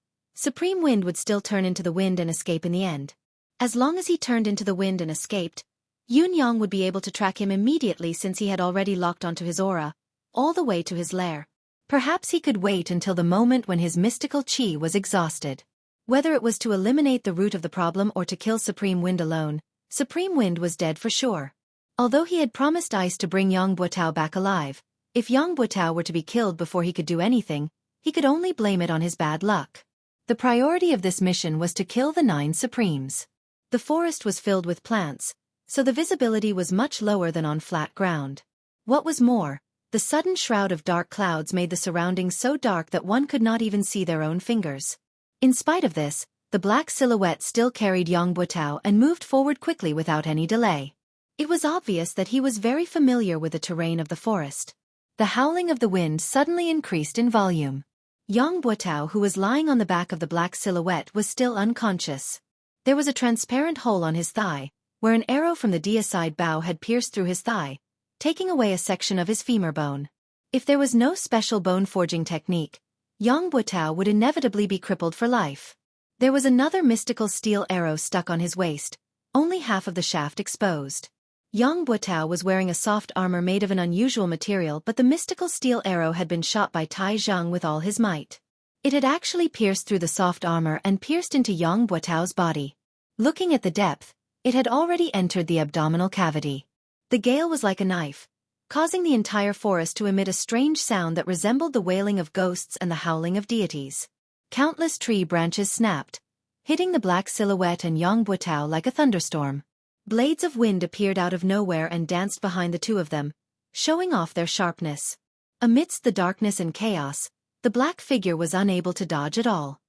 A: would still turn into the wind and escape in the end. As long as he turned into the wind and escaped, Yun-Yang would be able to track him immediately since he had already locked onto his aura, all the way to his lair. Perhaps he could wait until the moment when his mystical chi was exhausted. Whether it was to eliminate the root of the problem or to kill Supreme Wind alone, Supreme Wind was dead for sure. Although he had promised Ice to bring Yang Buotao back alive, if Yang Buotao were to be killed before he could do anything, he could only blame it on his bad luck. The priority of this mission was to kill the 9 Supremes. The forest was filled with plants, so the visibility was much lower than on flat ground. What was more, the sudden shroud of dark clouds made the surroundings so dark that one could not even see their own fingers. In spite of this, the black silhouette still carried Yang Buotao and moved forward quickly without any delay. It was obvious that he was very familiar with the terrain of the forest. The howling of the wind suddenly increased in volume. Yang Buotao, who was lying on the back of the black silhouette, was still unconscious. There was a transparent hole on his thigh, where an arrow from the deicide bow had pierced through his thigh, taking away a section of his femur bone. If there was no special bone-forging technique, Yang Buotao would inevitably be crippled for life. There was another mystical steel arrow stuck on his waist, only half of the shaft exposed. Yang Buotao was wearing a soft armor made of an unusual material, but the mystical steel arrow had been shot by Tai Zhang with all his might. It had actually pierced through the soft armor and pierced into Yang Buotao's body. Looking at the depth, it had already entered the abdominal cavity. The gale was like a knife, causing the entire forest to emit a strange sound that resembled the wailing of ghosts and the howling of deities. Countless tree branches snapped, hitting the black silhouette and Yang Buotao like a thunderstorm. Blades of wind appeared out of nowhere and danced behind the two of them, showing off their sharpness. Amidst the darkness and chaos, the black figure was unable to dodge at all.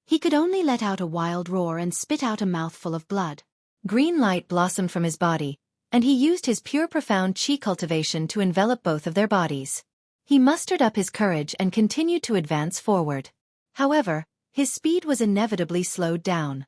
A: He could only let out a wild roar and spit out a mouthful of blood. Green light blossomed from his body, and he used his pure profound chi cultivation to envelop both of their bodies. He mustered up his courage and continued to advance forward. However, his speed was inevitably slowed down.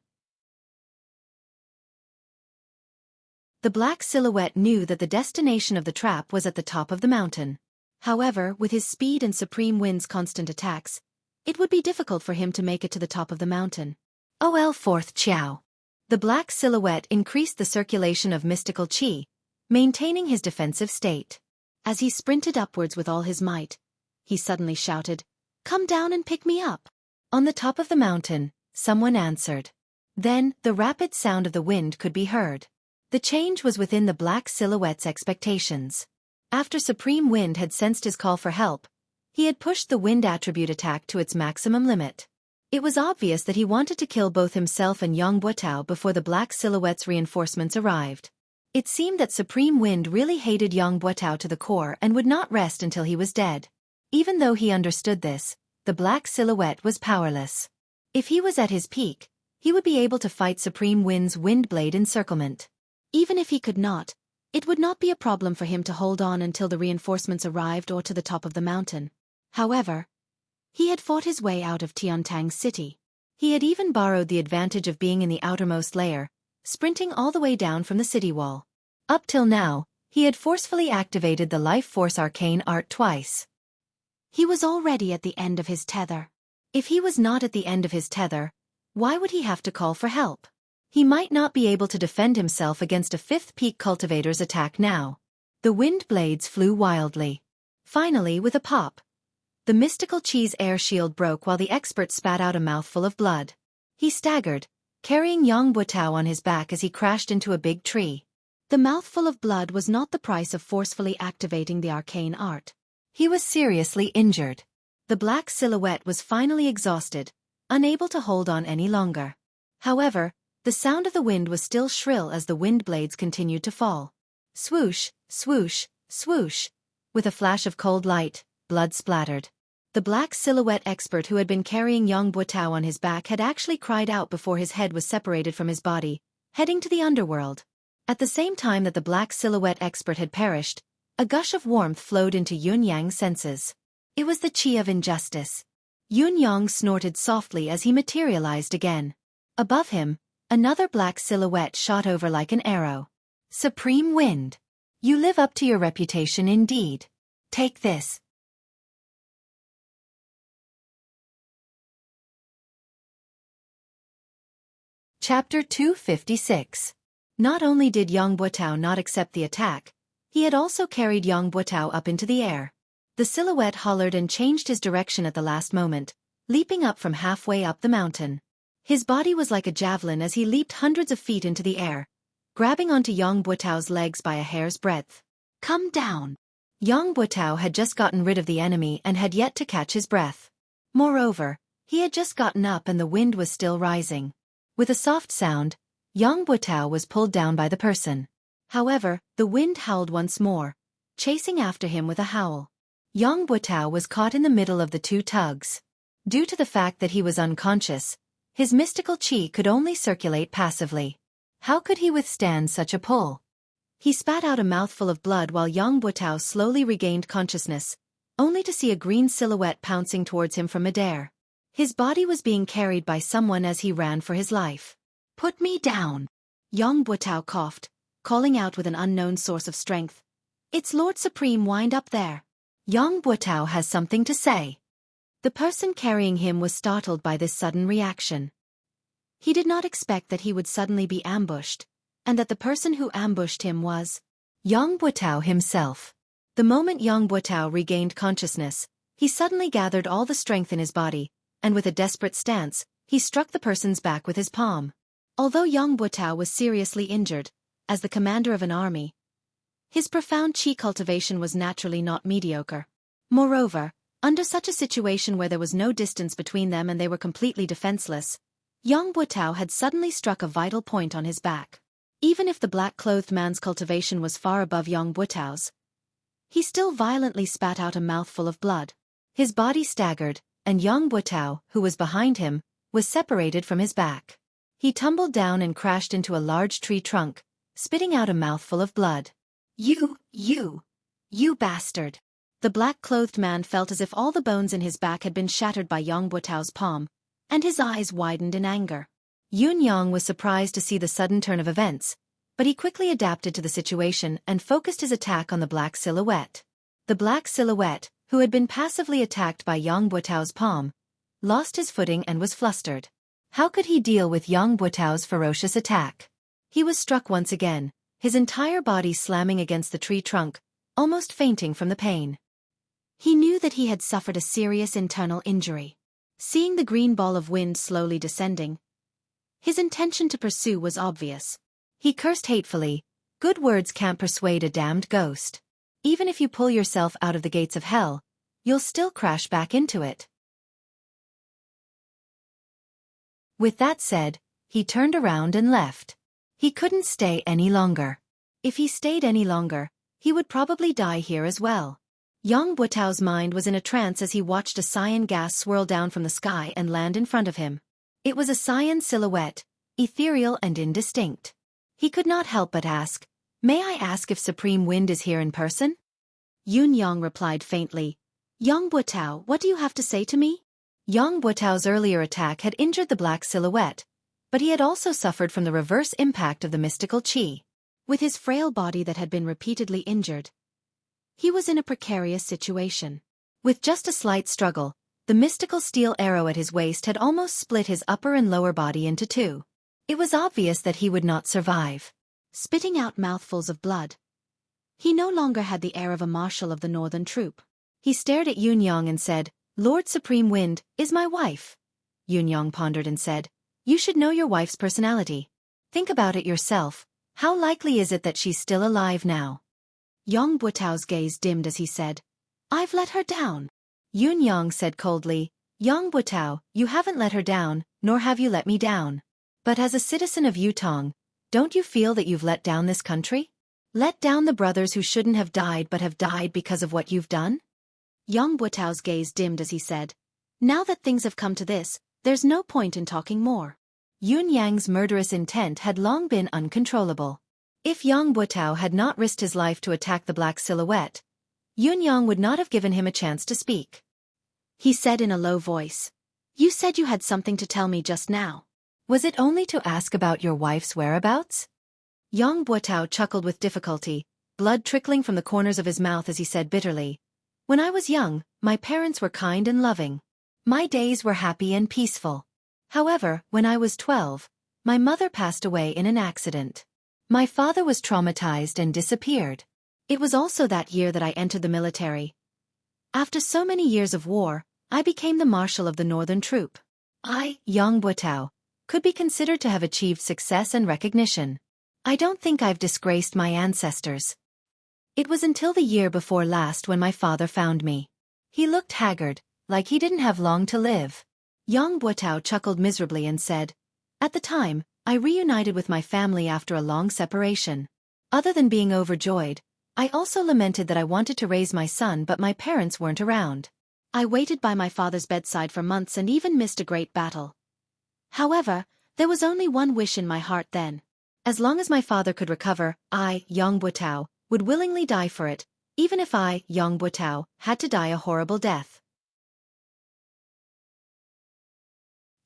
A: The black silhouette knew that the destination of the trap was at the top of the mountain. However, with his speed and Supreme Wind's constant attacks, it would be difficult for him to make it to the top of the mountain. OL 4th Qiao. The black silhouette increased the circulation of mystical chi, maintaining his defensive state. As he sprinted upwards with all his might, he suddenly shouted, "Come down and pick me up." On the top of the mountain, someone answered. Then, the rapid sound of the wind could be heard. The change was within the black silhouette's expectations. After Supreme Wind had sensed his call for help, he had pushed the wind attribute attack to its maximum limit. It was obvious that he wanted to kill both himself and Yang Buotao before the black silhouette's reinforcements arrived. It seemed that Supreme Wind really hated Yang Buotao to the core and would not rest until he was dead. Even though he understood this, the black silhouette was powerless. If he was at his peak, he would be able to fight Supreme Wind's Windblade encirclement. Even if he could not, it would not be a problem for him to hold on until the reinforcements arrived or to the top of the mountain. However, he had fought his way out of Tiantang City. He had even borrowed the advantage of being in the outermost layer, sprinting all the way down from the city wall. Up till now, he had forcefully activated the Life Force Arcane Art twice. He was already at the end of his tether. If he was not at the end of his tether, why would he have to call for help? He might not be able to defend himself against a 5th peak cultivator's attack now. The wind blades flew wildly. Finally, with a pop, the mystical chi's air shield broke while the expert spat out a mouthful of blood. He staggered, carrying Yang Buotao on his back as he crashed into a big tree. The mouthful of blood was not the price of forcefully activating the arcane art. He was seriously injured. The black silhouette was finally exhausted, unable to hold on any longer. However, the sound of the wind was still shrill as the wind blades continued to fall. Swoosh, swoosh, swoosh. With a flash of cold light, blood splattered. The black silhouette expert who had been carrying Yang Buotao on his back had actually cried out before his head was separated from his body, heading to the underworld. At the same time that the black silhouette expert had perished, A gush of warmth flowed into Yun Yang's senses. It was the chi of injustice. Yun Yang snorted softly as he materialized again. Above him, another black silhouette shot over like an arrow. Supreme Wind. You live up to your reputation indeed. Take this. Chapter 256. Not only did Yang Buotao not accept the attack, he had also carried Yang Buotao up into the air. The silhouette hollered and changed his direction at the last moment, leaping up from halfway up the mountain. His body was like a javelin as he leaped hundreds of feet into the air, grabbing onto Yang Buotao's legs by a hair's breadth. Come down! Yang Buotao had just gotten rid of the enemy and had yet to catch his breath. Moreover, he had just gotten up and the wind was still rising. With a soft sound, Yang Buotao was pulled down by the person. However, the wind howled once more, chasing after him with a howl. Yang Buotao was caught in the middle of the two tugs. Due to the fact that he was unconscious, his mystical chi could only circulate passively. How could he withstand such a pull? He spat out a mouthful of blood while Yang Buotao slowly regained consciousness, only to see a green silhouette pouncing towards him from midair. His body was being carried by someone as he ran for his life. Put me down! Yang Buotao coughed, calling out with an unknown source of strength. It's Lord Supreme Wind up there. Yang Buotao has something to say. The person carrying him was startled by this sudden reaction. He did not expect that he would suddenly be ambushed, and that the person who ambushed him was Yang Buotao himself. The moment Yang Buotao regained consciousness, he suddenly gathered all the strength in his body, and with a desperate stance, he struck the person's back with his palm. Although Yang Buotao was seriously injured, as the commander of an army, his profound chi cultivation was naturally not mediocre. Moreover, under such a situation where there was no distance between them and they were completely defenseless, Yang Buotao had suddenly struck a vital point on his back. Even if the black-clothed man's cultivation was far above Yang Buotao's, he still violently spat out a mouthful of blood. His body staggered, and Yang Buotao, who was behind him, was separated from his back. He tumbled down and crashed into a large tree trunk, spitting out a mouthful of blood. You bastard! The black-clothed man felt as if all the bones in his back had been shattered by Yang Buotao's palm, and his eyes widened in anger. Yun Yang was surprised to see the sudden turn of events, but he quickly adapted to the situation and focused his attack on the black silhouette. The black silhouette, who had been passively attacked by Yang Buotao's palm, lost his footing and was flustered. How could he deal with Yang Buotao's ferocious attack? He was struck once again, his entire body slamming against the tree trunk, almost fainting from the pain. He knew that he had suffered a serious internal injury. Seeing the green ball of wind slowly descending, his intention to pursue was obvious. He cursed hatefully, "Good words can't persuade a damned ghost. Even if you pull yourself out of the gates of hell, you'll still crash back into it." With that said, he turned around and left. He couldn't stay any longer. If he stayed any longer, he would probably die here as well. Yang Buotao's mind was in a trance as he watched a cyan gas swirl down from the sky and land in front of him. It was a cyan silhouette, ethereal and indistinct. He could not help but ask, "May I ask if Supreme Wind is here in person?" Yun Yang replied faintly, "Yang Buotao, what do you have to say to me?" Yang Buotao's earlier attack had injured the black silhouette, but he had also suffered from the reverse impact of the mystical chi. With his frail body that had been repeatedly injured, he was in a precarious situation. With just a slight struggle, the mystical steel arrow at his waist had almost split his upper and lower body into two. It was obvious that he would not survive. Spitting out mouthfuls of blood, he no longer had the air of a marshal of the northern troop. He stared at Yun Yang and said, "Lord Supreme Wind is my wife." Yun Yang pondered and said, "You should know your wife's personality. Think about it yourself. How likely is it that she's still alive now?" Yang Buotao's gaze dimmed as he said, "I've let her down." Yun Yang said coldly, "Yang Buotao, you haven't let her down, nor have you let me down. But as a citizen of Yutong, don't you feel that you've let down this country? Let down the brothers who shouldn't have died but have died because of what you've done?" Yang Buotao's gaze dimmed as he said, "Now that things have come to this, there's no point in talking more." Yun Yang's murderous intent had long been uncontrollable. If Yang Butao had not risked his life to attack the black silhouette, Yun Yang would not have given him a chance to speak. He said in a low voice, "You said you had something to tell me just now. Was it only to ask about your wife's whereabouts?" Yang Butao chuckled with difficulty, blood trickling from the corners of his mouth as he said bitterly, "When I was young, my parents were kind and loving. My days were happy and peaceful. However, when I was 12, my mother passed away in an accident. My father was traumatized and disappeared. It was also that year that I entered the military. After so many years of war, I became the marshal of the northern troop. I, Yang Butao, could be considered to have achieved success and recognition. I don't think I've disgraced my ancestors. It was until the year before last when my father found me. He looked haggard, like he didn't have long to live." Yang Butao chuckled miserably and said, "At the time, I reunited with my family after a long separation. Other than being overjoyed, I also lamented that I wanted to raise my son but my parents weren't around. I waited by my father's bedside for months and even missed a great battle. However, there was only one wish in my heart then. As long as my father could recover, I, Yang Butao, would willingly die for it, even if I, Yang Butao, had to die a horrible death.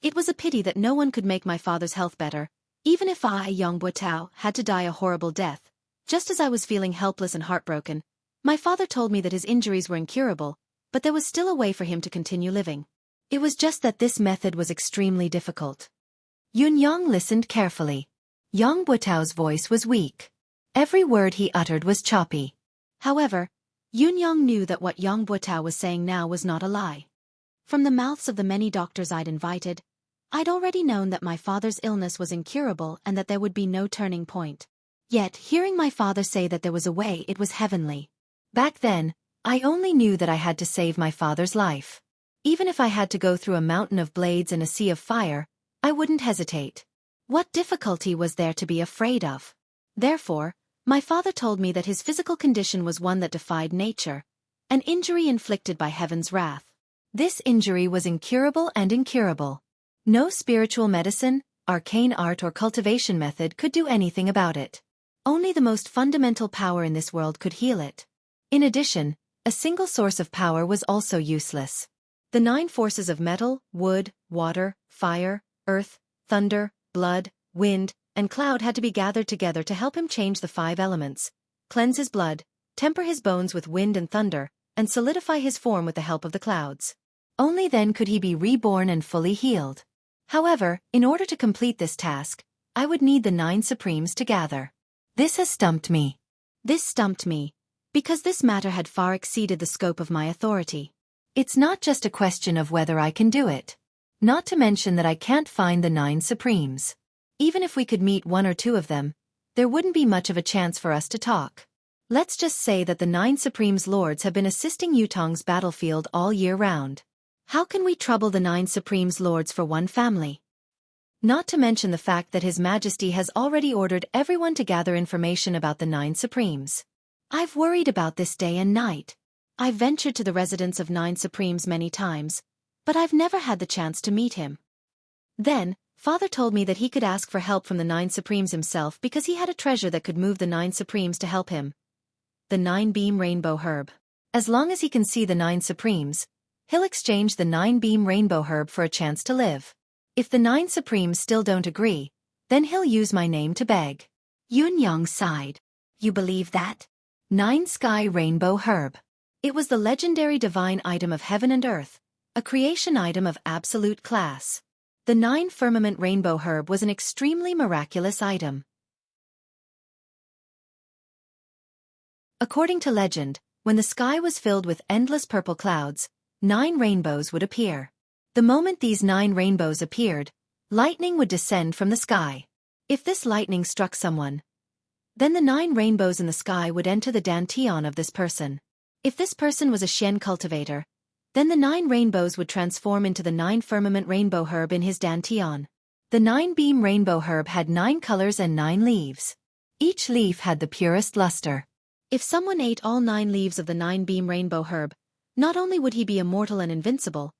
A: It was a pity that no one could make my father's health better, even if I, Yang Butao, had to die a horrible death. Just as I was feeling helpless and heartbroken, my father told me that his injuries were incurable, but there was still a way for him to continue living. It was just that this method was extremely difficult." Yun Yang listened carefully. Yang Butao's voice was weak. Every word he uttered was choppy. However, Yun Yang knew that what Yang Butao was saying now was not a lie. From the mouths of the many doctors I'd invited, I'd already known that my father's illness was incurable and that there would be no turning point. Yet, hearing my father say that there was a way, it was heavenly. Back then, I only knew that I had to save my father's life. Even if I had to go through a mountain of blades and a sea of fire, I wouldn't hesitate. What difficulty was there to be afraid of? Therefore, my father told me that his physical condition was one that defied nature, an injury inflicted by heaven's wrath. This injury was incurable and incurable. No spiritual medicine, arcane art or cultivation method could do anything about it. Only the most fundamental power in this world could heal it. In addition, a single source of power was also useless. The 9 forces of metal, wood, water, fire, earth, thunder, blood, wind, and cloud had to be gathered together to help him change the 5 elements, cleanse his blood, temper his bones with wind and thunder, and solidify his form with the help of the clouds. Only then could he be reborn and fully healed. However, in order to complete this task, I would need the 9 Supremes to gather. This has stumped me. This stumped me, because this matter had far exceeded the scope of my authority. It's not just a question of whether I can do it. Not to mention that I can't find the 9 Supremes. Even if we could meet 1 or 2 of them, there wouldn't be much of a chance for us to talk. Let's just say that the 9 Supremes Lords have been assisting Yutong's battlefield all year round. How can we trouble the 9 Supremes Lords for one family? Not to mention the fact that His Majesty has already ordered everyone to gather information about the 9 Supremes. I've worried about this day and night. I've ventured to the residence of 9 Supremes many times, but I've never had the chance to meet him. Then, Father told me that he could ask for help from the 9 Supremes himself because he had a treasure that could move the 9 Supremes to help him. The 9-beam rainbow herb. As long as he can see the 9 Supremes, he'll exchange the 9-beam rainbow herb for a chance to live. If the 9 Supremes still don't agree, then he'll use my name to beg. Yun Yang sighed. You believe that? 9 Sky Rainbow Herb. It was the legendary divine item of heaven and earth, a creation item of absolute class. The 9 Firmament Rainbow Herb was an extremely miraculous item. According to legend, when the sky was filled with endless purple clouds, 9 rainbows would appear. The moment these 9 rainbows appeared, lightning would descend from the sky. If this lightning struck someone, then the 9 rainbows in the sky would enter the dantian of this person. If this person was a Xian cultivator, then the 9 rainbows would transform into the 9 Firmament Rainbow Herb in his dantian. The 9-beam Rainbow Herb had 9 colors and 9 leaves. Each leaf had the purest luster. If someone ate all 9 leaves of the 9-beam Rainbow Herb, not only would he be immortal and invincible,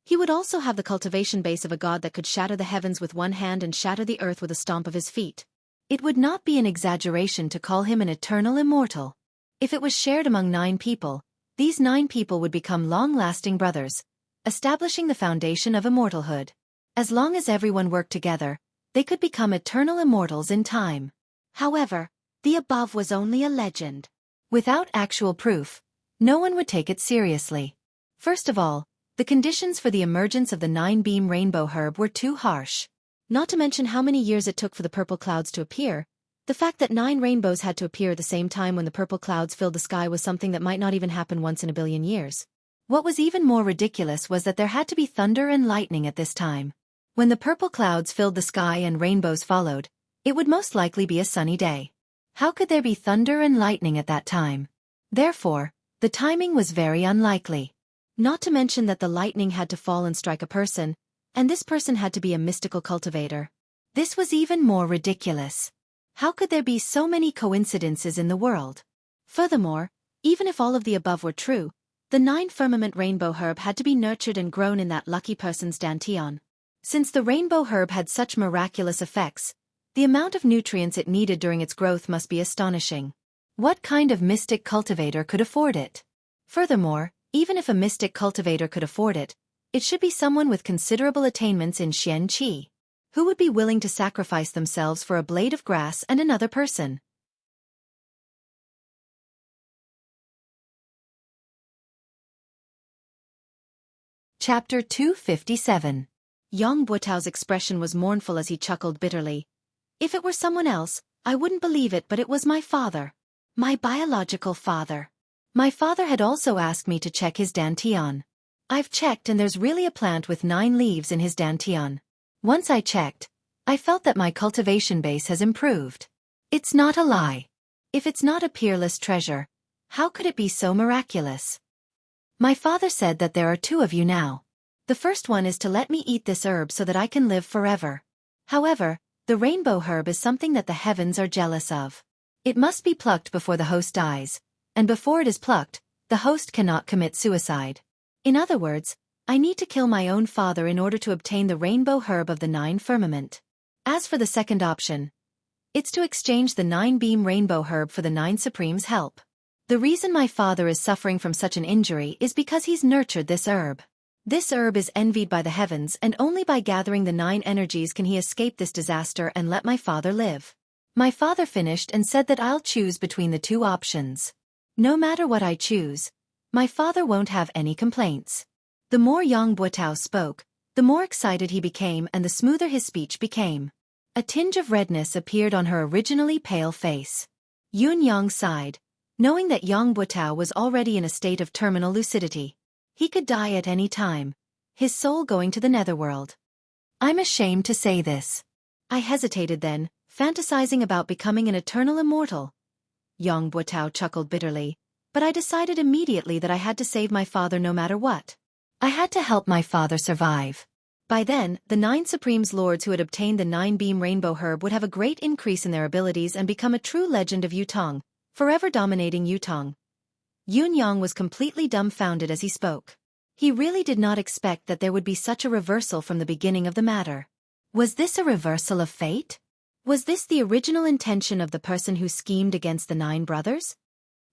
A: he would also have the cultivation base of a god that could shatter the heavens with one hand and shatter the earth with a stomp of his feet. It would not be an exaggeration to call him an eternal immortal. If it was shared among 9 people, these 9 people would become long-lasting brothers, establishing the foundation of immortalhood. As long as everyone worked together, they could become eternal immortals in time. However, the above was only a legend. Without actual proof, no one would take it seriously. First of all, the conditions for the emergence of the 9-beam rainbow herb were too harsh. Not to mention how many years it took for the purple clouds to appear. The fact that 9 rainbows had to appear at the same time when the purple clouds filled the sky was something that might not even happen once in a billion years. What was even more ridiculous was that there had to be thunder and lightning at this time. When the purple clouds filled the sky and rainbows followed, it would most likely be a sunny day. How could there be thunder and lightning at that time? Therefore, the timing was very unlikely. Not to mention that the lightning had to fall and strike a person, and this person had to be a mystical cultivator. This was even more ridiculous. How could there be so many coincidences in the world? Furthermore, even if all of the above were true, the 9-firmament rainbow herb had to be nurtured and grown in that lucky person's dantian. Since the rainbow herb had such miraculous effects, the amount of nutrients it needed during its growth must be astonishing. What kind of mystic cultivator could afford it? Furthermore, even if a mystic cultivator could afford it, it should be someone with considerable attainments in Xueqi. Who would be willing to sacrifice themselves for a blade of grass and another person? Chapter 257. Yang Buotao's expression was mournful as he chuckled bitterly. If it were someone else, I wouldn't believe it, but it was my father. My biological father. My father had also asked me to check his dantian. I've checked and there's really a plant with 9 leaves in his dantian. Once I checked, I felt that my cultivation base has improved. It's not a lie. If it's not a peerless treasure, how could it be so miraculous? My father said that there are 2 of you now. The first one is to let me eat this herb so that I can live forever. However, the rainbow herb is something that the heavens are jealous of. It must be plucked before the host dies, and before it is plucked, the host cannot commit suicide. In other words, I need to kill my own father in order to obtain the rainbow herb of the 9-firmament. As for the second option, it's to exchange the 9-beam rainbow herb for the 9 Supreme's help. The reason my father is suffering from such an injury is because he's nurtured this herb. This herb is envied by the heavens, and only by gathering the 9 energies can he escape this disaster and let my father live. My father finished and said that I'll choose between the 2 options. No matter what I choose, my father won't have any complaints. The more Yang Buotao spoke, the more excited he became and the smoother his speech became. A tinge of redness appeared on her originally pale face. Yun Yang sighed, knowing that Yang Buotao was already in a state of terminal lucidity. He could die at any time, his soul going to the netherworld. I'm ashamed to say this. I hesitated then, fantasizing about becoming an eternal immortal. Yang Buotao chuckled bitterly, but I decided immediately that I had to save my father no matter what. I had to help my father survive. By then, the 9 Supremes Lords who had obtained the 9-beam rainbow herb would have a great increase in their abilities and become a true legend of Yutong, forever dominating Yutong. Yun Yang was completely dumbfounded as he spoke. He really did not expect that there would be such a reversal from the beginning of the matter. Was this a reversal of fate? Was this the original intention of the person who schemed against the 9 brothers?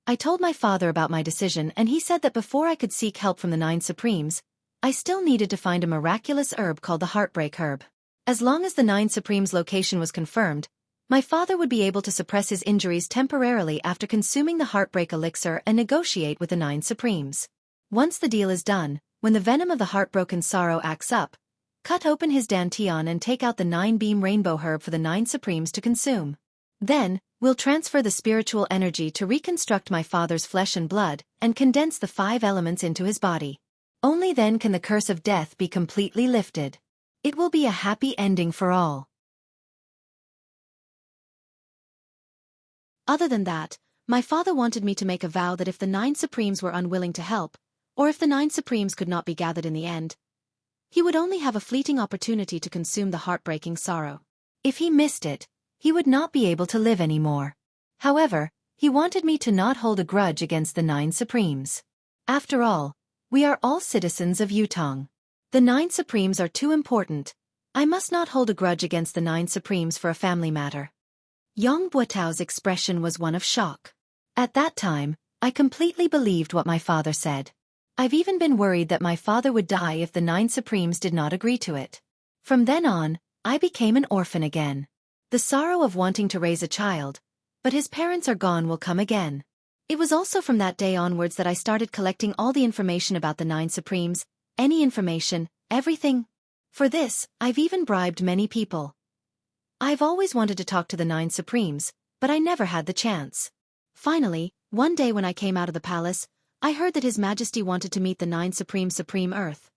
A: I told my father about my decision and he said that before I could seek help from the 9 Supremes, I still needed to find a miraculous herb called the Heartbreak Herb. As long as the 9 Supremes' location was confirmed, my father would be able to suppress his injuries temporarily after consuming the Heartbreak Elixir and negotiate with the 9 Supremes. Once the deal is done, when the venom of the heartbroken sorrow acts up, cut open his dantian and take out the 9-beam rainbow herb for the 9 Supremes to consume. Then, we'll transfer the spiritual energy to reconstruct my father's flesh and blood and condense the 5 elements into his body. Only then can the curse of death be completely lifted. It will be a happy ending for all. Other than that, my father wanted me to make a vow that if the 9 Supremes were unwilling to help, or if the 9 Supremes could not be gathered in the end, he would only have a fleeting opportunity to consume the heartbreaking sorrow. If he missed it, he would not be able to live anymore. However, he wanted me to not hold a grudge against the 9 Supremes. After all, we are all citizens of Yutong. The 9 Supremes are too important. I must not hold a grudge against the 9 Supremes for a family matter. Yang Buotao's expression was one of shock. At that time, I completely believed what my father said. I've even been worried that my father would die if the 9 Supremes did not agree to it. From then on, I became an orphan again. The sorrow of wanting to raise a child, but his parents are gone, will come again. It was also from that day onwards that I started collecting all the information about the 9 Supremes, any information, everything. For this, I've even bribed many people. I've always wanted to talk to the 9 Supremes, but I never had the chance. Finally, one day when I came out of the palace, I heard that His Majesty wanted to meet the 9 Supreme Earth.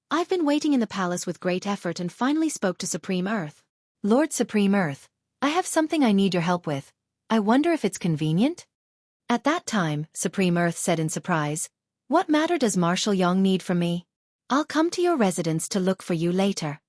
A: I've been waiting in the palace with great effort and finally spoke to Supreme Earth. Lord Supreme Earth, I have something I need your help with. I wonder if it's convenient? At that time, Supreme Earth said in surprise, "What matter does Marshal Yang need from me? I'll come to your residence to look for you later."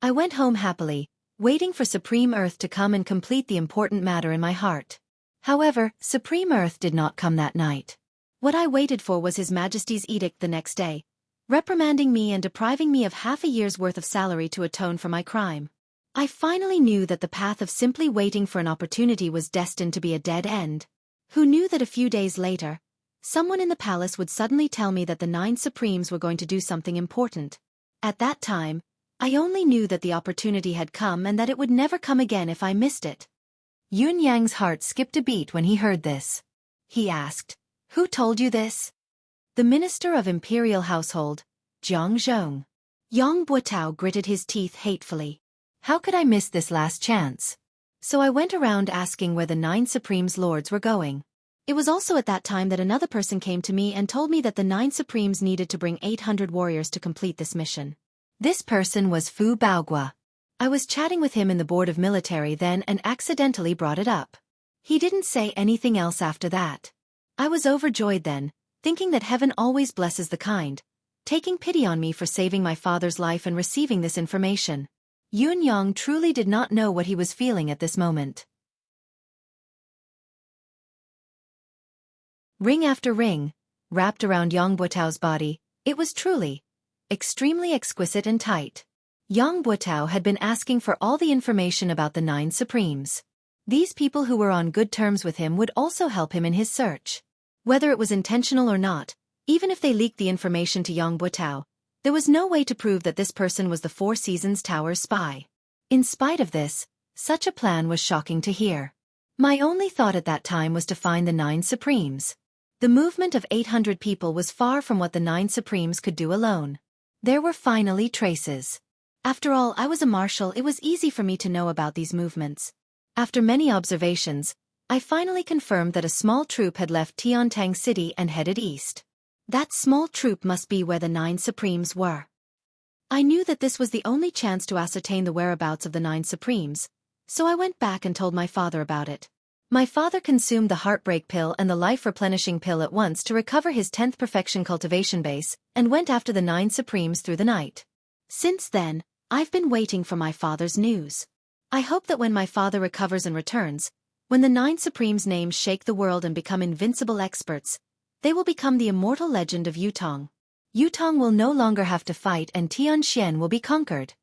A: I went home happily, waiting for Supreme Earth to come and complete the important matter in my heart. However, Supreme Earth did not come that night. What I waited for was His Majesty's edict the next day, reprimanding me and depriving me of half a year's worth of salary to atone for my crime. I finally knew that the path of simply waiting for an opportunity was destined to be a dead end. Who knew that a few days later, someone in the palace would suddenly tell me that the 9 Supremes were going to do something important? At that time, I only knew that the opportunity had come and that it would never come again if I missed it. Yun Yang's heart skipped a beat when he heard this. He asked, "Who told you this?" "The Minister of Imperial Household, Jiang Zhong." Yang Buotao gritted his teeth hatefully. How could I miss this last chance? So I went around asking where the 9 Supremes lords were going. It was also at that time that another person came to me and told me that the 9 Supremes needed to bring 800 warriors to complete this mission. This person was Fu Baogua. I was chatting with him in the board of military then and accidentally brought it up. He didn't say anything else after that. I was overjoyed then, thinking that heaven always blesses the kind, taking pity on me for saving my father's life and receiving this information. Yun Yang truly did not know what he was feeling at this moment. Ring after ring, wrapped around Yang Buotao's body, it was truly extremely exquisite and tight. Yang Buotao had been asking for all the information about the 9 Supremes. These people who were on good terms with him would also help him in his search. Whether it was intentional or not, even if they leaked the information to Yang Buotao, there was no way to prove that this person was the Four Seasons Tower's spy. In spite of this, such a plan was shocking to hear. My only thought at that time was to find the 9 Supremes. The movement of 800 people was far from what the 9 Supremes could do alone. There were finally traces. After all, I was a marshal, it was easy for me to know about these movements. After many observations, I finally confirmed that a small troop had left Tiantang City and headed east. That small troop must be where the 9 Supremes were. I knew that this was the only chance to ascertain the whereabouts of the 9 Supremes, so I went back and told my father about it. My father consumed the heartbreak pill and the life-replenishing pill at once to recover his 10th perfection cultivation base, and went after the 9 Supremes through the night. Since then, I've been waiting for my father's news. I hope that when my father recovers and returns, when the 9 Supremes' names shake the world and become invincible experts, they will become the immortal legend of Yutong. Yutong will no longer have to fight and Tianxian will be conquered.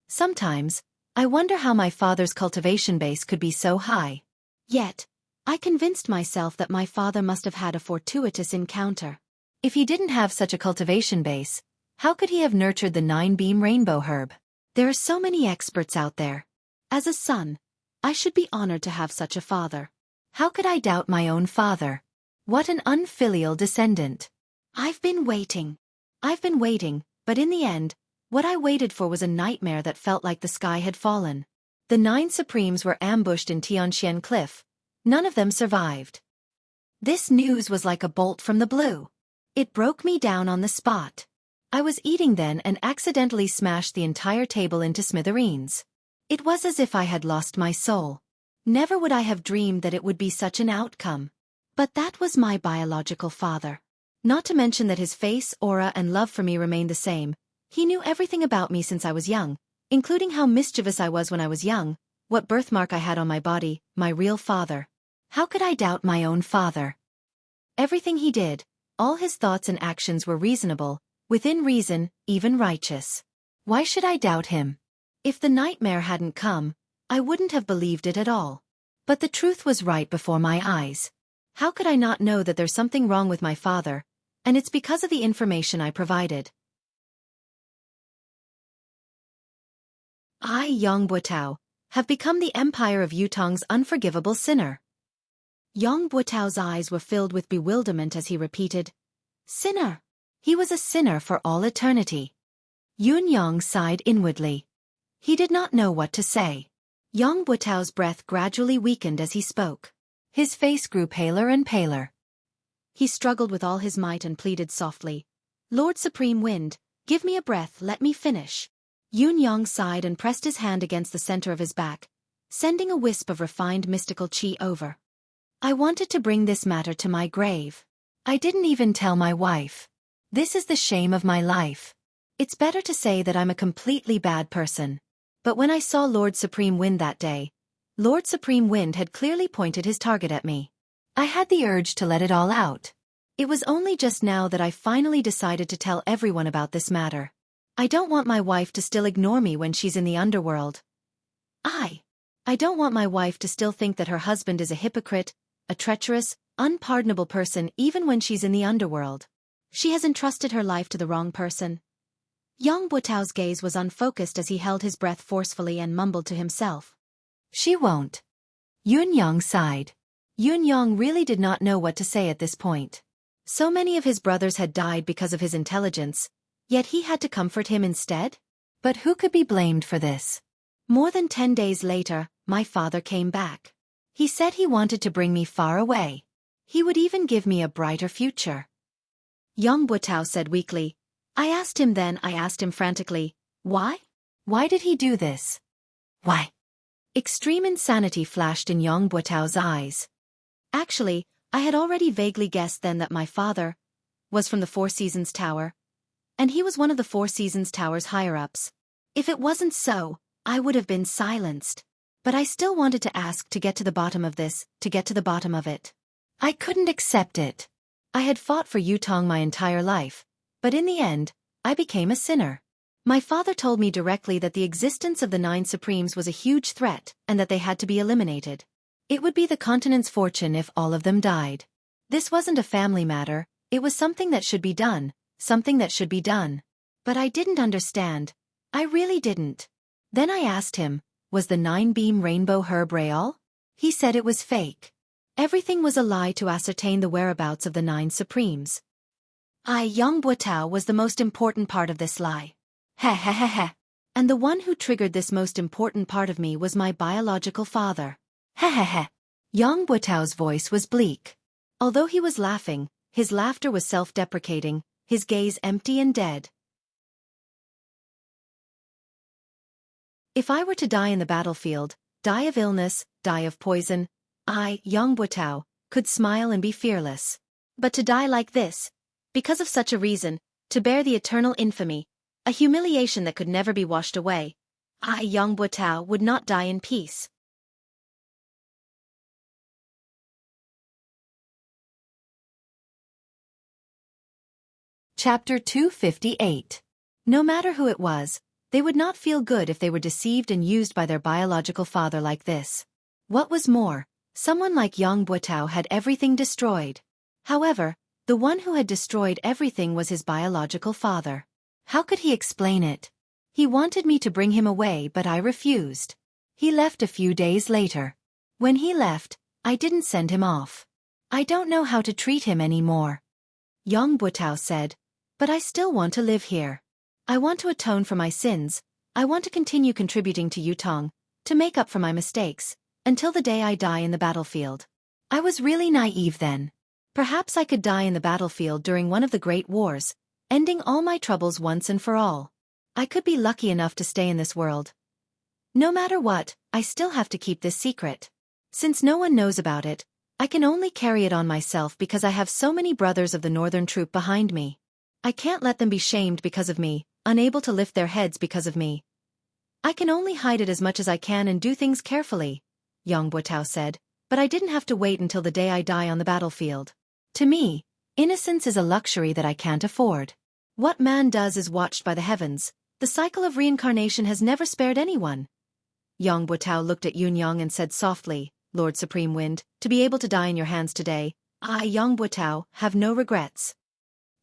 A: Sometimes, I wonder how my father's cultivation base could be so high. Yet, I convinced myself that my father must have had a fortuitous encounter. If he didn't have such a cultivation base, how could he have nurtured the 9-beam rainbow herb? There are so many experts out there. As a son, I should be honored to have such a father. How could I doubt my own father? What an unfilial descendant. I've been waiting, but in the end, what I waited for was a nightmare that felt like the sky had fallen. The 9 Supremes were ambushed in Tianxian Cliff. None of them survived. This news was like a bolt from the blue. It broke me down on the spot. I was eating then and accidentally smashed the entire table into smithereens. It was as if I had lost my soul. Never would I have dreamed that it would be such an outcome. But that was my biological father. Not to mention that his face, aura and love for me remained the same. He knew everything about me since I was young, including how mischievous I was when I was young, what birthmark I had on my body, my real father. How could I doubt my own father? Everything he did, all his thoughts and actions were reasonable, within reason, even righteous. Why should I doubt him? If the nightmare hadn't come, I wouldn't have believed it at all. But the truth was right before my eyes. How could I not know that there's something wrong with my father? And it's because of the information I provided. I, Yang Buotao, have become the empire of Yutong's unforgivable sinner. Yang Buotao's eyes were filled with bewilderment as he repeated, "Sinner." He was a sinner for all eternity. Yun Yang sighed inwardly. He did not know what to say. Yang Buotao's breath gradually weakened as he spoke. His face grew paler and paler. He struggled with all his might and pleaded softly, "Lord Supreme Wind, give me a breath, let me finish." Yun Yang sighed and pressed his hand against the center of his back, sending a wisp of refined mystical qi over. "I wanted to bring this matter to my grave. I didn't even tell my wife. This is the shame of my life. It's better to say that I'm a completely bad person. But when I saw Lord Supreme Wind that day, Lord Supreme Wind had clearly pointed his target at me. I had the urge to let it all out. It was only just now that I finally decided to tell everyone about this matter. I don't want my wife to still ignore me when she's in the underworld. I don't want my wife to still think that her husband is a hypocrite, a treacherous, unpardonable person even when she's in the underworld. She has entrusted her life to the wrong person." Yang Buotao's gaze was unfocused as he held his breath forcefully and mumbled to himself. "She won't." Yun Yang sighed. Yun Yang really did not know what to say at this point. So many of his brothers had died because of his intelligence, yet he had to comfort him instead? But who could be blamed for this? More than 10 days later, my father came back. He said he wanted to bring me far away. He would even give me a brighter future. Yang Buotao said weakly. I asked him frantically, why? Why did he do this? Why? Extreme insanity flashed in Yang Buotao's eyes. Actually, I had already vaguely guessed then that my father was from the Four Seasons Tower, and he was one of the Four Seasons Tower's higher-ups. If it wasn't so, I would have been silenced. But I still wanted to ask to get to the bottom of this, to get to the bottom of it. I couldn't accept it. I had fought for Yutong my entire life, but in the end, I became a sinner. My father told me directly that the existence of the 9 Supremes was a huge threat and that they had to be eliminated. It would be the continent's fortune if all of them died. This wasn't a family matter, it was something that should be done, something that should be done. But I didn't understand. I really didn't. Then I asked him, was the 9-beam rainbow herb real? He said it was fake. Everything was a lie to ascertain the whereabouts of the 9 Supremes. Yang Buotao was the most important part of this lie. Heh. And the one who triggered this most important part of me was my biological father. Heh. Yang Buotao's voice was bleak. Although he was laughing, his laughter was self-deprecating, his gaze empty and dead. If I were to die in the battlefield, die of illness, die of poison, I, Yang Buotao, could smile and be fearless. But to die like this, because of such a reason, to bear the eternal infamy, a humiliation that could never be washed away, I, Yang Buotao, would not die in peace. Chapter 258. No matter who it was, they would not feel good if they were deceived and used by their biological father like this. What was more, someone like Yang Buotao had everything destroyed. However, the one who had destroyed everything was his biological father. How could he explain it? He wanted me to bring him away, but I refused. He left a few days later. When he left, I didn't send him off. I don't know how to treat him anymore. Yang Buotao said, but I still want to live here. I want to atone for my sins, I want to continue contributing to Yutong, to make up for my mistakes, until the day I die in the battlefield. I was really naive then. Perhaps I could die in the battlefield during one of the great wars, ending all my troubles once and for all. I could be lucky enough to stay in this world. No matter what, I still have to keep this secret. Since no one knows about it, I can only carry it on myself because I have so many brothers of the Northern Troop behind me. I can't let them be shamed because of me, unable to lift their heads because of me. I can only hide it as much as I can and do things carefully, Yang Buotao said, but I didn't have to wait until the day I die on the battlefield. To me, innocence is a luxury that I can't afford. What man does is watched by the heavens. The cycle of reincarnation has never spared anyone. Yang Buotao looked at Yunyang and said softly, Lord Supreme Wind, to be able to die in your hands today, I, Yang Buotao, have no regrets.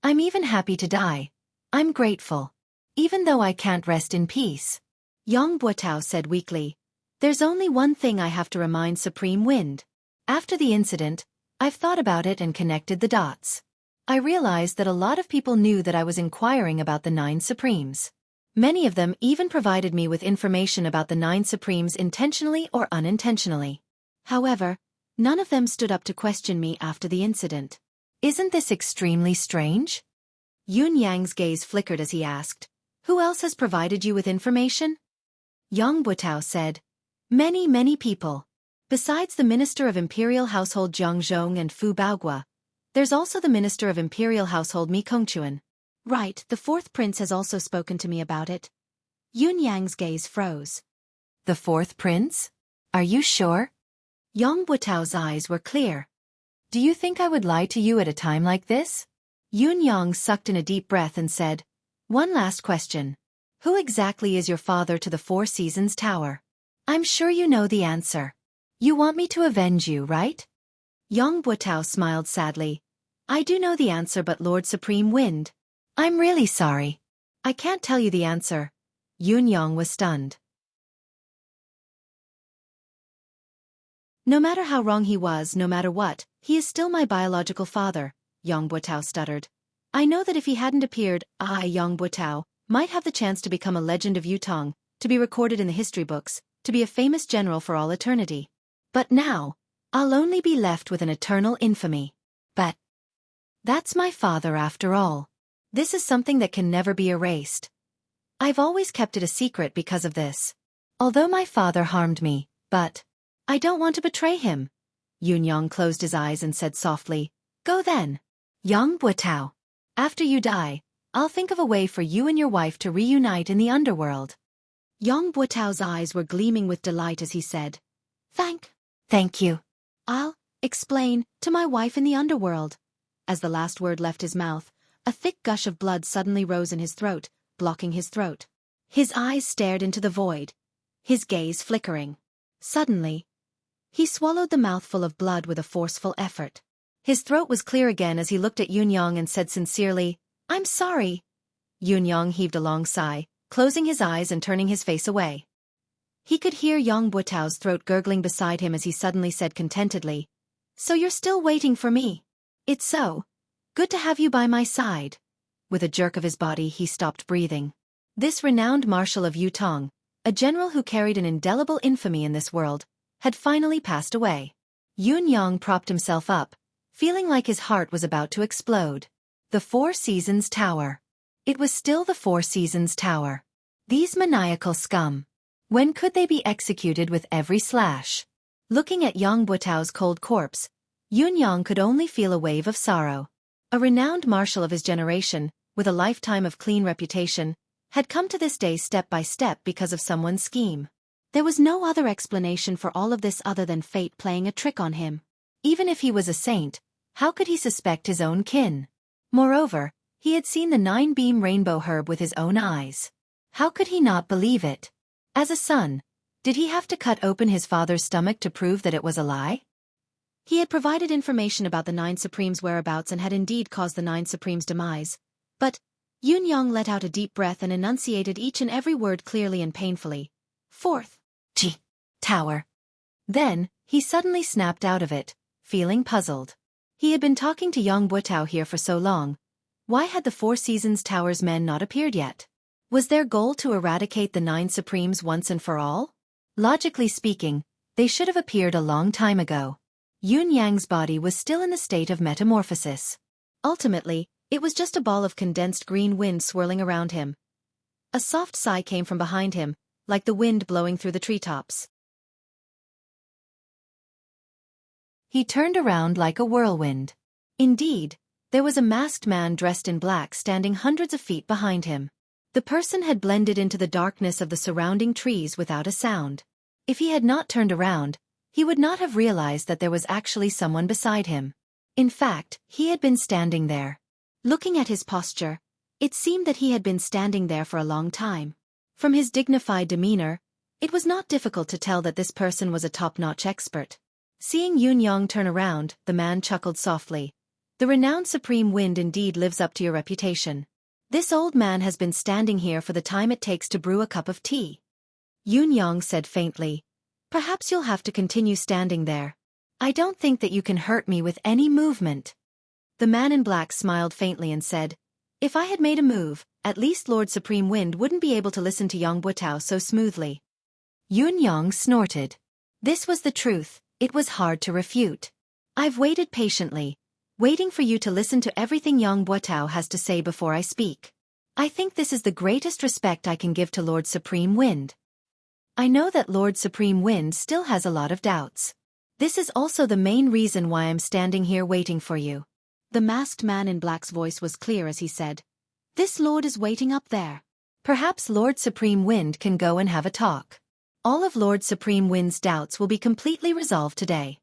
A: I'm even happy to die. I'm grateful. Even though I can't rest in peace. Yang Buotao said weakly, there's only one thing I have to remind Supreme Wind. After the incident, I've thought about it and connected the dots. I realized that a lot of people knew that I was inquiring about the 9 Supremes. Many of them even provided me with information about the 9 Supremes intentionally or unintentionally. However, none of them stood up to question me after the incident. Isn't this extremely strange? Yun Yang's gaze flickered as he asked, who else has provided you with information? Yang Buotao said, many people. Besides the Minister of Imperial Household Jiang Zhong and Fu Baogua, there's also the Minister of Imperial Household Mi Kongquan. Right, the 4th prince has also spoken to me about it. Yun Yang's gaze froze. The 4th prince? Are you sure? Yang Buotao's eyes were clear. Do you think I would lie to you at a time like this? Yun Yang sucked in a deep breath and said, one last question. Who exactly is your father to the 4 Seasons Tower? I'm sure you know the answer. You want me to avenge you, right? Yang Buotao smiled sadly. I do know the answer, but Lord Supreme Wind, I'm really sorry. I can't tell you the answer. Yun Yang was stunned. No matter how wrong he was, no matter what, he is still my biological father, Yang Buotao stuttered. I know that if he hadn't appeared, I, Yang Buotao, might have the chance to become a legend of Yutong, to be recorded in the history books, to be a famous general for all eternity. But now, I'll only be left with an eternal infamy. But that's my father after all. This is something that can never be erased. I've always kept it a secret because of this. Although my father harmed me, but I don't want to betray him. Yun Yang closed his eyes and said softly, go then. Yang Buotao. After you die, I'll think of a way for you and your wife to reunite in the underworld. Yang Buotao's eyes were gleaming with delight as he said, Thank you. I'll explain to my wife in the underworld. As the last word left his mouth, a thick gush of blood suddenly rose in his throat, blocking his throat. His eyes stared into the void, his gaze flickering. Suddenly, he swallowed the mouthful of blood with a forceful effort. His throat was clear again as he looked at Yun Yang and said sincerely, I'm sorry. Yun Yang heaved a long sigh, closing his eyes and turning his face away. He could hear Yang Buotao's throat gurgling beside him as he suddenly said contentedly, so you're still waiting for me? It's so good to have you by my side. With a jerk of his body he stopped breathing. This renowned marshal of Yutong, a general who carried an indelible infamy in this world, had finally passed away. Yun Yang propped himself up, feeling like his heart was about to explode. The 4 Seasons Tower. It was still the 4 Seasons Tower. These maniacal scum. When could they be executed with every slash? Looking at Yang Buotao's cold corpse, Yun Yang could only feel a wave of sorrow. A renowned marshal of his generation, with a lifetime of clean reputation, had come to this day step by step because of someone's scheme. There was no other explanation for all of this other than fate playing a trick on him. Even if he was a saint, how could he suspect his own kin? Moreover, he had seen the 9-beam rainbow herb with his own eyes. How could he not believe it? As a son, did he have to cut open his father's stomach to prove that it was a lie? He had provided information about the 9 Supremes' whereabouts and had indeed caused the 9 Supremes' demise. But Yun Yang let out a deep breath and enunciated each and every word clearly and painfully. 4th Tower. Then, he suddenly snapped out of it, feeling puzzled. He had been talking to Yang Buotao here for so long. Why had the 4 Seasons Tower's men not appeared yet? Was their goal to eradicate the 9 Supremes once and for all? Logically speaking, they should have appeared a long time ago. Yun Yang's body was still in the state of metamorphosis. Ultimately, it was just a ball of condensed green wind swirling around him. A soft sigh came from behind him, like the wind blowing through the treetops. He turned around like a whirlwind. Indeed, there was a masked man dressed in black standing hundreds of feet behind him. The person had blended into the darkness of the surrounding trees without a sound. If he had not turned around, he would not have realized that there was actually someone beside him. In fact, he had been standing there. Looking at his posture, it seemed that he had been standing there for a long time. From his dignified demeanor, It was not difficult to tell that this person was a top-notch expert. Seeing Yun-Yang turn around, the man chuckled softly. The renowned Supreme Wind indeed lives up to your reputation. This old man has been standing here for the time it takes to brew a cup of tea. Yun-Yang said faintly. Perhaps you'll have to continue standing there. I don't think that you can hurt me with any movement. The man in black smiled faintly and said, if I had made a move, at least Lord Supreme Wind wouldn't be able to listen to Yang Buotao so smoothly. Yun-Yang snorted. This was the truth, it was hard to refute. I've waited patiently, waiting for you to listen to everything Yang Buotao has to say before I speak. I think this is the greatest respect I can give to Lord Supreme Wind. I know that Lord Supreme Wind still has a lot of doubts. This is also the main reason why I'm standing here waiting for you. The masked man in black's voice was clear as he said, this lord is waiting up there. Perhaps Lord Supreme Wind can go and have a talk. All of Lord Supreme Wind's doubts will be completely resolved today.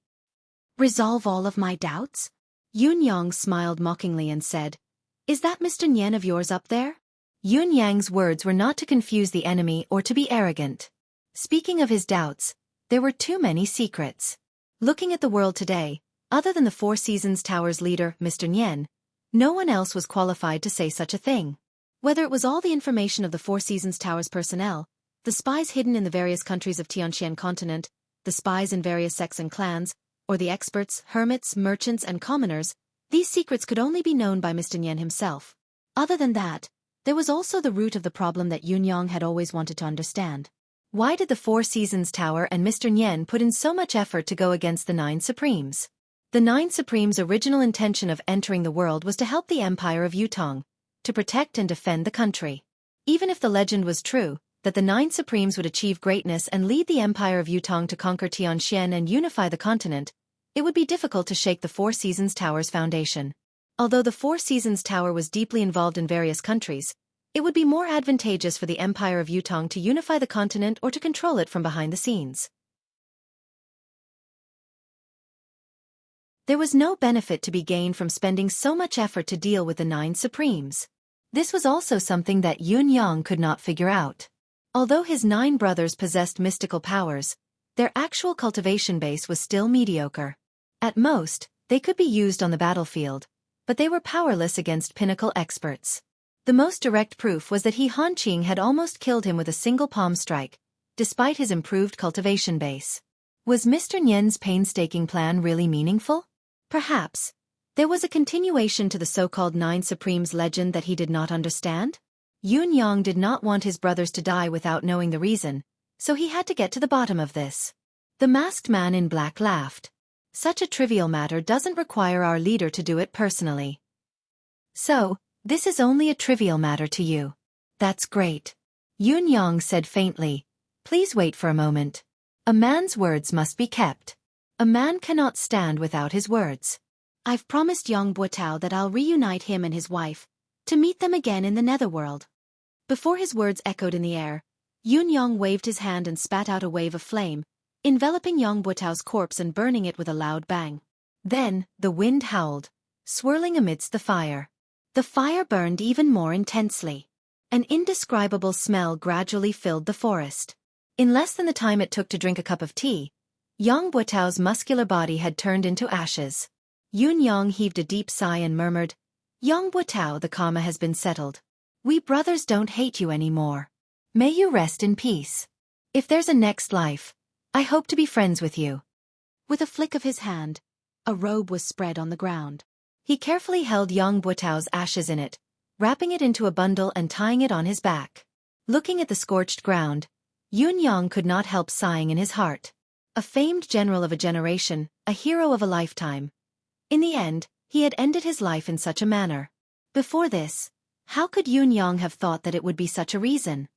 A: Resolve all of my doubts? Yun-Yang smiled mockingly and said, is that Mr. Nyen of yours up there? Yun-Yang's words were not to confuse the enemy or to be arrogant. Speaking of his doubts, there were too many secrets. Looking at the world today, other than the Four Seasons Tower's leader, Mr. Nyen, no one else was qualified to say such a thing. Whether it was all the information of the Four Seasons Tower's personnel, the spies hidden in the various countries of Tianxian continent, the spies in various sects and clans, or the experts, hermits, merchants, and commoners, these secrets could only be known by Mr. Nyen himself. Other than that, there was also the root of the problem that Yun-Yang had always wanted to understand. Why did the Four Seasons Tower and Mr. Nyen put in so much effort to go against the Nine Supremes? The Nine Supremes' original intention of entering the world was to help the Empire of Yutong, to protect and defend the country. Even if the legend was true, that the Nine Supremes would achieve greatness and lead the Empire of Yutong to conquer Tianxian and unify the continent, it would be difficult to shake the Four Seasons Tower's foundation. Although the Four Seasons Tower was deeply involved in various countries, it would be more advantageous for the Empire of Yutong to unify the continent or to control it from behind the scenes. There was no benefit to be gained from spending so much effort to deal with the Nine Supremes. This was also something that Yun-Yang could not figure out. Although his 9 brothers possessed mystical powers, their actual cultivation base was still mediocre. At most, they could be used on the battlefield, but they were powerless against pinnacle experts. The most direct proof was that Han Qing had almost killed him with a single palm strike, despite his improved cultivation base. Was Mr. Nyen's painstaking plan really meaningful? Perhaps. There was a continuation to the so-called Nine Supremes legend that he did not understand? Yun-Yang did not want his brothers to die without knowing the reason, so he had to get to the bottom of this. The masked man in black laughed. Such a trivial matter doesn't require our leader to do it personally. So, this is only a trivial matter to you. That's great. Yun-Yang said faintly. Please wait for a moment. A man's words must be kept. A man cannot stand without his words. I've promised Yang Buotao that I'll reunite him and his wife, to meet them again in the netherworld. Before his words echoed in the air, Yun-Yang waved his hand and spat out a wave of flame, enveloping Yang Buotao's corpse and burning it with a loud bang. Then, the wind howled, swirling amidst the fire. The fire burned even more intensely. An indescribable smell gradually filled the forest. In less than the time it took to drink a cup of tea, Yang Buotao's muscular body had turned into ashes. Yun-Yang heaved a deep sigh and murmured, Yang Buotao, the karma has been settled. We brothers don't hate you anymore. May you rest in peace. If there's a next life, I hope to be friends with you. With a flick of his hand, a robe was spread on the ground. He carefully held Yang Buotao's ashes in it, wrapping it into a bundle and tying it on his back. Looking at the scorched ground, Yun-Yang could not help sighing in his heart. A famed general of a generation, a hero of a lifetime. In the end, he had ended his life in such a manner. Before this, how could Yun-Yang have thought that it would be such a reason?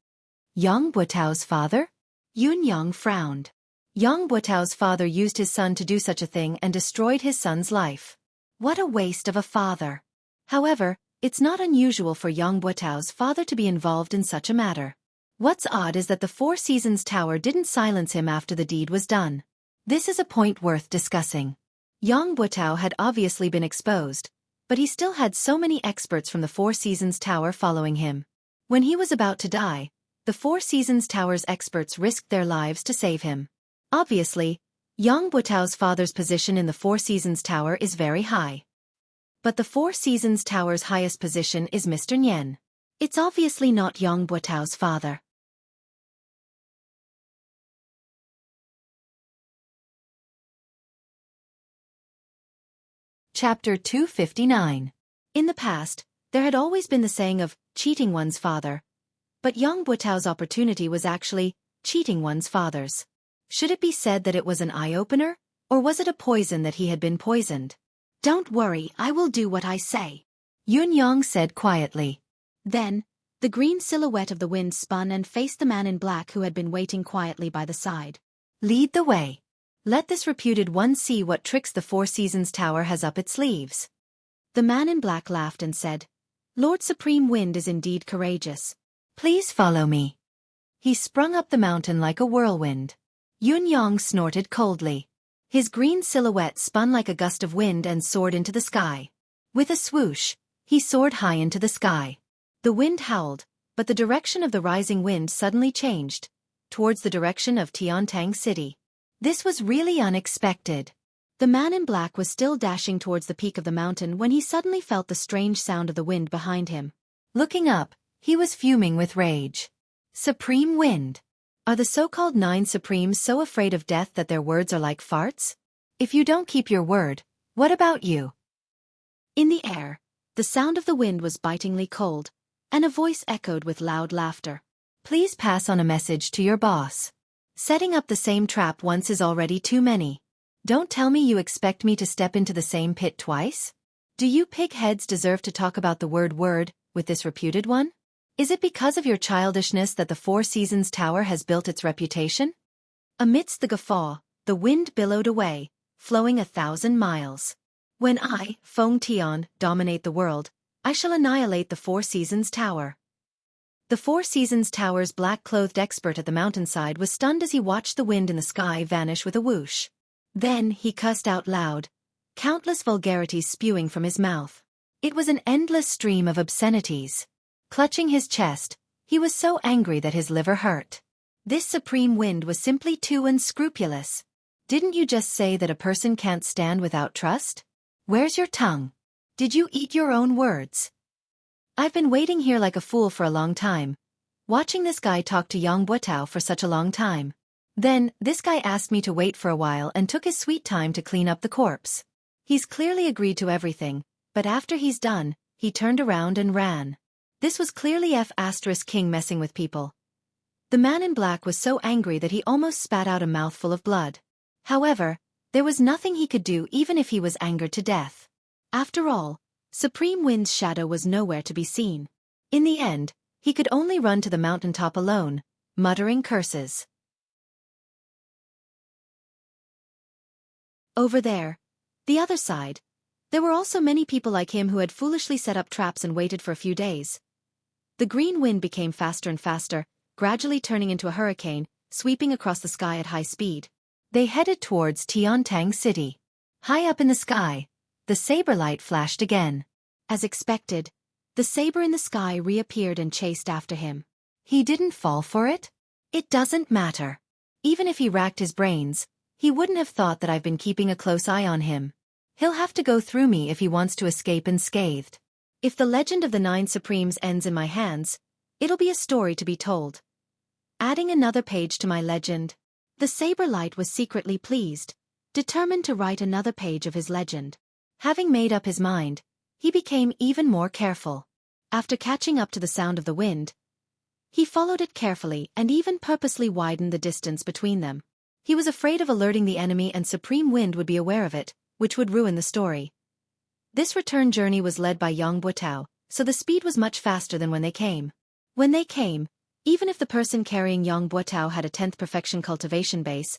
A: Yang Buotao's father? Yun-Yang frowned. Yang Buotao's father used his son to do such a thing and destroyed his son's life. What a waste of a father. However, it's not unusual for Yang Buotao's father to be involved in such a matter. What's odd is that the Four Seasons Tower didn't silence him after the deed was done. This is a point worth discussing. Yang Buotao had obviously been exposed, but he still had so many experts from the Four Seasons Tower following him. When he was about to die, The Four Seasons Tower's experts risked their lives to save him. Obviously, Yang Buetao's father's position in the Four Seasons Tower is very high. But the Four Seasons Tower's highest position is Mr. Nian. It's obviously not Yang Buetao's father. Chapter 259. In the past, there had always been the saying of cheating one's father. But Yang Buetao's opportunity was actually cheating one's father's. Should it be said that it was an eye-opener, or was it a poison that he had been poisoned? Don't worry, I will do what I say, Yun Yang said quietly. Then, the green silhouette of the wind spun and faced the man in black who had been waiting quietly by the side. Lead the way. Let this reputed one see what tricks the Four Seasons Tower has up its sleeves. The man in black laughed and said, Lord Supreme Wind is indeed courageous. Please follow me. He sprung up the mountain like a whirlwind. Yun Yang snorted coldly. His green silhouette spun like a gust of wind and soared into the sky. With a swoosh, he soared high into the sky. The wind howled, but the direction of the rising wind suddenly changed, towards the direction of Tiantang City. This was really unexpected. The man in black was still dashing towards the peak of the mountain when he suddenly felt the strange sound of the wind behind him. Looking up, he was fuming with rage. Supreme Wind. Are the so-called 9 Supremes so afraid of death that their words are like farts? If you don't keep your word, what about you? In the air, the sound of the wind was bitingly cold, and a voice echoed with loud laughter. Please pass on a message to your boss. Setting up the same trap once is already too many. Don't tell me you expect me to step into the same pit twice? Do you pig-heads deserve to talk about the word with this reputed one? Is it because of your childishness that the Four Seasons Tower has built its reputation? Amidst the guffaw, the wind billowed away, flowing 1,000 miles. When I, Feng Tian, dominate the world, I shall annihilate the Four Seasons Tower. The Four Seasons Tower's black-clothed expert at the mountainside was stunned as he watched the wind in the sky vanish with a whoosh. Then he cussed out loud, countless vulgarities spewing from his mouth. It was an endless stream of obscenities. Clutching his chest, he was so angry that his liver hurt. This supreme wind was simply too unscrupulous. Didn't you just say that a person can't stand without trust? Where's your tongue? Did you eat your own words? I've been waiting here like a fool for a long time, watching this guy talk to Yang Buetao for such a long time. Then, this guy asked me to wait for a while and took his sweet time to clean up the corpse. He's clearly agreed to everything, but after he's done, he turned around and ran. This was clearly King messing with people. The man in black was so angry that he almost spat out a mouthful of blood. However, there was nothing he could do even if he was angered to death. After all, Supreme Wind's shadow was nowhere to be seen. In the end, he could only run to the mountaintop alone, muttering curses. Over there, the other side, there were also many people like him who had foolishly set up traps and waited for a few days. The green wind became faster and faster, gradually turning into a hurricane, sweeping across the sky at high speed. They headed towards Tiantang City. High up in the sky, the saber light flashed again. As expected, the saber in the sky reappeared and chased after him. He didn't fall for it? It doesn't matter. Even if he racked his brains, he wouldn't have thought that I've been keeping a close eye on him. He'll have to go through me if he wants to escape unscathed. If the legend of the 9 Supremes ends in my hands, it'll be a story to be told. Adding another page to my legend. The saber light was secretly pleased, determined to write another page of his legend. Having made up his mind, he became even more careful. After catching up to the sound of the wind, he followed it carefully and even purposely widened the distance between them. He was afraid of alerting the enemy and Supreme Wind would be aware of it, which would ruin the story. This return journey was led by Yang Buetao, so the speed was much faster than when they came. When they came, even if the person carrying Yang Buetao had a 10th perfection cultivation base,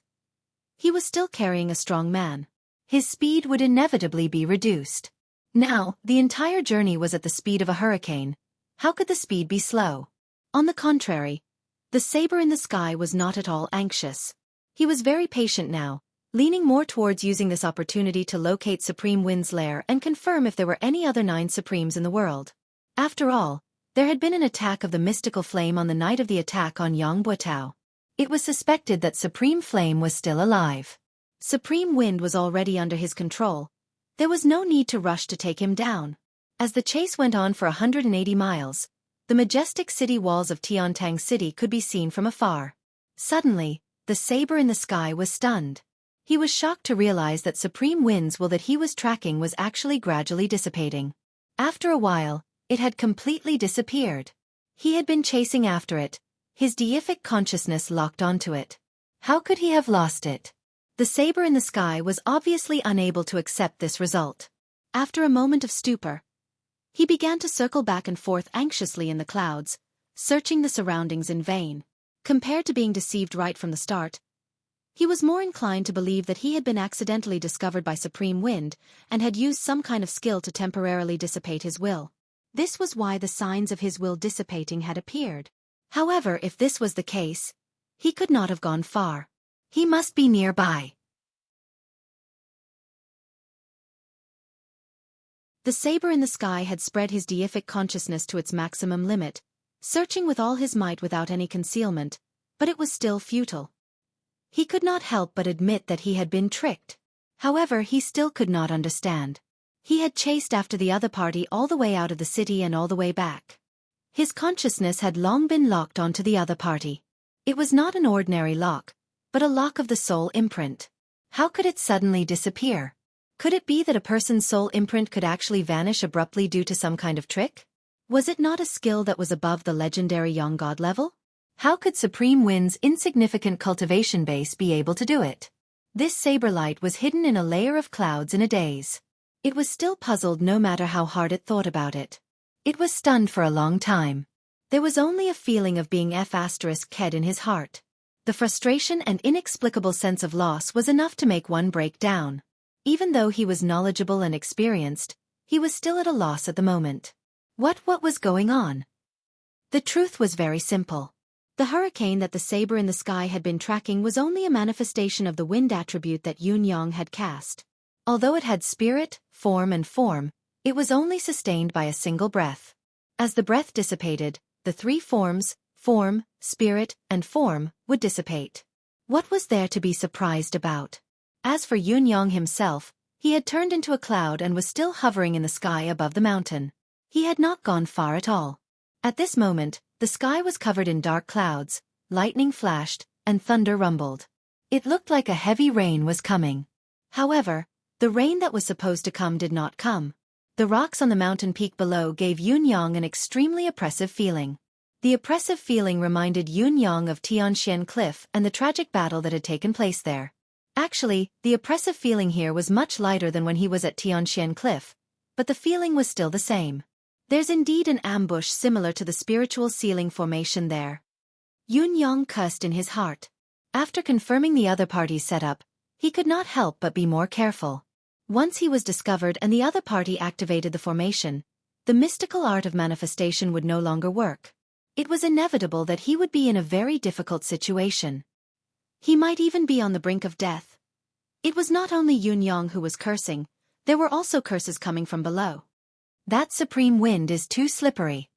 A: he was still carrying a strong man. His speed would inevitably be reduced. Now, the entire journey was at the speed of a hurricane. How could the speed be slow? On the contrary, the saber in the sky was not at all anxious. He was very patient now, leaning more towards using this opportunity to locate Supreme Wind's lair and confirm if there were any other 9 Supremes in the world. After all, There had been an attack of the mystical flame on the night of the attack on Yongbutao. It was suspected that Supreme Flame was still alive. Supreme Wind was already under his control. There was no need to rush to take him down. As the chase went on for 180 miles, the majestic city walls of Tiantang City could be seen from afar. Suddenly, the saber in the sky was stunned. He was shocked to realize that Supreme Wind's will that he was tracking was actually gradually dissipating. After a while, it had completely disappeared. He had been chasing after it. His deific consciousness locked onto it. How could he have lost it? The saber in the sky was obviously unable to accept this result. After a moment of stupor, he began to circle back and forth anxiously in the clouds, searching the surroundings in vain. Compared to being deceived right from the start, he was more inclined to believe that he had been accidentally discovered by Supreme Wind and had used some kind of skill to temporarily dissipate his will. This was why the signs of his will dissipating had appeared. However, if this was the case, he could not have gone far. He must be nearby. The saber in the sky had spread his deific consciousness to its maximum limit, searching with all his might without any concealment, but it was still futile. He could not help but admit that he had been tricked. However, he still could not understand. He had chased after the other party all the way out of the city and all the way back. His consciousness had long been locked onto the other party. It was not an ordinary lock, but a lock of the soul imprint. How could it suddenly disappear? Could it be that a person's soul imprint could actually vanish abruptly due to some kind of trick? Was it not a skill that was above the legendary Young God level? How could Supreme Wind's insignificant cultivation base be able to do it? This saber light was hidden in a layer of clouds in a daze. It was still puzzled no matter how hard it thought about it. It was stunned for a long time. There was only a feeling of being F***ed in his heart. The frustration and inexplicable sense of loss was enough to make one break down. Even though he was knowledgeable and experienced, he was still at a loss at the moment. What was going on? The truth was very simple. The hurricane that the saber in the sky had been tracking was only a manifestation of the wind attribute that Yun Yang had cast. Although it had spirit, form, it was only sustained by a single breath. As the breath dissipated, the three forms, form, spirit, and form, would dissipate. What was there to be surprised about? As for Yun Yang himself, he had turned into a cloud and was still hovering in the sky above the mountain. He had not gone far at all. At this moment, the sky was covered in dark clouds, lightning flashed, and thunder rumbled. It looked like a heavy rain was coming. However, the rain that was supposed to come did not come. The rocks on the mountain peak below gave Yun Yang an extremely oppressive feeling. The oppressive feeling reminded Yun Yang of Tianxian Cliff and the tragic battle that had taken place there. Actually, the oppressive feeling here was much lighter than when he was at Tianxian Cliff, but the feeling was still the same. There's indeed an ambush similar to the spiritual ceiling formation there. Yun Yang cursed in his heart. After confirming the other party's setup, he could not help but be more careful. Once he was discovered and the other party activated the formation, the mystical art of manifestation would no longer work. It was inevitable that he would be in a very difficult situation. He might even be on the brink of death. It was not only Yun Yang who was cursing, there were also curses coming from below. That Supreme Wind is too slippery.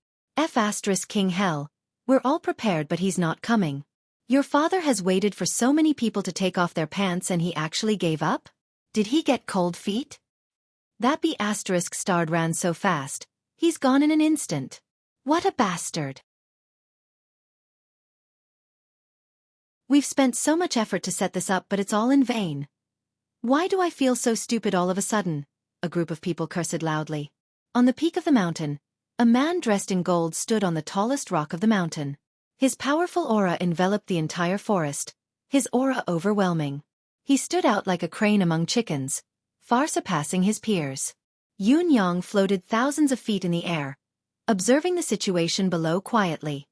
A: King Hell, we're all prepared but he's not coming. Your father has waited for so many people to take off their pants and he actually gave up? Did he get cold feet? That B***starred ran so fast, he's gone in an instant. What a bastard. We've spent so much effort to set this up but it's all in vain. Why do I feel so stupid all of a sudden? A group of people cursed loudly. On the peak of the mountain, a man dressed in gold stood on the tallest rock of the mountain. His powerful aura enveloped the entire forest, his aura overwhelming. He stood out like a crane among chickens, far surpassing his peers. Yun Yang floated thousands of feet in the air, observing the situation below quietly.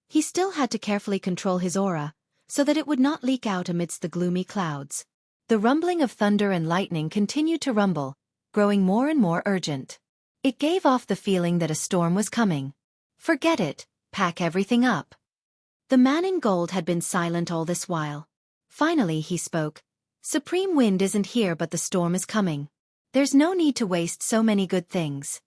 A: He still had to carefully control his aura, so that it would not leak out amidst the gloomy clouds. The rumbling of thunder and lightning continued to rumble, growing more and more urgent. It gave off the feeling that a storm was coming. Forget it, pack everything up. The man in gold had been silent all this while. Finally he spoke. Supreme Wind isn't here but the storm is coming. There's no need to waste so many good things.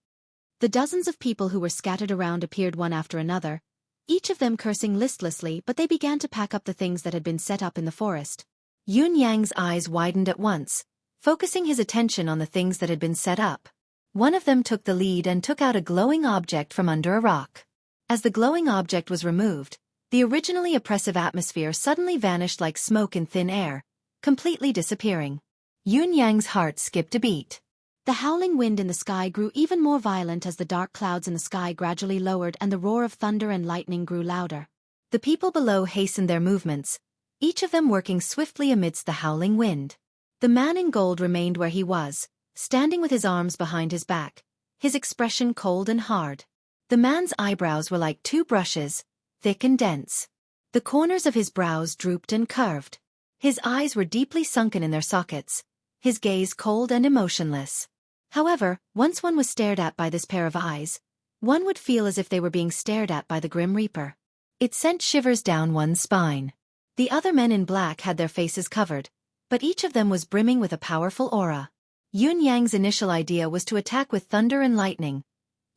A: The dozens of people who were scattered around appeared one after another, each of them cursing listlessly, but they began to pack up the things that had been set up in the forest. Yun Yang's eyes widened at once, focusing his attention on the things that had been set up. One of them took the lead and took out a glowing object from under a rock. As the glowing object was removed, the originally oppressive atmosphere suddenly vanished like smoke in thin air, completely disappearing. Yun Yang's heart skipped a beat. The howling wind in the sky grew even more violent as the dark clouds in the sky gradually lowered and the roar of thunder and lightning grew louder. The people below hastened their movements, each of them working swiftly amidst the howling wind. The man in gold remained where he was, standing with his arms behind his back, his expression cold and hard. The man's eyebrows were like two brushes, thick and dense. The corners of his brows drooped and curved. His eyes were deeply sunken in their sockets, his gaze cold and emotionless. However, once one was stared at by this pair of eyes, one would feel as if they were being stared at by the Grim Reaper. It sent shivers down one's spine. The other men in black had their faces covered, but each of them was brimming with a powerful aura. Yun Yang's initial idea was to attack with thunder and lightning,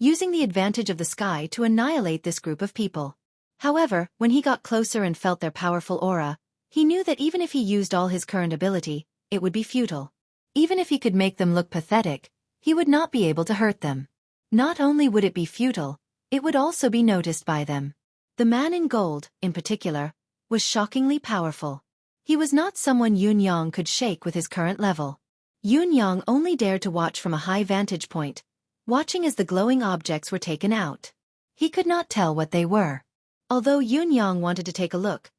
A: using the advantage of the sky to annihilate this group of people. However, when he got closer and felt their powerful aura, he knew that even if he used all his current ability, it would be futile. Even if he could make them look pathetic, he would not be able to hurt them. Not only would it be futile, it would also be noticed by them. The man in gold, in particular, was shockingly powerful. He was not someone Yun Yang could shake with his current level. Yun Yang only dared to watch from a high vantage point, watching as the glowing objects were taken out. He could not tell what they were. Although Yun Yang wanted to take a look,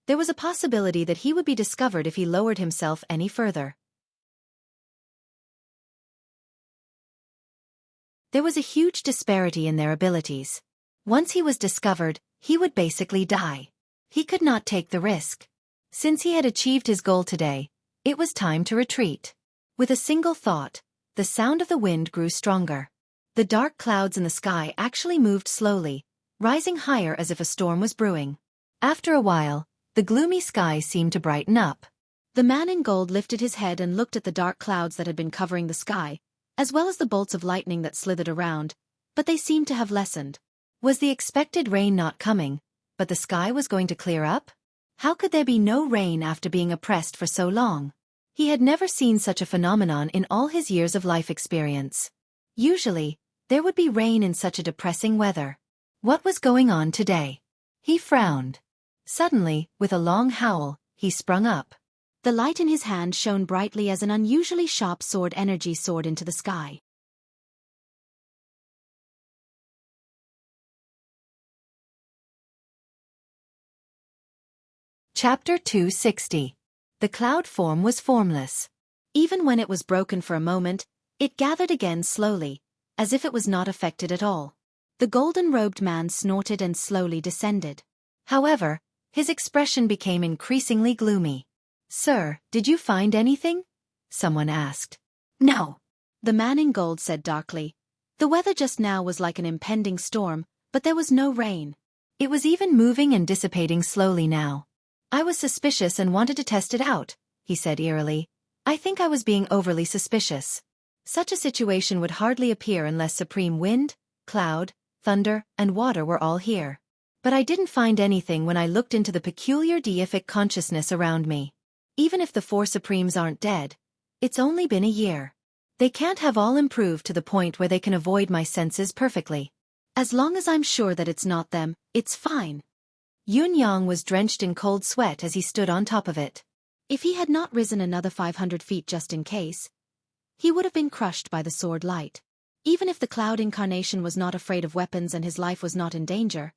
A: there was a possibility that he would be discovered if he lowered himself any further. There was a huge disparity in their abilities. Once he was discovered, he would basically die. He could not take the risk. Since he had achieved his goal today, it was time to retreat. With a single thought, the sound of the wind grew stronger. The dark clouds in the sky actually moved slowly, rising higher as if a storm was brewing. After a while, the gloomy sky seemed to brighten up. The man in gold lifted his head and looked at the dark clouds that had been covering the sky, as well as the bolts of lightning that slithered around, but they seemed to have lessened. Was the expected rain not coming, but the sky was going to clear up? How could there be no rain after being oppressed for so long? He had never seen such a phenomenon in all his years of life experience. Usually, there would be rain in such a depressing weather. What was going on today? He frowned. Suddenly, with a long howl, he sprung up. The light in his hand shone brightly as an unusually sharp sword energy soared into the sky. Chapter 260. The cloud form was formless. Even when it was broken for a moment, it gathered again slowly, as if it was not affected at all. The golden-robed man snorted and slowly descended. However, his expression became increasingly gloomy. "Sir, did you find anything?" someone asked. "No," the man in gold said darkly. The weather just now was like an impending storm, but there was no rain. It was even moving and dissipating slowly now. "I was suspicious and wanted to test it out," he said eerily. "I think I was being overly suspicious. Such a situation would hardly appear unless supreme wind, cloud, thunder, and water were all here. But I didn't find anything when I looked into the peculiar deific consciousness around me. Even if the four supremes aren't dead, it's only been a year. They can't have all improved to the point where they can avoid my senses perfectly. As long as I'm sure that it's not them, it's fine." Yun Yang was drenched in cold sweat as he stood on top of it. If he had not risen another 500 feet just in case, he would have been crushed by the sword light. Even if the cloud incarnation was not afraid of weapons and his life was not in danger,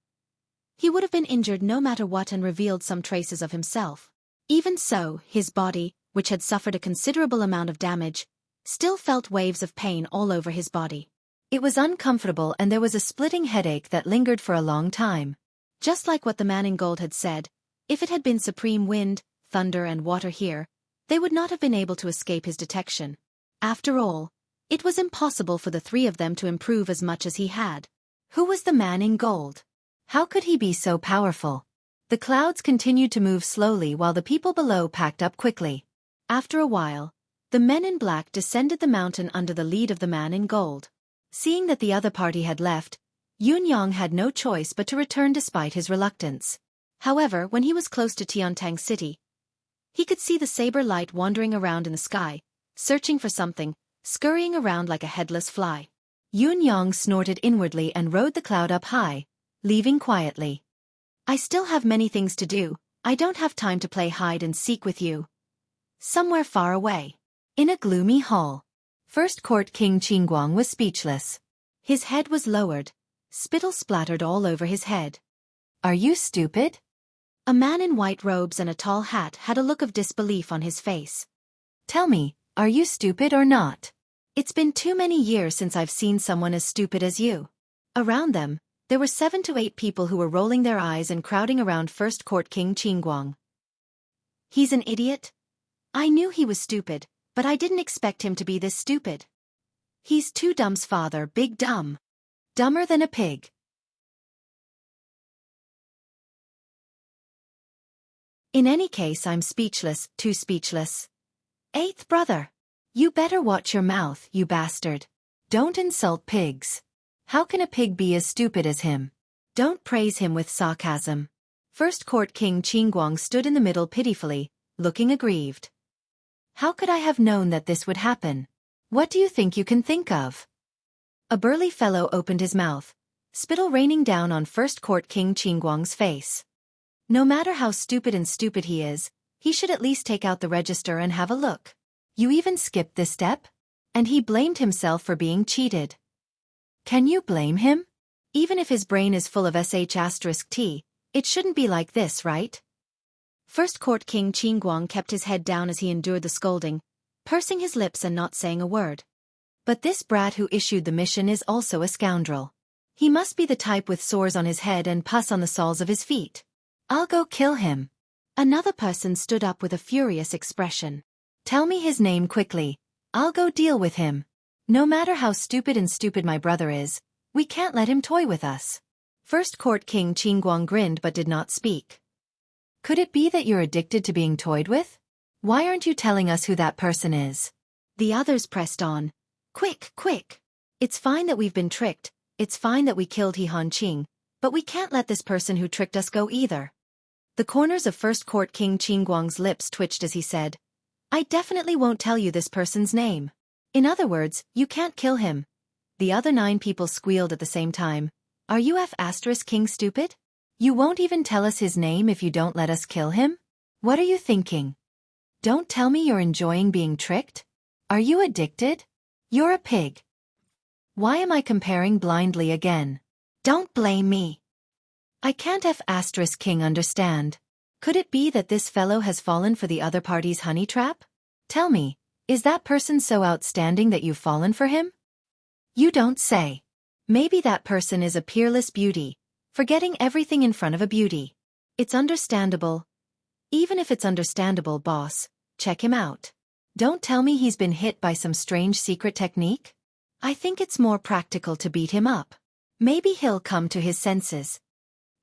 A: he would have been injured no matter what and revealed some traces of himself. Even so, his body, which had suffered a considerable amount of damage, still felt waves of pain all over his body. It was uncomfortable and there was a splitting headache that lingered for a long time. Just like what the man in gold had said, if it had been supreme wind, thunder and water here, they would not have been able to escape his detection. After all, it was impossible for the three of them to improve as much as he had. Who was the man in gold? How could he be so powerful? The clouds continued to move slowly while the people below packed up quickly. After a while, the men in black descended the mountain under the lead of the man in gold. Seeing that the other party had left, Yunyang had no choice but to return despite his reluctance. However, when he was close to Tiantang City, he could see the saber light wandering around in the sky, searching for something, scurrying around like a headless fly. Yunyang snorted inwardly and rode the cloud up high, leaving quietly. I still have many things to do, I don't have time to play hide and seek with you. Somewhere far away, in a gloomy hall, First Court King Qingguang was speechless. His head was lowered, spittle splattered all over his head. Are you stupid? A man in white robes and a tall hat had a look of disbelief on his face. Tell me, are you stupid or not? It's been too many years since I've seen someone as stupid as you. Around them, there were 7 to 8 people who were rolling their eyes and crowding around First Court King Qingguang. He's an idiot? I knew he was stupid, but I didn't expect him to be this stupid. He's too dumb's father, big dumb. Dumber than a pig. In any case, I'm speechless, too speechless. 8th brother. You better watch your mouth, you bastard. Don't insult pigs. How can a pig be as stupid as him? Don't praise him with sarcasm. First Court King Qingguang stood in the middle pitifully, looking aggrieved. How could I have known that this would happen? What do you think you can think of? A burly fellow opened his mouth, spittle raining down on First Court King Qingguang's face. No matter how stupid he is, he should at least take out the register and have a look. You even skipped this step? And he blamed himself for being cheated. Can you blame him? Even if his brain is full of sh*t, it shouldn't be like this, right? First Court King Qingguang kept his head down as he endured the scolding, pursing his lips and not saying a word. But this brat who issued the mission is also a scoundrel. He must be the type with sores on his head and pus on the soles of his feet. I'll go kill him. Another person stood up with a furious expression. Tell me his name quickly. I'll go deal with him. No matter how stupid my brother is, we can't let him toy with us. First Court King Qingguang grinned but did not speak. Could it be that you're addicted to being toyed with? Why aren't you telling us who that person is? The others pressed on. Quick, quick. It's fine that we've been tricked, it's fine that we killed He Hanqing, but we can't let this person who tricked us go either. The corners of First Court King Qingguang's lips twitched as he said, I definitely won't tell you this person's name. In other words, you can't kill him. The other 9 people squealed at the same time. Are you King stupid? You won't even tell us his name if you don't let us kill him? What are you thinking? Don't tell me you're enjoying being tricked? Are you addicted? You're a pig. Why am I comparing blindly again? Don't blame me. I can't King understand. Could it be that this fellow has fallen for the other party's honey trap? Tell me, is that person so outstanding that you've fallen for him? You don't say. Maybe that person is a peerless beauty, forgetting everything in front of a beauty. It's understandable. Even if it's understandable, boss, check him out. Don't tell me he's been hit by some strange secret technique? I think it's more practical to beat him up. Maybe he'll come to his senses.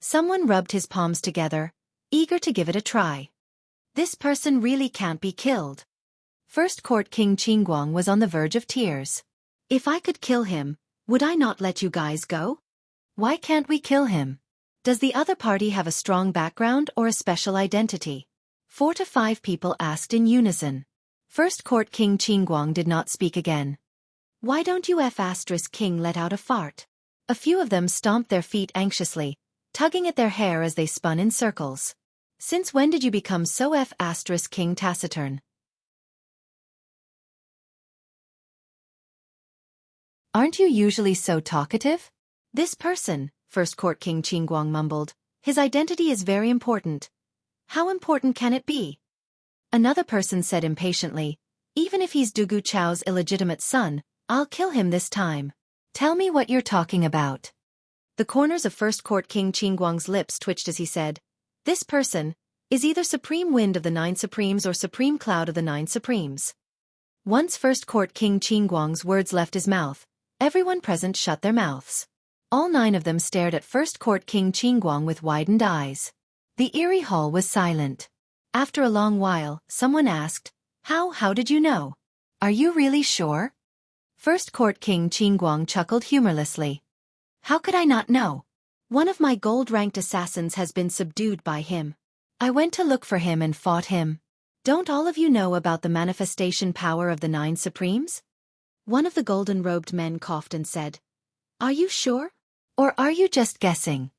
A: Someone rubbed his palms together, eager to give it a try. This person really can't be killed. First Court King Qingguang was on the verge of tears. If I could kill him, would I not let you guys go? Why can't we kill him? Does the other party have a strong background or a special identity? 4 to 5 people asked in unison. First Court King Qingguang did not speak again. Why don't you King let out a fart? A few of them stomped their feet anxiously, tugging at their hair as they spun in circles. Since when did you become so King taciturn? Aren't you usually so talkative? This person, First Court King Qingguang mumbled, his identity is very important. How important can it be? Another person said impatiently, even if he's Dugu Chao's illegitimate son, I'll kill him this time. Tell me what you're talking about. The corners of First Court King Qingguang's lips twitched as he said, this person is either Supreme Wind of the 9 Supremes or Supreme Cloud of the 9 Supremes. Once First Court King Qingguang's words left his mouth, everyone present shut their mouths. All 9 of them stared at First Court King Qingguang with widened eyes. The eerie hall was silent. After a long while, someone asked, How did you know? Are you really sure? First Court King Qingguang chuckled humorlessly. How could I not know? One of my gold-ranked assassins has been subdued by him. I went to look for him and fought him. Don't all of you know about the manifestation power of the 9 Supremes? One of the golden-robed men coughed and said, Are you sure? Or are you just guessing?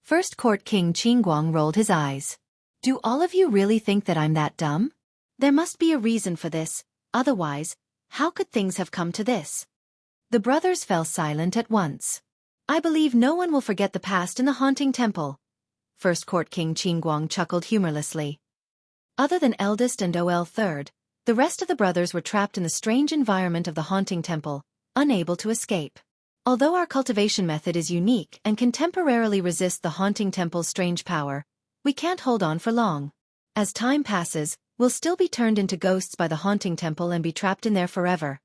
A: First Court King Qingguang rolled his eyes. Do all of you really think that I'm that dumb? There must be a reason for this, otherwise, how could things have come to this? The brothers fell silent at once. I believe no one will forget the past in the haunting temple. First Court King Qingguang chuckled humorlessly. Other than eldest and OL third, the rest of the brothers were trapped in the strange environment of the haunting temple, unable to escape. Although our cultivation method is unique and can temporarily resist the haunting temple's strange power, we can't hold on for long. As time passes, we'll still be turned into ghosts by the haunting temple and be trapped in there forever.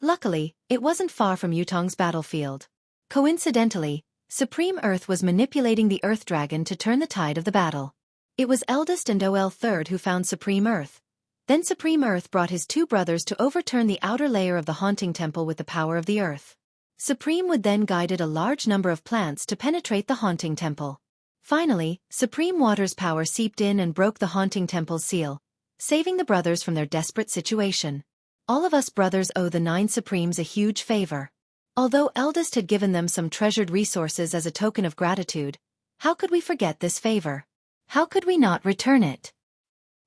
A: Luckily, it wasn't far from Yutong's battlefield. Coincidentally, Supreme Earth was manipulating the Earth Dragon to turn the tide of the battle. It was eldest and OL third who found Supreme Earth. Then Supreme Earth brought his 2 brothers to overturn the outer layer of the haunting temple with the power of the earth. Supreme would then guided a large number of plants to penetrate the haunting temple. Finally, Supreme Water's power seeped in and broke the haunting temple's seal, saving the brothers from their desperate situation. All of us brothers owe the 9 Supremes a huge favor. Although Eldest had given them some treasured resources as a token of gratitude, how could we forget this favor? How could we not return it?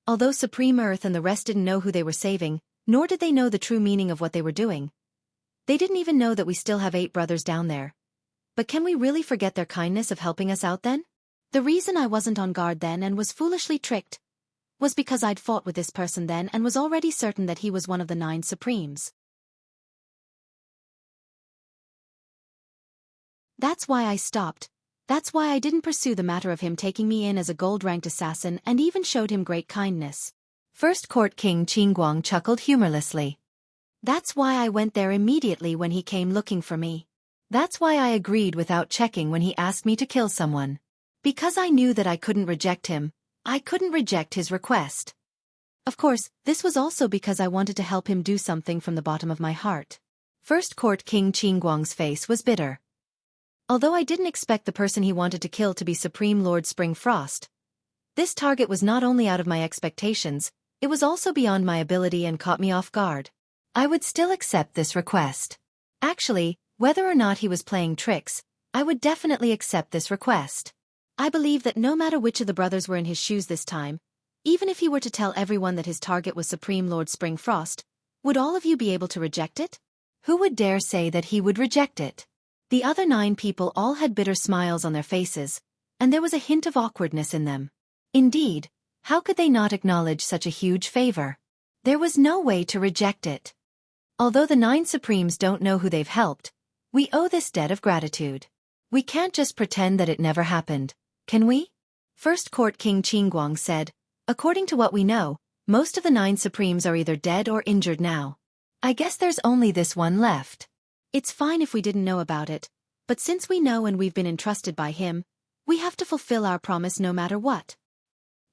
A: Although Supreme Earth and the rest didn't know who they were saving, nor did they know the true meaning of what they were doing. They didn't even know that we still have 8 brothers down there. But can we really forget their kindness of helping us out then? The reason I wasn't on guard then and was foolishly tricked was because I'd fought with this person then and was already certain that he was one of the 9 Supremes. That's why I stopped. That's why I didn't pursue the matter of him taking me in as a gold-ranked assassin and even showed him great kindness. First Court King Qingguang chuckled humorlessly. That's why I went there immediately when he came looking for me. That's why I agreed without checking when he asked me to kill someone. Because I knew that I couldn't reject him, I couldn't reject his request. Of course, this was also because I wanted to help him do something from the bottom of my heart. First Court King Qingguang's face was bitter. Although I didn't expect the person he wanted to kill to be Supreme Lord Spring Frost, this target was not only out of my expectations, it was also beyond my ability and caught me off guard. I would still accept this request. Actually, whether or not he was playing tricks, I would definitely accept this request. I believe that no matter which of the brothers were in his shoes this time, even if he were to tell everyone that his target was Supreme Lord Spring Frost, would all of you be able to reject it? Who would dare say that he would reject it? The other 9 people all had bitter smiles on their faces, and there was a hint of awkwardness in them. Indeed, how could they not acknowledge such a huge favor? There was no way to reject it. Although the 9 Supremes don't know who they've helped, we owe this debt of gratitude. We can't just pretend that it never happened, can we? First Court King Qingguang said, according to what we know, most of the 9 Supremes are either dead or injured now. I guess there's only this one left. It's fine if we didn't know about it, but since we know and we've been entrusted by him, we have to fulfill our promise no matter what.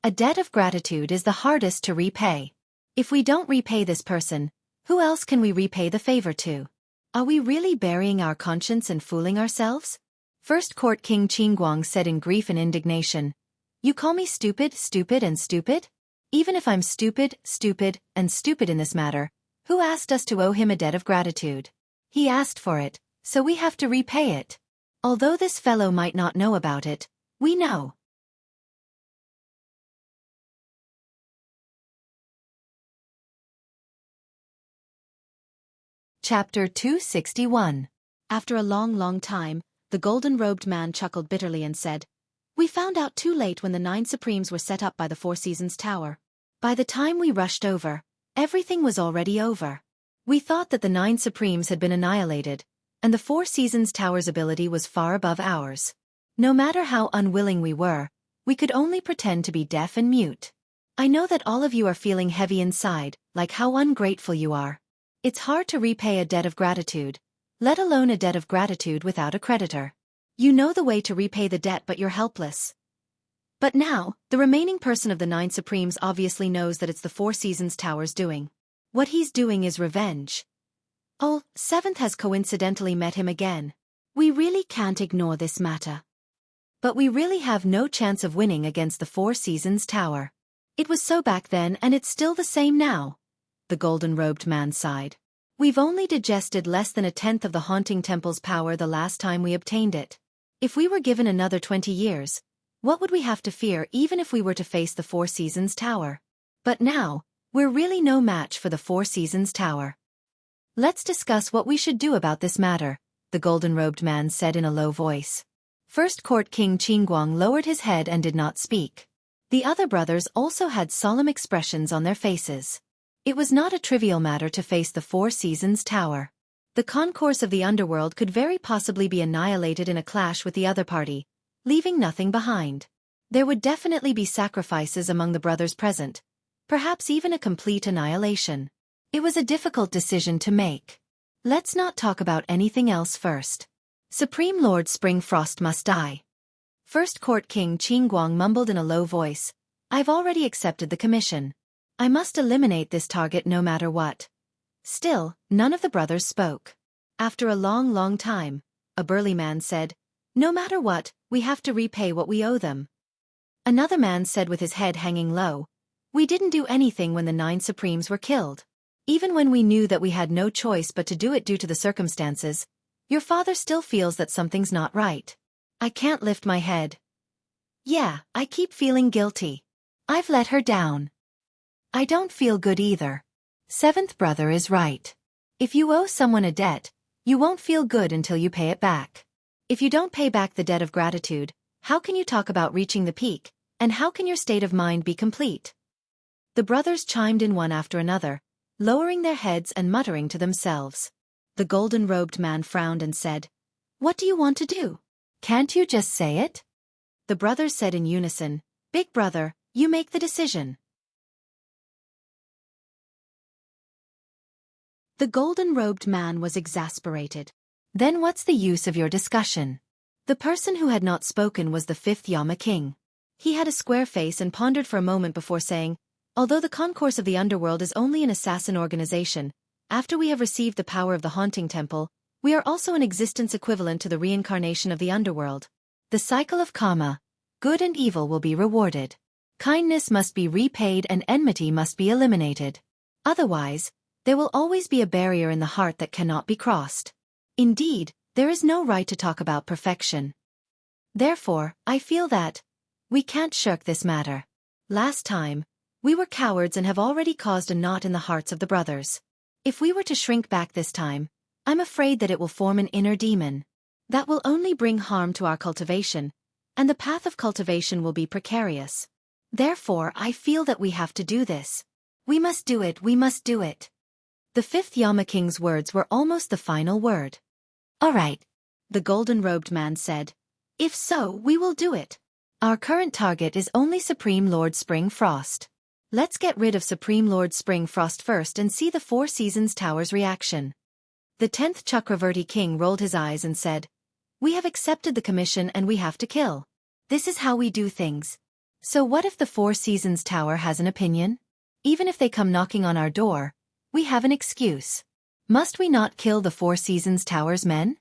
A: A debt of gratitude is the hardest to repay. If we don't repay this person, who else can we repay the favor to? Are we really burying our conscience and fooling ourselves? First Court King Qingguang said in grief and indignation, You call me stupid, stupid and stupid? Even if I'm stupid, stupid, and stupid in this matter, who asked us to owe him a debt of gratitude? He asked for it, so we have to repay it. Although this fellow might not know about it, we know. Chapter 261. After a long time, the golden-robed man chuckled bitterly and said, We found out too late when the 9 Supremes were set up by the 4 Seasons Tower. By the time we rushed over, everything was already over. We thought that the 9 Supremes had been annihilated, and the 4 Seasons Tower's ability was far above ours. No matter how unwilling we were, we could only pretend to be deaf and mute. I know that all of you are feeling heavy inside, like how ungrateful you are. It's hard to repay a debt of gratitude, let alone a debt of gratitude without a creditor. You know the way to repay the debt but you're helpless. But now, the remaining person of the 9 Supremes obviously knows that it's the 4 Seasons Tower's doing. What he's doing is revenge. Oh, Seventh has coincidentally met him again. We really can't ignore this matter. But we really have no chance of winning against the Four Seasons Tower. It was so back then and it's still the same now. The golden-robed man sighed. We've only digested less than 1/10 of the Haunting Temple's power the last time we obtained it. If we were given another 20 years, what would we have to fear even if we were to face the Four Seasons Tower? But now, we're really no match for the Four Seasons Tower. Let's discuss what we should do about this matter, the golden-robed man said in a low voice. First Court King Qingguang lowered his head and did not speak. The other brothers also had solemn expressions on their faces. It was not a trivial matter to face the Four Seasons Tower. The concourse of the underworld could very possibly be annihilated in a clash with the other party, leaving nothing behind. There would definitely be sacrifices among the brothers present, perhaps even a complete annihilation. It was a difficult decision to make. Let's not talk about anything else first. Supreme Lord Springfrost must die. First Court King Qingguang mumbled in a low voice, I've already accepted the commission. I must eliminate this target no matter what. Still, none of the brothers spoke. After a long time, a burly man said, No matter what, we have to repay what we owe them. Another man said with his head hanging low, We didn't do anything when the 9 Supremes were killed. Even when we knew that we had no choice but to do it due to the circumstances, your father still feels that something's not right. I can't lift my head. Yeah, I keep feeling guilty. I've let her down. I don't feel good either. Seventh brother is right. If you owe someone a debt, you won't feel good until you pay it back. If you don't pay back the debt of gratitude, how can you talk about reaching the peak, and how can your state of mind be complete? The brothers chimed in one after another, lowering their heads and muttering to themselves. The golden-robed man frowned and said, What do you want to do? Can't you just say it? The brothers said in unison, Big brother, you make the decision. The golden-robed man was exasperated. Then what's the use of your discussion? The person who had not spoken was the 5th Yama King. He had a square face and pondered for a moment before saying, Although the concourse of the underworld is only an assassin organization, after we have received the power of the Haunting Temple, we are also an existence equivalent to the reincarnation of the underworld. The cycle of karma, good and evil will be rewarded. Kindness must be repaid and enmity must be eliminated. Otherwise, there will always be a barrier in the heart that cannot be crossed. Indeed, there is no right to talk about perfection. Therefore, I feel that we can't shirk this matter. Last time, we were cowards and have already caused a knot in the hearts of the brothers. If we were to shrink back this time, I'm afraid that it will form an inner demon. That will only bring harm to our cultivation, and the path of cultivation will be precarious. Therefore, I feel that we have to do this. We must do it, we must do it. The 5th Yama King's words were almost the final word. All right, the golden-robed man said. If so, we will do it. Our current target is only Supreme Lord Springfrost. Let's get rid of Supreme Lord Springfrost first and see the Four Seasons Tower's reaction. The 10th Chakravarti King rolled his eyes and said, We have accepted the commission and we have to kill. This is how we do things. So what if the Four Seasons Tower has an opinion? Even if they come knocking on our door, we have an excuse. Must we not kill the Four Seasons Tower's men?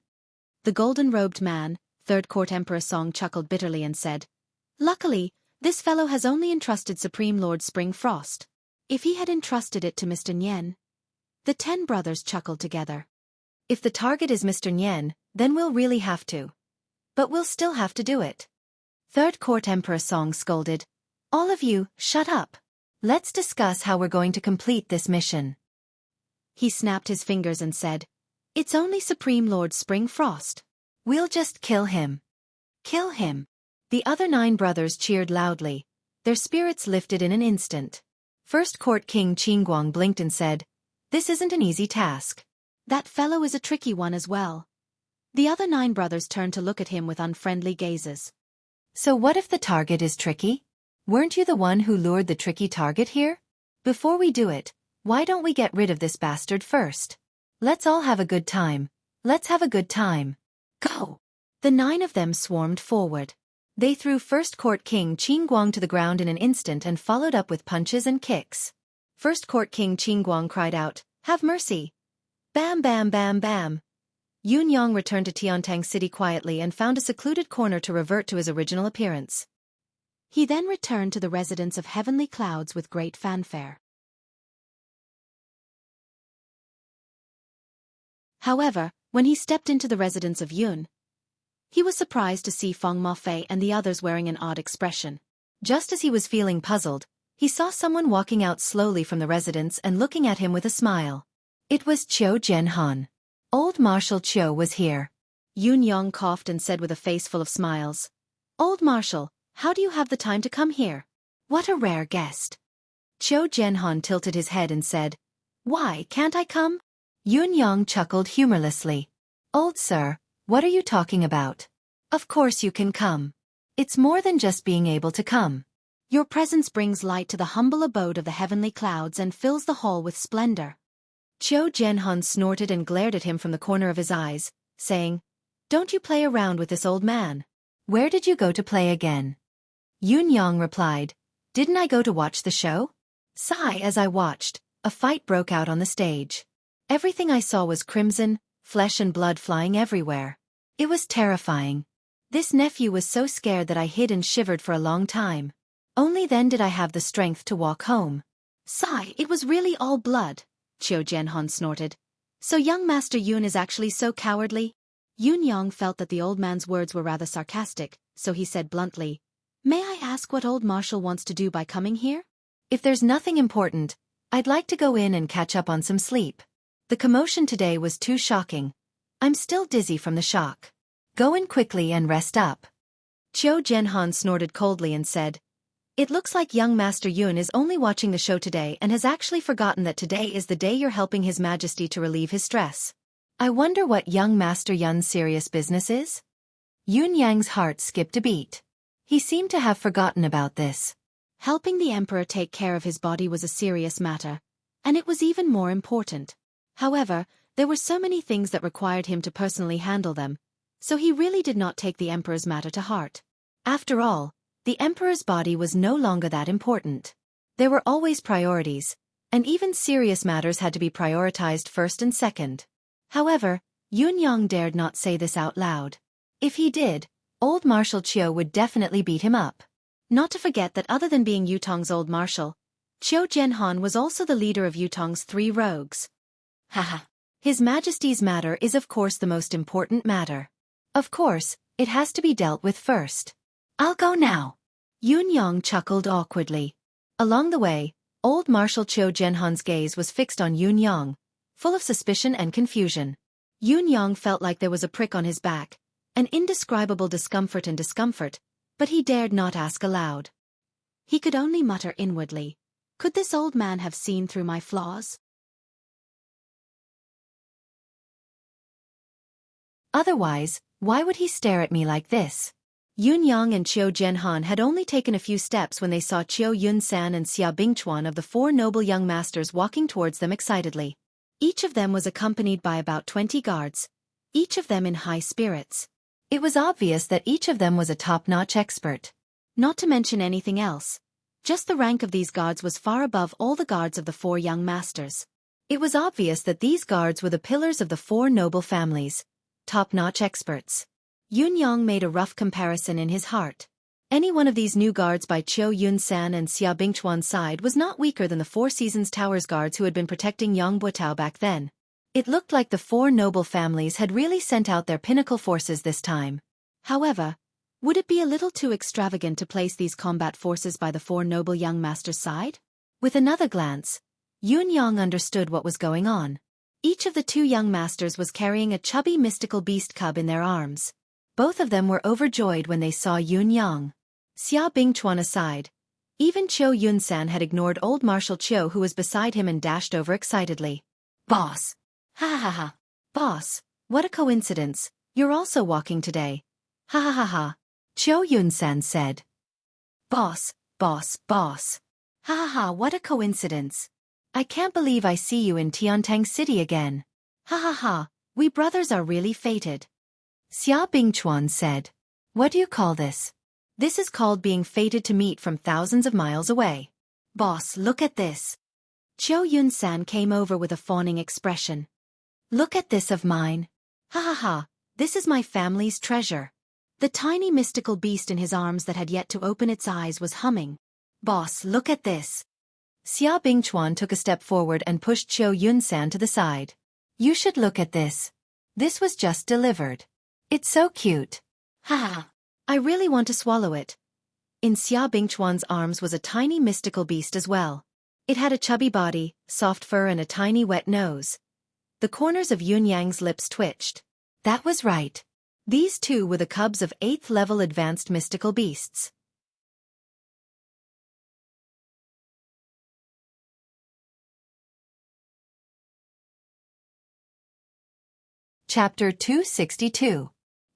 A: The golden-robed man, 3rd Court Emperor Song chuckled bitterly and said, Luckily, this fellow has only entrusted Supreme Lord Springfrost. If he had entrusted it to Mr. Nyen. The 10 brothers chuckled together. If the target is Mr. Nyen, then we'll really have to. But we'll still have to do it. 3rd Court Emperor Song scolded, All of you, shut up. Let's discuss how we're going to complete this mission. He snapped his fingers and said, It's only Supreme Lord Springfrost. We'll just kill him. Kill him. The other 9 brothers cheered loudly. Their spirits lifted in an instant. First Court King Qingguang blinked and said, This isn't an easy task. That fellow is a tricky one as well. The other 9 brothers turned to look at him with unfriendly gazes. So what if the target is tricky? Weren't you the one who lured the tricky target here? Before we do it, why don't we get rid of this bastard first? Let's all have a good time. Let's have a good time. Go! The 9 of them swarmed forward. They threw First Court King Qingguang to the ground in an instant and followed up with punches and kicks. First Court King Qingguang cried out, Have mercy! Bam bam bam bam. Yun Yang returned to Tiantang City quietly and found a secluded corner to revert to his original appearance. He then returned to the residence of Heavenly Clouds with great fanfare. However, when he stepped into the residence of Yun, he was surprised to see Feng Mafei and the others wearing an odd expression. Just as he was feeling puzzled, he saw someone walking out slowly from the residence and looking at him with a smile. It was Qiu Jianhan. Old Marshal Qiu was here. Yun Yang coughed and said with a face full of smiles, "Old Marshal, how do you have the time to come here? What a rare guest." Qiu Jianhan tilted his head and said, "Why can't I come?" Yun Yang chuckled humorlessly. "Old sir, what are you talking about? Of course you can come. It's more than just being able to come. Your presence brings light to the humble abode of the heavenly clouds and fills the hall with splendor." Qiu Jianhan snorted and glared at him from the corner of his eyes, saying, "Don't you play around with this old man. Where did you go to play again?" Yun Yang replied, "Didn't I go to watch the show?" Sigh. As I watched, a fight broke out on the stage. Everything I saw was crimson, flesh and blood flying everywhere. It was terrifying. This nephew was so scared that I hid and shivered for a long time. Only then did I have the strength to walk home. Sigh. It was really all blood. Qiu Jianhan snorted. "So young Master Yun is actually so cowardly?" Yun Yang felt that the old man's words were rather sarcastic, so he said bluntly, "May I ask what old Marshal wants to do by coming here?" "If there's nothing important, I'd like to go in and catch up on some sleep. The commotion today was too shocking. I'm still dizzy from the shock. Go in quickly and rest up." Qiu Jianhan snorted coldly and said, "It looks like young Master Yun is only watching the show today and has actually forgotten that today is the day you're helping His Majesty to relieve his stress. I wonder what young Master Yun's serious business is?" Yun Yang's heart skipped a beat. He seemed to have forgotten about this. Helping the emperor take care of his body was a serious matter, and it was even more important. However, there were so many things that required him to personally handle them, so he really did not take the emperor's matter to heart. After all, the emperor's body was no longer that important. There were always priorities, and even serious matters had to be prioritized first and second. However, Yun Yang dared not say this out loud. If he did, old Marshal Qiu would definitely beat him up. Not to forget that other than being Yutong's old marshal, Qiu Jianhan was also the leader of Yutong's 3 rogues. Haha. His Majesty's matter is of course the most important matter. Of course, it has to be dealt with first. I'll go now. Yun Yang chuckled awkwardly. Along the way, old Marshal Qiu Jianhan's gaze was fixed on Yun Yang, full of suspicion and confusion. Yun Yang felt like there was a prick on his back, an indescribable discomfort, but he dared not ask aloud. He could only mutter inwardly, "Could this old man have seen through my flaws?" Otherwise, why would he stare at me like this? Yun Yang and Qiu Jianhan had only taken a few steps when they saw Qiu Yunsan and Xia Bingchuan of the 4 noble young masters walking towards them excitedly. Each of them was accompanied by about 20 guards, each of them in high spirits. It was obvious that each of them was a top-notch expert. Not to mention anything else. Just the rank of these guards was far above all the guards of the 4 young masters. It was obvious that these guards were the pillars of the 4 noble families. Top-notch experts. Yun Yang made a rough comparison in his heart. Any one of these new guards by Qiu Yunsan and Xia Bingchuan's side was not weaker than the 4 Seasons Towers guards who had been protecting Yang Buotao back then. It looked like the 4 noble families had really sent out their pinnacle forces this time. However, would it be a little too extravagant to place these combat forces by the 4 noble young masters' side? With another glance, Yun Yang understood what was going on. Each of the 2 young masters was carrying a chubby mystical beast cub in their arms. Both of them were overjoyed when they saw Yun Yang. Xia Bingchuan aside, even Qiu Yunsan had ignored old Marshal Qiu who was beside him and dashed over excitedly. "Boss! Ha ha ha! Boss, what a coincidence, you're also walking today. Ha ha ha ha!" Qiu Yunsan said. Boss! Ha ha ha, what a coincidence. I can't believe I see you in Tiantang City again. Ha ha ha, we brothers are really fated. Xia Bingchuan said. What do you call this? This is called being fated to meet from thousands of miles away. Boss, look at this. Qiu Yunsan came over with a fawning expression. Look at this of mine. Ha ha ha, this is my family's treasure. The tiny mystical beast in his arms that had yet to open its eyes was humming. Boss, look at this. Xia Bingchuan took a step forward and pushed Qiu Yunsan to the side. You should look at this. This was just delivered. It's so cute. Ha ha. I really want to swallow it. In Xia Bingchuan's arms was a tiny mystical beast as well. It had a chubby body, soft fur and a tiny wet nose. The corners of Yunyang's lips twitched. That was right. These two were the cubs of 8th level advanced mystical beasts. Chapter 262.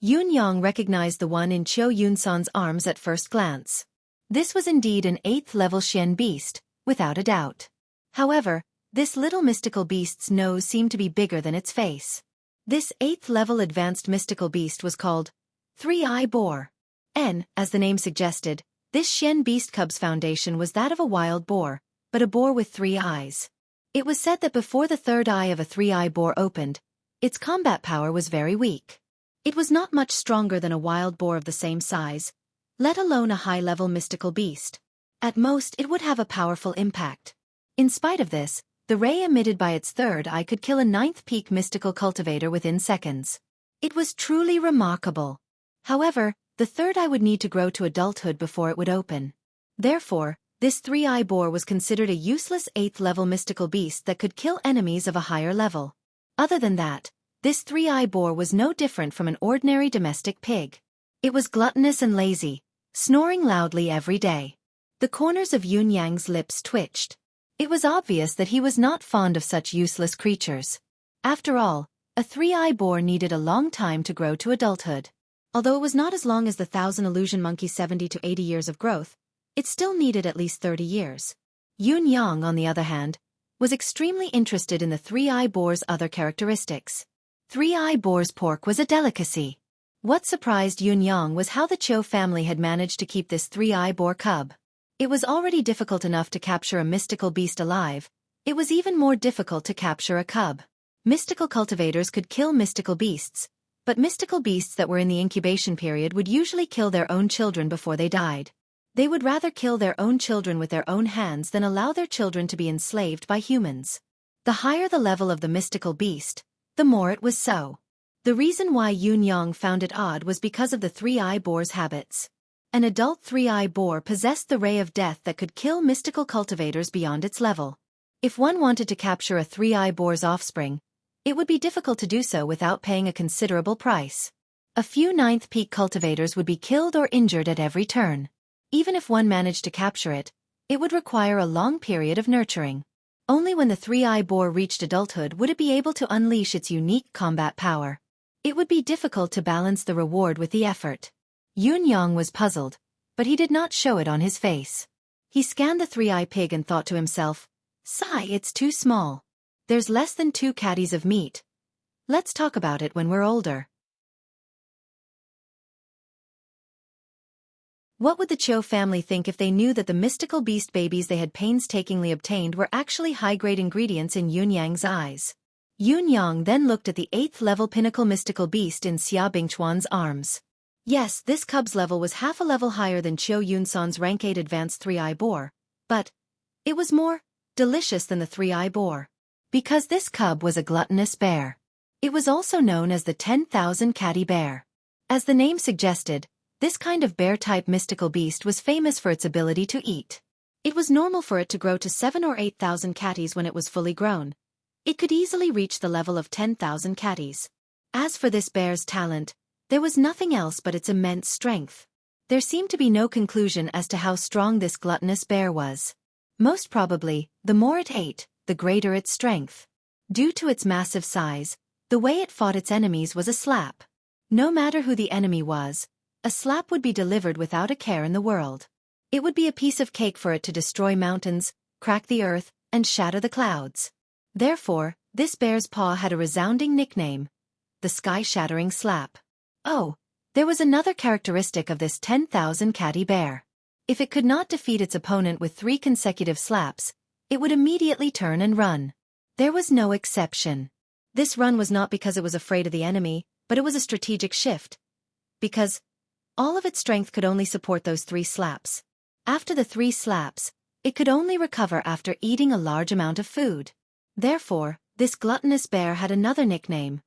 A: Yunyang recognized the one in Qiu Yunsan's arms at first glance. This was indeed an 8th level Xian beast, without a doubt. However, this little mystical beast's nose seemed to be bigger than its face. This 8th level advanced mystical beast was called Three-Eye Boar. As the name suggested, this Xian beast cub's foundation was that of a wild boar, but a boar with 3 eyes. It was said that before the third eye of a three-eye boar opened, its combat power was very weak. It was not much stronger than a wild boar of the same size, let alone a high-level mystical beast. At most, it would have a powerful impact. In spite of this, the ray emitted by its third eye could kill a 9th peak mystical cultivator within seconds. It was truly remarkable. However, the third eye would need to grow to adulthood before it would open. Therefore, this three-eye boar was considered a useless 8th level mystical beast that could kill enemies of a higher level. Other than that, this three-eye boar was no different from an ordinary domestic pig. It was gluttonous and lazy, snoring loudly every day. The corners of Yunyang's lips twitched. It was obvious that he was not fond of such useless creatures. After all, a three-eye boar needed a long time to grow to adulthood. Although it was not as long as the 1,000 illusion monkey's 70 to 80 years of growth, it still needed at least 30 years. Yunyang, on the other hand, was extremely interested in the three-eye boar's other characteristics. Three-eye boar's pork was a delicacy. What surprised Yunyang was how the Qiu family had managed to keep this three-eye boar cub. It was already difficult enough to capture a mystical beast alive. It was even more difficult to capture a cub. Mystical cultivators could kill mystical beasts, but mystical beasts that were in the incubation period would usually kill their own children before they died. They would rather kill their own children with their own hands than allow their children to be enslaved by humans. The higher the level of the mystical beast, the more it was so. The reason why Yunyang found it odd was because of the three-eye boar's habits. An adult three-eye boar possessed the ray of death that could kill mystical cultivators beyond its level. If one wanted to capture a three-eye boar's offspring, it would be difficult to do so without paying a considerable price. A few 9th peak cultivators would be killed or injured at every turn. Even if one managed to capture it, it would require a long period of nurturing. Only when the three-eye boar reached adulthood would it be able to unleash its unique combat power. It would be difficult to balance the reward with the effort. Yunyang was puzzled, but he did not show it on his face. He scanned the three-eye pig and thought to himself, "Sigh, it's too small. There's less than 2 caddies of meat. Let's talk about it when we're older." What would the Qiu family think if they knew that the mystical beast babies they had painstakingly obtained were actually high-grade ingredients in Yunyang's eyes? Yunyang then looked at the 8th level pinnacle mystical beast in Xia Bingchuan's arms. Yes, this cub's level was half a level higher than Qiu Yunsan's rank 8 advanced three-eye boar, but it was more delicious than the three-eye boar. Because this cub was a gluttonous bear. It was also known as the 10,000 catty bear. As the name suggested, this kind of bear-type mystical beast was famous for its ability to eat. It was normal for it to grow to 7 or 8,000 catties when it was fully grown. It could easily reach the level of 10,000 catties. As for this bear's talent, there was nothing else but its immense strength. There seemed to be no conclusion as to how strong this gluttonous bear was. Most probably, the more it ate, the greater its strength. Due to its massive size, the way it fought its enemies was a slap. No matter who the enemy was, a slap would be delivered without a care in the world. It would be a piece of cake for it to destroy mountains, crack the earth, and shatter the clouds. Therefore, this bear's paw had a resounding nickname: the sky-shattering slap. Oh, there was another characteristic of this 10,000 catty bear. If it could not defeat its opponent with 3 consecutive slaps, it would immediately turn and run. There was no exception. This run was not because it was afraid of the enemy, but it was a strategic shift. Because all of its strength could only support those 3 slaps. After the 3 slaps, it could only recover after eating a large amount of food. Therefore, this gluttonous bear had another nickname,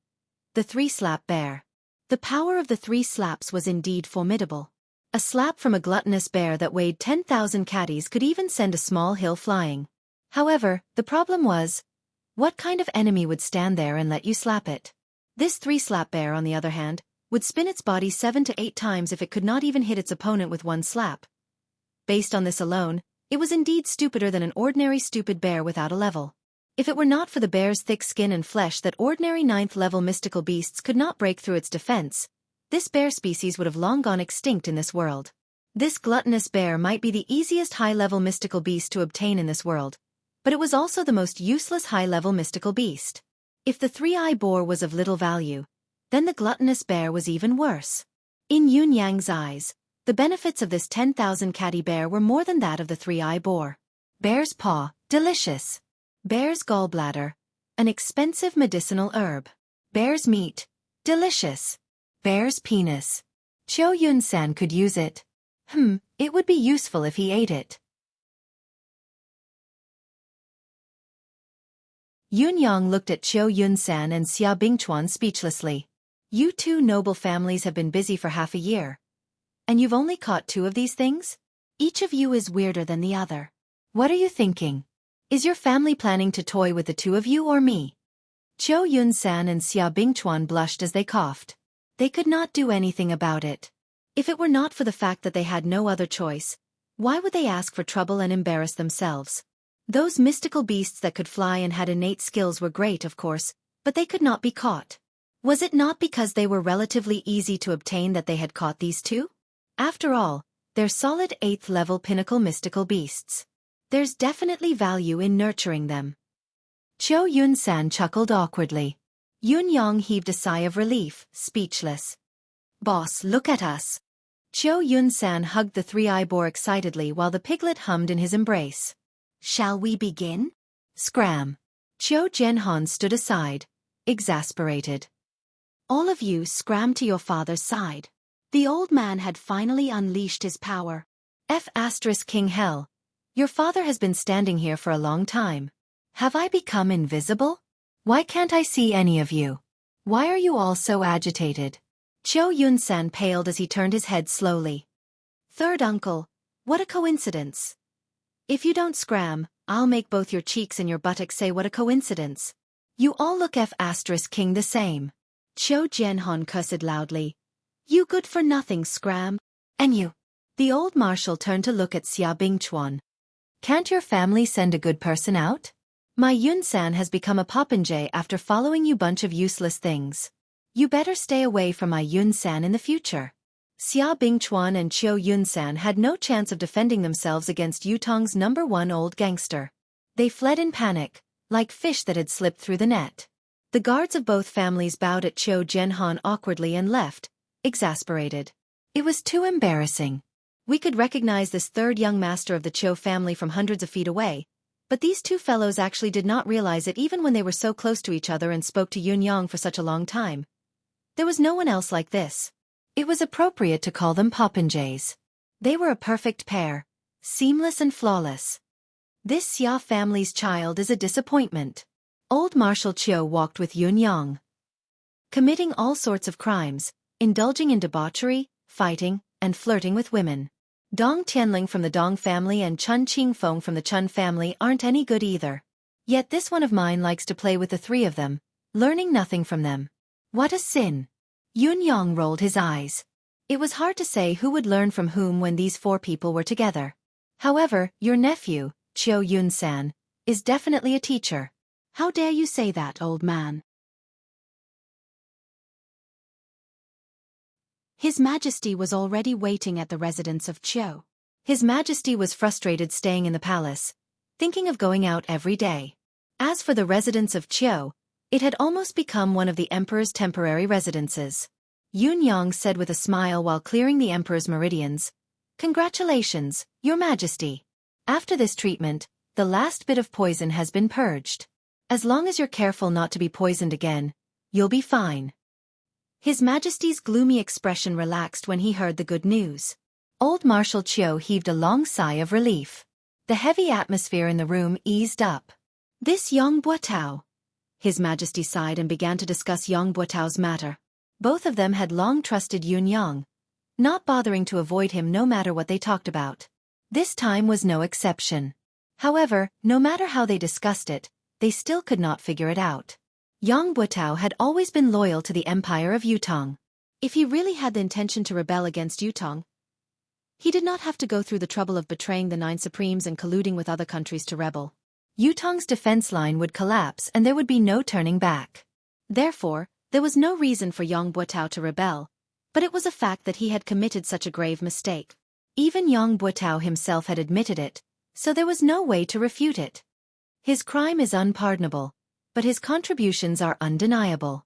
A: the 3-slap bear. The power of the 3 slaps was indeed formidable. A slap from a gluttonous bear that weighed 10,000 catties could even send a small hill flying. However, the problem was, what kind of enemy would stand there and let you slap it? This 3-slap bear, on the other hand, would spin its body 7 to 8 times if it could not even hit its opponent with 1 slap. Based on this alone, it was indeed stupider than an ordinary stupid bear without a level. If it were not for the bear's thick skin and flesh that ordinary 9th-level mystical beasts could not break through its defense, this bear species would have long gone extinct in this world. This gluttonous bear might be the easiest high-level mystical beast to obtain in this world, but it was also the most useless high-level mystical beast. If the 3-eye boar was of little value, then the gluttonous bear was even worse. In Yun Yang's eyes, the benefits of this 10,000 catty bear were more than that of the 3-eye boar. Bear's paw, delicious. Bear's gallbladder, an expensive medicinal herb. Bear's meat, delicious. Bear's penis. Qiu Yun-san could use it. It would be useful if he ate it. Yun Yang looked at Qiu Yun-san and Xia Bingchuan speechlessly. You 2 noble families have been busy for half a year. And you've only caught 2 of these things? Each of you is weirder than the other. What are you thinking? Is your family planning to toy with the 2 of you or me? Qiu Yun-san and Xia Bingchuan blushed as they coughed. They could not do anything about it. If it were not for the fact that they had no other choice, why would they ask for trouble and embarrass themselves? Those mystical beasts that could fly and had innate skills were great, of course, but they could not be caught. Was it not because they were relatively easy to obtain that they had caught these 2? After all, they're solid 8th-level pinnacle mystical beasts. There's definitely value in nurturing them. Qiu Yun-san chuckled awkwardly. Yun Yang heaved a sigh of relief, speechless. Boss, look at us. Qiu Yun-san hugged the 3-eye boar excitedly while the piglet hummed in his embrace. Shall we begin? Scram. Qiu Zhenhan stood aside, exasperated. All of you scram to your father's side. The old man had finally unleashed his power. King Hell. Your father has been standing here for a long time. Have I become invisible? Why can't I see any of you? Why are you all so agitated? Qiu Yun-san paled as he turned his head slowly. Third uncle, what a coincidence. If you don't scram, I'll make both your cheeks and your buttocks say what a coincidence. You all look King the same. Qiu Zhenhan cursed loudly. You good-for-nothing scram. And you. The old marshal turned to look at Xia Bingchuan. Can't your family send a good person out? My Yun-san has become a popinjay after following you bunch of useless things. You better stay away from my Yun-san in the future. Xia Bingchuan and Qiu Yun-san had no chance of defending themselves against Yutong's #1 old gangster. They fled in panic, like fish that had slipped through the net. The guards of both families bowed at Qiu Zhenhan awkwardly and left, exasperated. It was too embarrassing. We could recognize this 3rd young master of the Qiu family from hundreds of feet away, but these 2 fellows actually did not realize it even when they were so close to each other and spoke to Yun Yang for such a long time. There was no one else like this. It was appropriate to call them popinjays. They were a perfect pair, seamless and flawless. This Xia family's child is a disappointment. Old Marshal Qiu walked with Yun Yang, committing all sorts of crimes, indulging in debauchery, fighting, and flirting with women. Dong Tianling from the Dong family and Chun Qingfeng from the Chun family aren't any good either. Yet this one of mine likes to play with the 3 of them, learning nothing from them. What a sin! Yun Yang rolled his eyes. It was hard to say who would learn from whom when these 4 people were together. However, your nephew, Qiu Yun-san, is definitely a teacher. How dare you say that, old man? His Majesty was already waiting at the residence of Qiu. His Majesty was frustrated staying in the palace, thinking of going out every day. As for the residence of Qiu, it had almost become one of the emperor's temporary residences. Yun Yang said with a smile while clearing the emperor's meridians, "Congratulations, your Majesty. After this treatment, the last bit of poison has been purged." As long as you're careful not to be poisoned again, you'll be fine. His Majesty's gloomy expression relaxed when he heard the good news. Old Marshal Qiu heaved a long sigh of relief. The heavy atmosphere in the room eased up. This Yang Buotao. His Majesty sighed and began to discuss Yang Buotao's matter. Both of them had long trusted Yun Yang, not bothering to avoid him no matter what they talked about. This time was no exception. However, no matter how they discussed it, they still could not figure it out. Yang Buotao had always been loyal to the Empire of Yutong. If he really had the intention to rebel against Yutong, he did not have to go through the trouble of betraying the Nine Supremes and colluding with other countries to rebel. Yutong's defense line would collapse and there would be no turning back. Therefore, there was no reason for Yang Buotao to rebel, but it was a fact that he had committed such a grave mistake. Even Yang Buotao himself had admitted it, so there was no way to refute it. His crime is unpardonable, but his contributions are undeniable.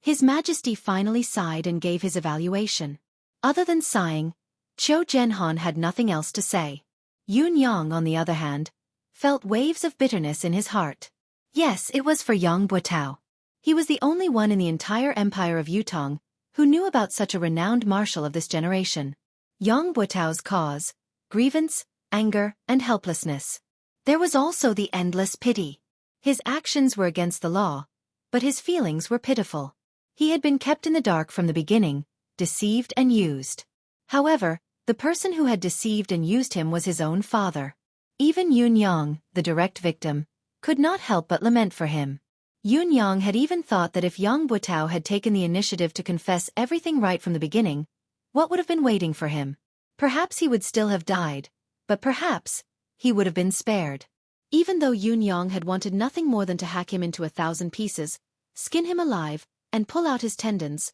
A: His Majesty finally sighed and gave his evaluation. Other than sighing, Qiu Zhenhan had nothing else to say. Yun Yang, on the other hand, felt waves of bitterness in his heart. Yes, it was for Yang Buotao. He was the only one in the entire Empire of Yutong who knew about such a renowned marshal of this generation. Yang Buotao's cause, grievance, anger, and helplessness. There was also the endless pity. His actions were against the law, but his feelings were pitiful. He had been kept in the dark from the beginning, deceived and used. However, the person who had deceived and used him was his own father. Even Yun Yang, the direct victim, could not help but lament for him. Yun Yang had even thought that if Yang Buotao had taken the initiative to confess everything right from the beginning, what would have been waiting for him? Perhaps he would still have died, but perhaps he would have been spared. Even though Yun Yang had wanted nothing more than to hack him into 1,000 pieces, skin him alive, and pull out his tendons,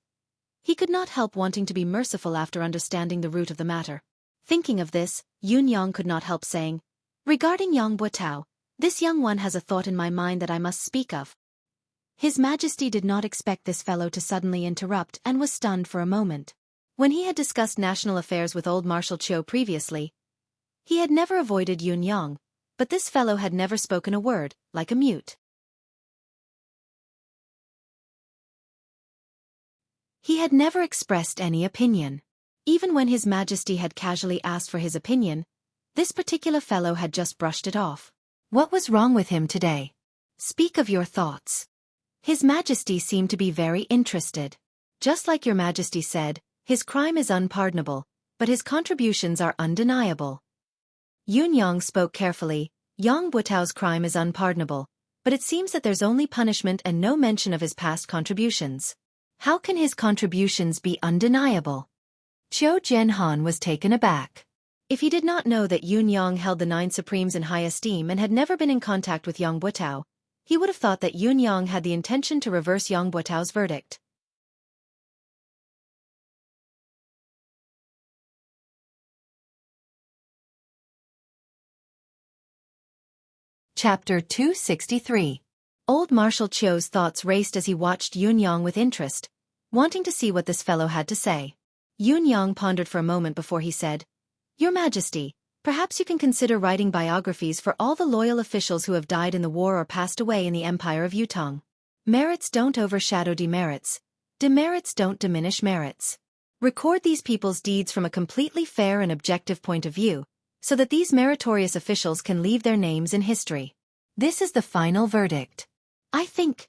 A: he could not help wanting to be merciful after understanding the root of the matter. Thinking of this, Yun Yang could not help saying, "Regarding Yang Buotao, this young one has a thought in my mind that I must speak of." His Majesty did not expect this fellow to suddenly interrupt and was stunned for a moment. When he had discussed national affairs with old Marshal Qiu previously, he had never avoided Yun Yang, but this fellow had never spoken a word, like a mute. He had never expressed any opinion. Even when His Majesty had casually asked for his opinion, this particular fellow had just brushed it off. What was wrong with him today? Speak of your thoughts. His Majesty seemed to be very interested. Just like your Majesty said, his crime is unpardonable, but his contributions are undeniable. Yun Yang spoke carefully. Yang Buotao's crime is unpardonable, but it seems that there's only punishment and no mention of his past contributions. How can his contributions be undeniable? Qiu Zhenhan was taken aback. If he did not know that Yun Yang held the Nine Supremes in high esteem and had never been in contact with Yang Buotao, he would have thought that Yun Yang had the intention to reverse Yang Buotao's verdict. Chapter 263. Old Marshal Qiu's thoughts raced as he watched Yun Yang with interest, wanting to see what this fellow had to say. Yun Yang pondered for a moment before he said, "Your Majesty, perhaps you can consider writing biographies for all the loyal officials who have died in the war or passed away in the Empire of Yutong. Merits don't overshadow demerits. Demerits don't diminish merits. Record these people's deeds from a completely fair and objective point of view, so that these meritorious officials can leave their names in history. This is the final verdict. I think."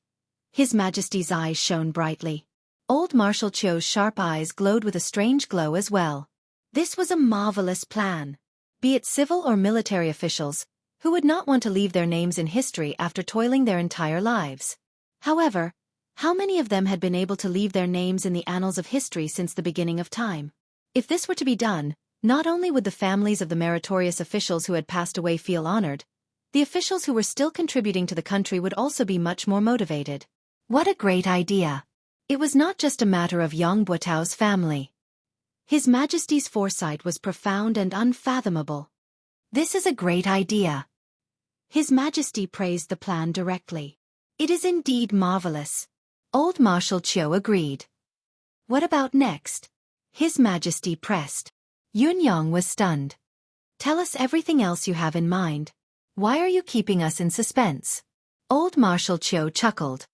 A: His Majesty's eyes shone brightly. Old Marshal Qiu's sharp eyes glowed with a strange glow as well. This was a marvelous plan. Be it civil or military officials, who would not want to leave their names in history after toiling their entire lives? However, how many of them had been able to leave their names in the annals of history since the beginning of time? If this were to be done, not only would the families of the meritorious officials who had passed away feel honored, the officials who were still contributing to the country would also be much more motivated. What a great idea! It was not just a matter of Yang Buotao's family. His Majesty's foresight was profound and unfathomable. This is a great idea. His Majesty praised the plan directly. It is indeed marvelous. Old Marshal Qiu agreed. What about next? His Majesty pressed. Yun Yang was stunned. Tell us everything else you have in mind. Why are you keeping us in suspense? Old Marshal Chiu chuckled.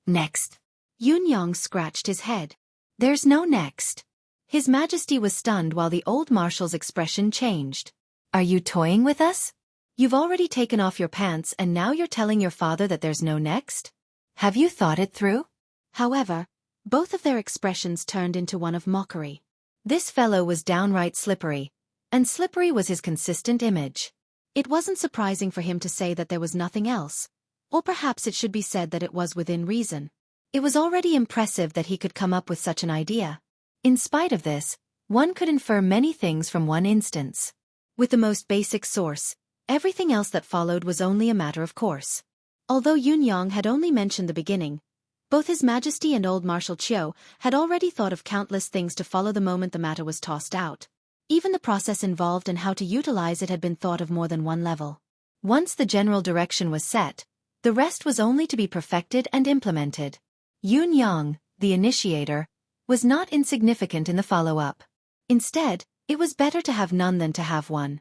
A: Next. Yun Yang scratched his head. There's no next. His Majesty was stunned while the old marshal's expression changed. Are you toying with us? You've already taken off your pants and now you're telling your father that there's no next? Have you thought it through? However, both of their expressions turned into one of mockery. This fellow was downright slippery, and slippery was his consistent image. It wasn't surprising for him to say that there was nothing else, or perhaps it should be said that it was within reason. It was already impressive that he could come up with such an idea. In spite of this, one could infer many things from one instance. With the most basic source, everything else that followed was only a matter of course. Although Yun Yang had only mentioned the beginning, both His Majesty and old Marshal Chiu had already thought of countless things to follow the moment the matter was tossed out. Even the process involved and how to utilize it had been thought of more than one level. Once the general direction was set, the rest was only to be perfected and implemented. Yun Yang, the initiator, was not insignificant in the follow-up. Instead, it was better to have none than to have one.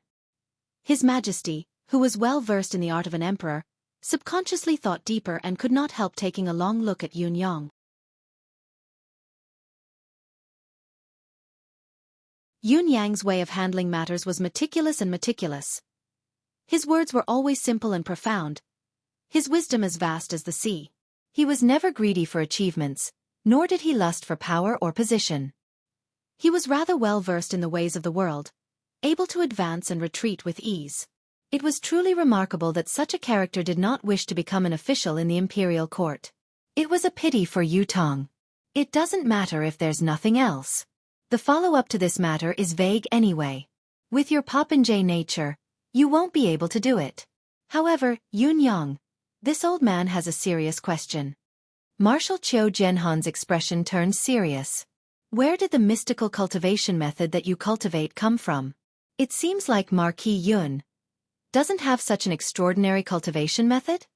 A: His Majesty, who was well versed in the art of an emperor, subconsciously thought deeper and could not help taking a long look at Yun Yang. Yun Yang's way of handling matters was meticulous and meticulous. His words were always simple and profound, his wisdom as vast as the sea. He was never greedy for achievements, nor did he lust for power or position. He was rather well versed in the ways of the world, able to advance and retreat with ease. It was truly remarkable that such a character did not wish to become an official in the imperial court. It was a pity for Yu Tong. It doesn't matter if there's nothing else. The follow-up to this matter is vague anyway. With your popinjay nature, you won't be able to do it. However, Yun Yang, this old man has a serious question. Marshal Chiu Zhenhan's expression turned serious. Where did the mystical cultivation method that you cultivate come from? It seems like Marquis Yun doesn't have such an extraordinary cultivation method?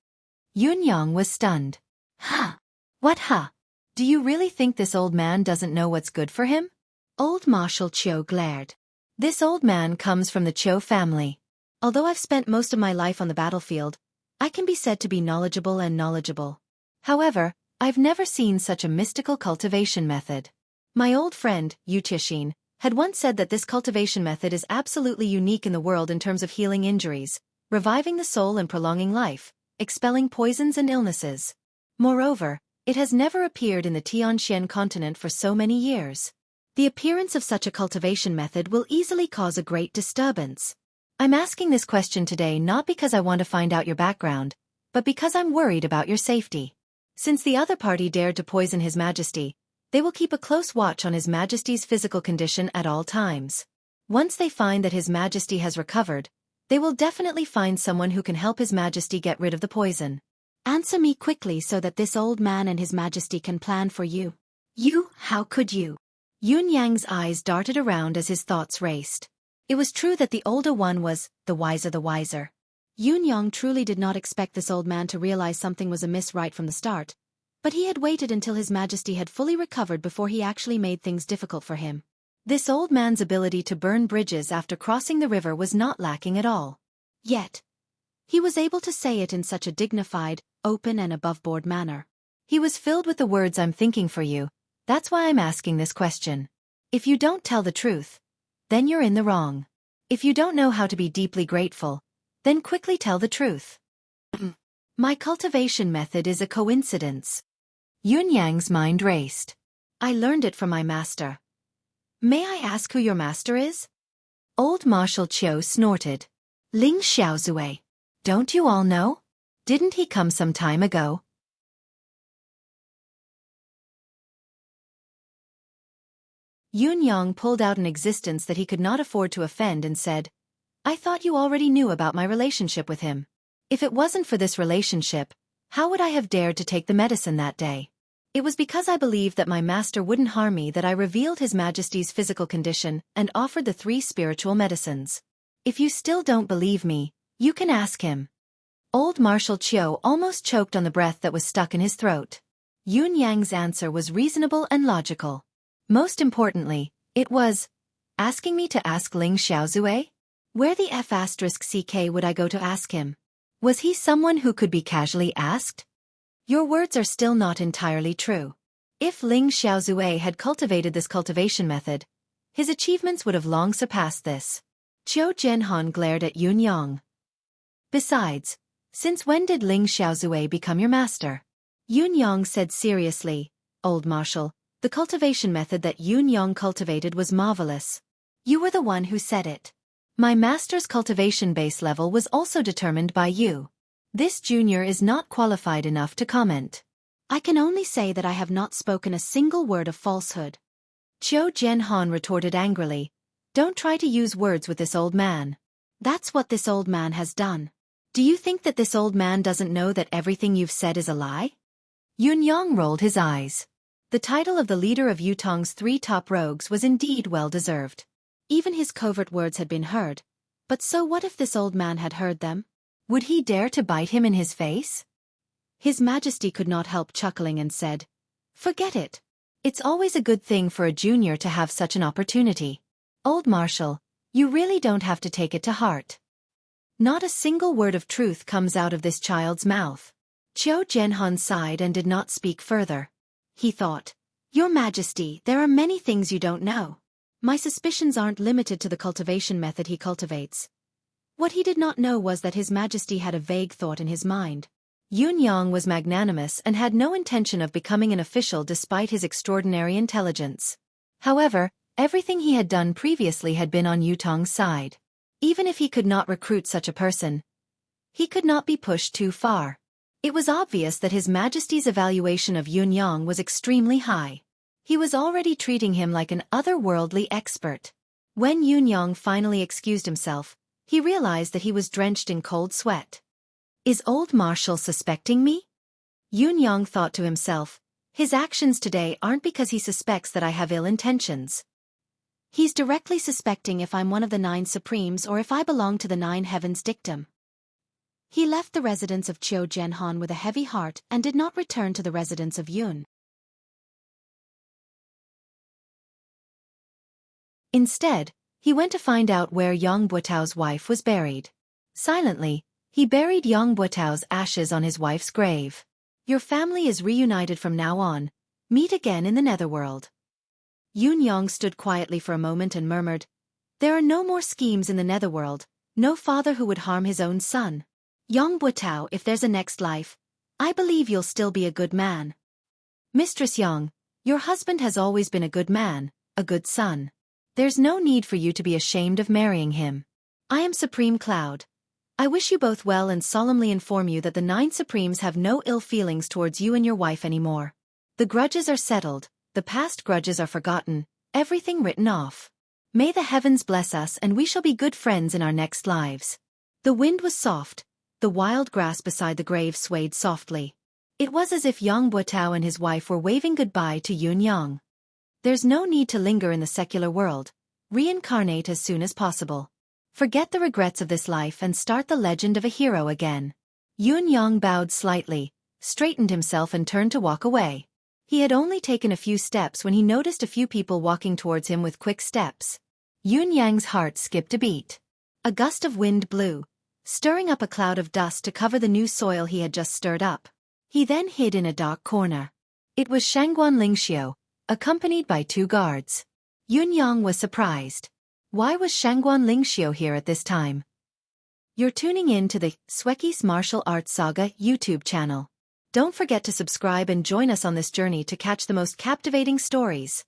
A: Yun Yang was stunned. Huh? What huh? Do you really think this old man doesn't know what's good for him? Old Marshal Chiu glared. This old man comes from the Chiu family. Although I've spent most of my life on the battlefield, I can be said to be knowledgeable. However, I've never seen such a mystical cultivation method. My old friend, Yu Tixin, had once said that this cultivation method is absolutely unique in the world in terms of healing injuries, reviving the soul and prolonging life, expelling poisons and illnesses. Moreover, it has never appeared in the Tianxian continent for so many years. The appearance of such a cultivation method will easily cause a great disturbance. I'm asking this question today not because I want to find out your background, but because I'm worried about your safety. Since the other party dared to poison His Majesty, they will keep a close watch on His Majesty's physical condition at all times. Once they find that His Majesty has recovered, they will definitely find someone who can help His Majesty get rid of the poison. Answer me quickly so that this old man and His Majesty can plan for you. You, how could you? Yun Yang's eyes darted around as his thoughts raced. It was true that the older one was the wiser. Yun Yang truly did not expect this old man to realize something was amiss right from the start, but he had waited until His Majesty had fully recovered before he actually made things difficult for him. This old man's ability to burn bridges after crossing the river was not lacking at all. Yet, he was able to say it in such a dignified, open and above-board manner. He was filled with the words "I'm thinking for you, that's why I'm asking this question. If you don't tell the truth, then you're in the wrong. If you don't know how to be deeply grateful, then quickly tell the truth." My cultivation method is a coincidence. Yun Yang's mind raced. I learned it from my master. May I ask who your master is? Old Marshal Chiu snorted. Ling Xiaozue. Don't you all know? Didn't he come some time ago? Yun Yang pulled out an existence that he could not afford to offend and said, I thought you already knew about my relationship with him. If it wasn't for this relationship, how would I have dared to take the medicine that day? It was because I believed that my master wouldn't harm me that I revealed His Majesty's physical condition and offered the 3 spiritual medicines. If you still don't believe me, you can ask him. Old Marshal Chiu almost choked on the breath that was stuck in his throat. Yun Yang's answer was reasonable and logical. Most importantly, it was asking me to ask Ling Xiaozue? Where the F***ck would I go to ask him? Was he someone who could be casually asked? Your words are still not entirely true. If Ling Xiaozue had cultivated this cultivation method, his achievements would have long surpassed this. Qiu Jianhan glared at Yun Yang. Besides, since when did Ling Xiaozue become your master? Yun Yang said seriously, Old Marshal, the cultivation method that Yun Yang cultivated was marvelous. You were the one who said it. My master's cultivation base level was also determined by you. This junior is not qualified enough to comment. I can only say that I have not spoken a single word of falsehood. Qiu Jianhan retorted angrily, Don't try to use words with this old man. That's what this old man has done. Do you think that this old man doesn't know that everything you've said is a lie? Yun Yang rolled his eyes. The title of the leader of Yutong's 3 top rogues was indeed well-deserved. Even his covert words had been heard. But so what if this old man had heard them? Would he dare to bite him in his face? His Majesty could not help chuckling and said, Forget it. It's always a good thing for a junior to have such an opportunity. Old Marshal, you really don't have to take it to heart. Not a single word of truth comes out of this child's mouth. Qiu Jianhan sighed and did not speak further. He thought, Your Majesty, there are many things you don't know. My suspicions aren't limited to the cultivation method he cultivates. What he did not know was that His Majesty had a vague thought in his mind. Yun Yang was magnanimous and had no intention of becoming an official despite his extraordinary intelligence. However, everything he had done previously had been on Yutong's side. Even if he could not recruit such a person, he could not be pushed too far. It was obvious that His Majesty's evaluation of Yun Yang was extremely high. He was already treating him like an otherworldly expert. When Yun Yang finally excused himself, he realized that he was drenched in cold sweat. Is Old Marshal suspecting me? Yun Yang thought to himself, his actions today aren't because he suspects that I have ill intentions. He's directly suspecting if I'm one of the 9 Supremes or if I belong to the 9 Heavens dictum. He left the residence of Qiu Jianhan with a heavy heart and did not return to the residence of Yun. Instead, he went to find out where Yang Buotao's wife was buried. Silently, he buried Yang Buotao's ashes on his wife's grave. Your family is reunited from now on. Meet again in the netherworld. Yun Yang stood quietly for a moment and murmured, There are no more schemes in the netherworld, no father who would harm his own son. Yang Buotao, if there's a next life, I believe you'll still be a good man. Mistress Yang, your husband has always been a good man, a good son. There's no need for you to be ashamed of marrying him. I am Supreme Cloud. I wish you both well and solemnly inform you that the 9 Supremes have no ill feelings towards you and your wife anymore. The grudges are settled, the past grudges are forgotten, everything written off. May the heavens bless us and we shall be good friends in our next lives. The wind was soft, the wild grass beside the grave swayed softly. It was as if Yang Buotao and his wife were waving goodbye to Yun Yang. There's no need to linger in the secular world. Reincarnate as soon as possible. Forget the regrets of this life and start the legend of a hero again. Yun Yang bowed slightly, straightened himself and turned to walk away. He had only taken a few steps when he noticed a few people walking towards him with quick steps. Yun Yang's heart skipped a beat. A gust of wind blew, stirring up a cloud of dust to cover the new soil he had just stirred up. He then hid in a dark corner. It was Shangguan Lingxiu, accompanied by 2 guards. Yun Yang was surprised. Why was Shangguan Lingxiu here at this time? You're tuning in to the Xueqi's Martial Arts Saga YouTube channel. Don't forget to subscribe and join us on this journey to catch the most captivating stories.